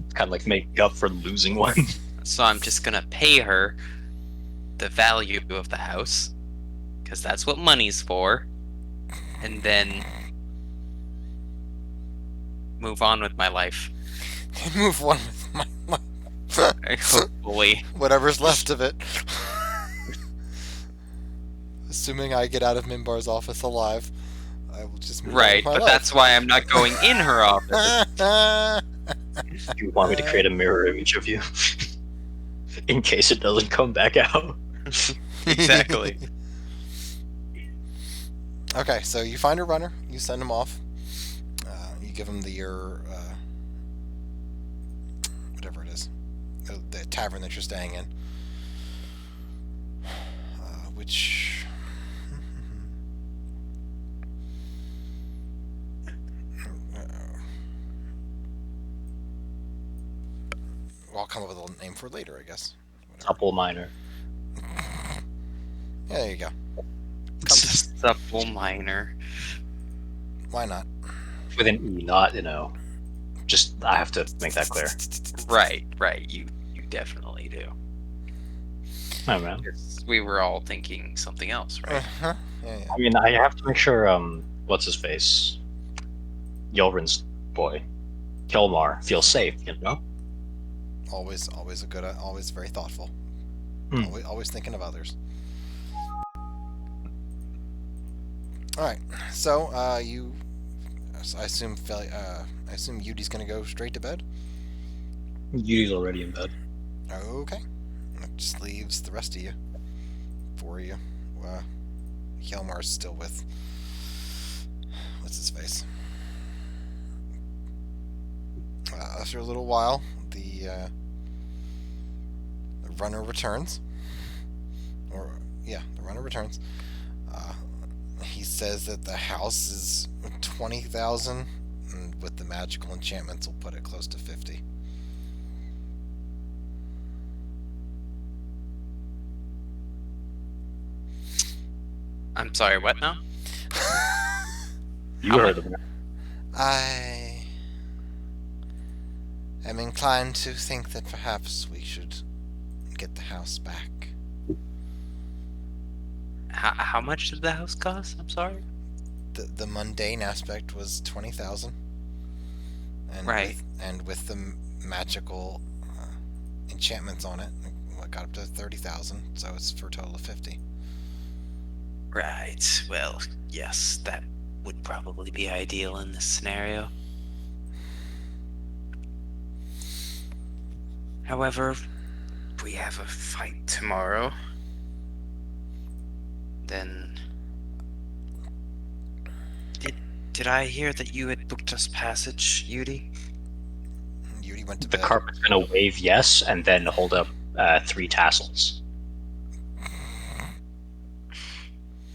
It's kind of like making up for losing one. So I'm just gonna pay her the value of the house, because that's what money's for, and then move on with my life. Move on with my life. Hopefully. Whatever's left of it. Assuming I get out of Minbar's office alive, I will just move on Right, with my but life. that's why I'm not going in her office. You want me to create a mirror image of you? In case it doesn't come back out. Exactly. Okay, so you find a runner, you send him off, you give him your whatever it is, the tavern that you're staying in, which I'll come up with a name for it later, I guess. Whatever. Supple minor. Yeah, there you go. Supple minor. Why not? With an E, not, just, I have to make that clear. Right. You definitely do. Oh, man. We were all thinking something else, right? Uh-huh. Yeah. I mean, I have to make sure, what's his face? Eolram's boy, Kilmar, feels safe, Always a good, always very thoughtful. Always thinking of others. All right, so I assume Yudi's gonna go straight to bed. Yudi's already in bed. Okay, that just leaves the rest of you. For you, Hjalmar's still with what's his face. After a little while, the runner returns. The runner returns. He says that the house is 20,000, and with the magical enchantments, will put it close to 50. I'm sorry, what now? You heard of him. I am inclined to think that perhaps we should get the house back. How much did the house cost? I'm sorry. The mundane aspect was 20,000, and Right. with the magical enchantments on it, it got up to 30,000. So it's for a total of 50. Right. Well, yes, that would probably be ideal in this scenario. However, if we have a fight tomorrow, then did I hear that you had booked us passage, Yudi? Yudi went to The bed. carpet's gonna wave yes, and then hold up 3 tassels.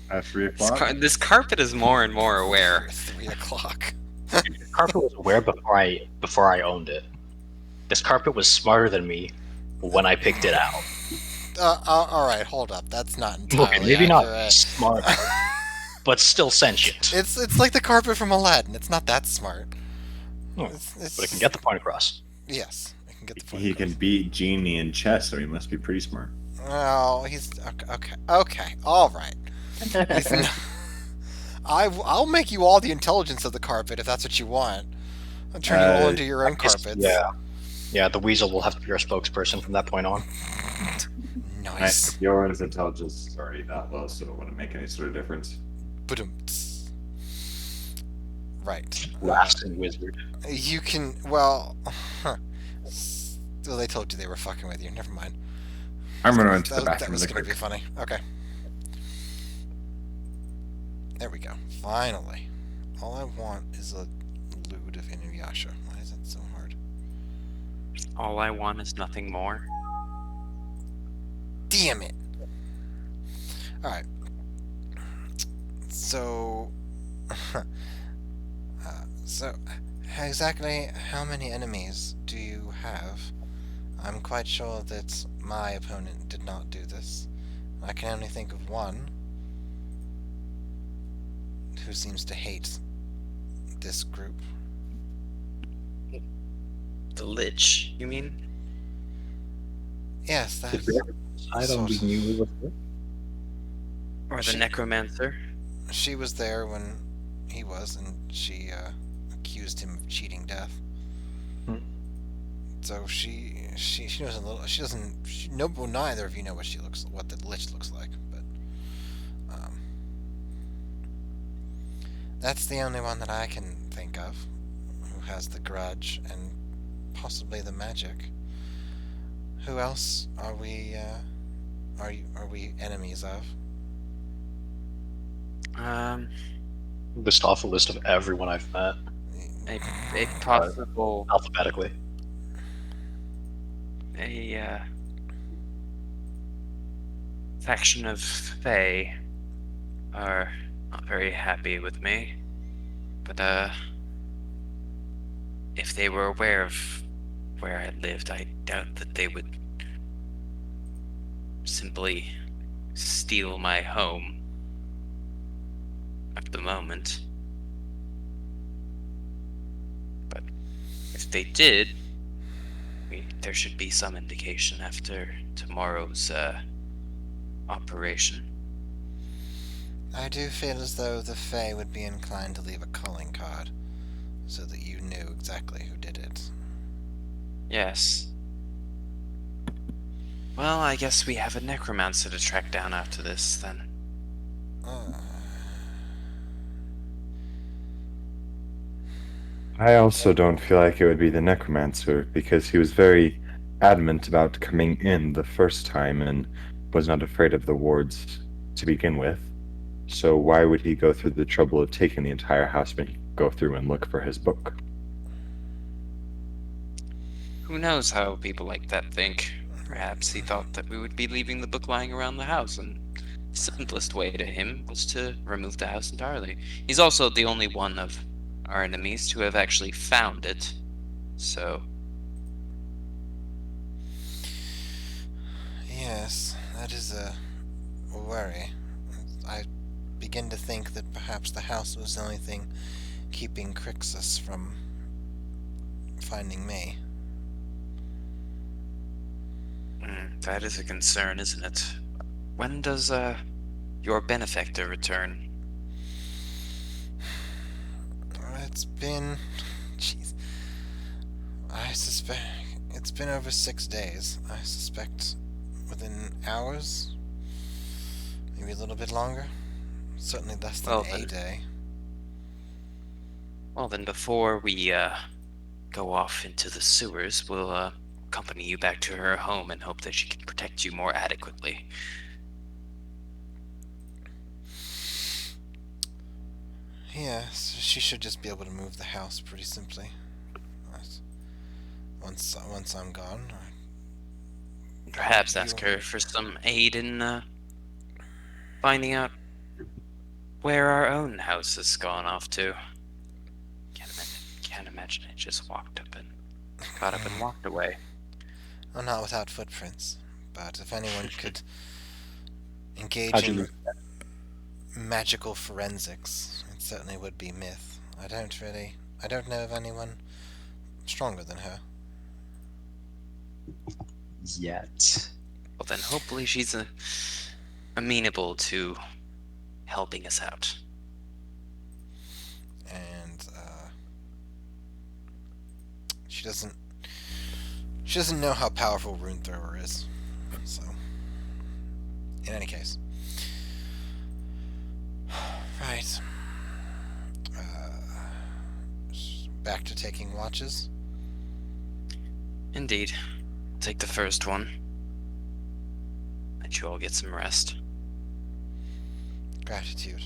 At 3 o'clock? This carpet is more and more aware. 3 o'clock. The carpet was aware before I owned it. This carpet was smarter than me when I picked it out. All right, hold up. That's not entirely Okay, maybe not accurate. smart, but still sentient. It's like the carpet from Aladdin. It's not that smart. Hmm, It's But it can get the point across. Yes, it can get the point He can across. beat Genie in chess, so he must be pretty smart. Oh, he's okay, all right. He's not, I'll make you all the intelligence of the carpet if that's what you want. I'll turn you all into your own carpets. Yeah, the weasel will have to be our spokesperson from that point on. Nice. Yoran's intelligence is already that low, so it wouldn't make any sort of difference. Ba-dum-ts. Right. Lasting wizard. You can. Well. Well, they told you they were fucking with you. Never mind. I'm gonna run to the That bathroom was really going to be quick. funny. Okay. There we go. Finally. All I want is a lewd of Inuyasha. Why is that so hard? All I want is nothing more. Damn it! Alright. So. So, exactly how many enemies do you have? I'm quite sure that my opponent did not do this. I can only think of one who seems to hate this group. The Lich, you mean? Yes, Did that's we ever decide on we sort of. knew we were Or the She- Necromancer? She was there when he was, and she accused him of cheating death. Hmm. So she knows a little. She doesn't. No, well, neither of you know what the lich looks like, but that's the only one that I can think of who has the grudge and possibly the magic. Who else are we? Are we enemies of? List off a list of everyone I've met A possible alphabetically. Faction of Fae are not very happy with me. But if they were aware of where I lived, I doubt that they would simply steal my home at the moment. But if they did, there should be some indication after tomorrow's operation. I do feel as though the Fae would be inclined to leave a calling card, so that you knew exactly who did it. Yes. Well, I guess we have a necromancer to track down after this, then. I also don't feel like it would be the necromancer because he was very adamant about coming in the first time and was not afraid of the wards to begin with. So why would he go through the trouble of taking the entire house when he could go through and look for his book? Who knows how people like that think? Perhaps he thought that we would be leaving the book lying around the house, and the simplest way to him was to remove the house entirely. He's also the only one of our enemies to have actually found it, so... Yes, that is a worry. I begin to think that perhaps the house was the only thing keeping Crixus from finding me. That is a concern, isn't it? When does your benefactor return? It's been... Jeez. I suspect... It's been over 6 days. I suspect within hours? Maybe a little bit longer? Certainly less than Well, a then- day. Well, then before we go off into the sewers, we'll accompany you back to her home and hope that she can protect you more adequately. Yes, she should just be able to move the house pretty simply. Right. Once I'm gone. Perhaps ask her for some aid in finding out where our own house has gone off to. Can't imagine it just walked up and got up and walked away. Well, not without footprints. But if anyone could engage How'd you in lose magical forensics, it certainly would be Myth. I don't know of anyone stronger than her. Yet. Well, then hopefully she's amenable to helping us out. And she doesn't. She doesn't know how powerful Rune Thrower is. So, in any case, right. Back to taking watches. Indeed. Take the first one. Let you all get some rest. Gratitude.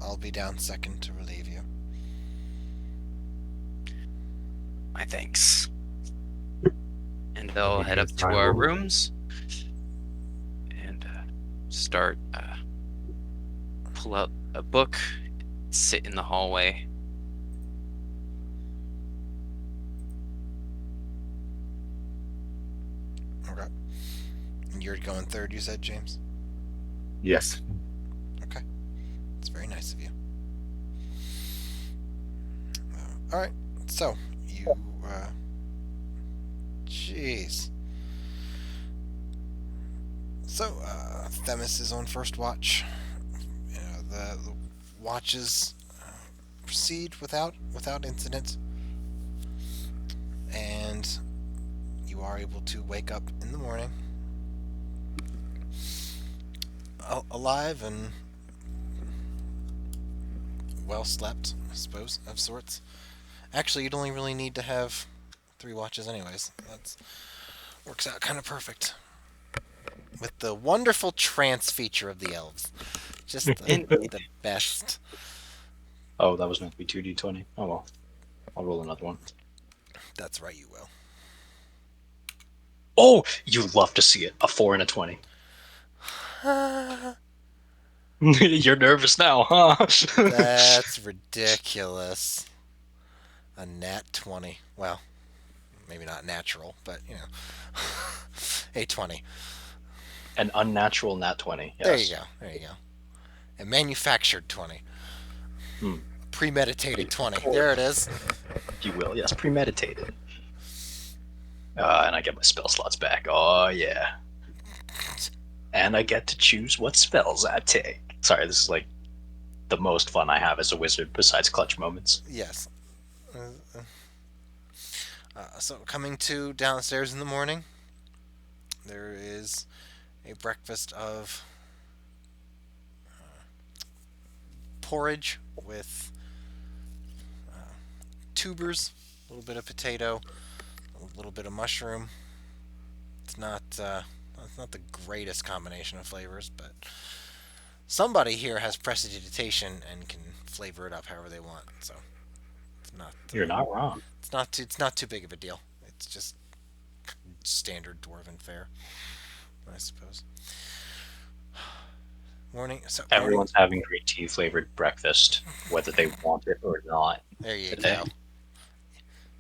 I'll be down second to relieve you. My thanks. And they'll head up Yes, to I our will. rooms and start pull out a book, sit in the hallway. Okay. And you're going third, you said, James? Yes. Okay. It's very nice of you. Alright. So, you, jeez. So, Themis is on first watch. The watches proceed without incident. And you are able to wake up in the morning alive and well slept, I suppose, of sorts. Actually, you'd only really need to have 3 watches anyways. That works out kind of perfect. With the wonderful trance feature of the elves. Just the best. Oh, that was meant to be 2d20. Oh well. I'll roll another one. That's right, you will. Oh, you love to see it. A 4 and a 20. You're nervous now, huh? That's ridiculous. A nat 20. Well, maybe not natural, but, a 20. An unnatural nat 20. Yes. There you go. There you go. A manufactured 20. Hmm. Premeditated 20. There it is. If you will. Yes, premeditated. And I get my spell slots back. Oh, yeah. And I get to choose what spells I take. Sorry, this is like the most fun I have as a wizard besides clutch moments. Yes. So coming to downstairs in the morning, there is a breakfast of porridge with tubers, a little bit of potato, a little bit of mushroom. It's not the greatest combination of flavors, but somebody here has prestidigitation and can flavor it up however they want. So it's not. You're not wrong. It's not too big of a deal. It's just standard dwarven fare, I suppose. Morning. So Everyone's having green tea flavored breakfast, whether they want it or not. there you Today. go.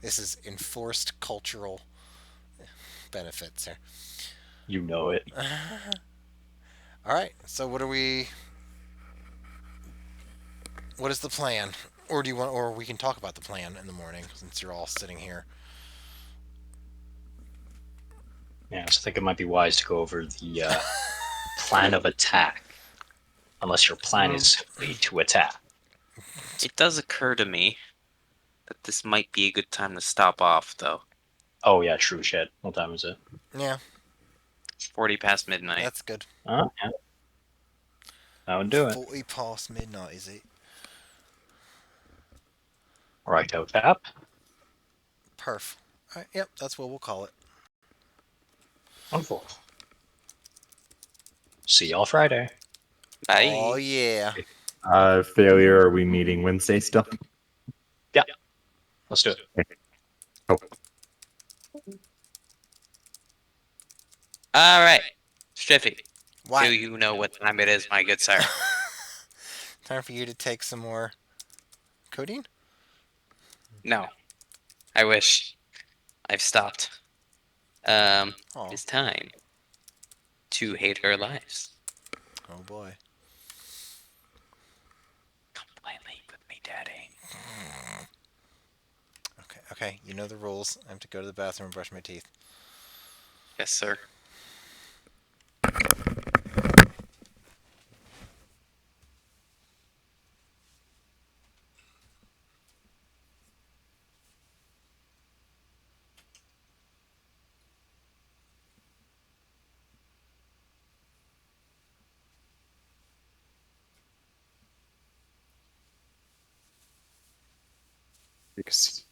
This is enforced cultural benefits here. You know it. All right. So what are we? What is the plan? Or do you want? Or we can talk about the plan in the morning since you're all sitting here. Yeah, so I think it might be wise to go over the plan of attack. Unless your plan is to attack. It does occur to me that this might be a good time to stop off, though. Oh, yeah, true shit. What time is it? Yeah, 40 past midnight. that's good. Yeah. That would do it. 40 past midnight, is it? Right out tap. Perf. All right, yep, that's what we'll call it. Wonderful. See y'all Friday. Bye. Oh yeah. Failure. Are we meeting Wednesday still? Let's do it. Oh, All right. Striffy, What? do you know what time it is, my good sir? Time for you to take some more codeine? No. I wish. I've stopped. Oh, It's time to hate our lives. oh boy. Come play League with me, Daddy. Okay, you know the rules. I have to go to the bathroom and brush my teeth. Yes, sir. Excuse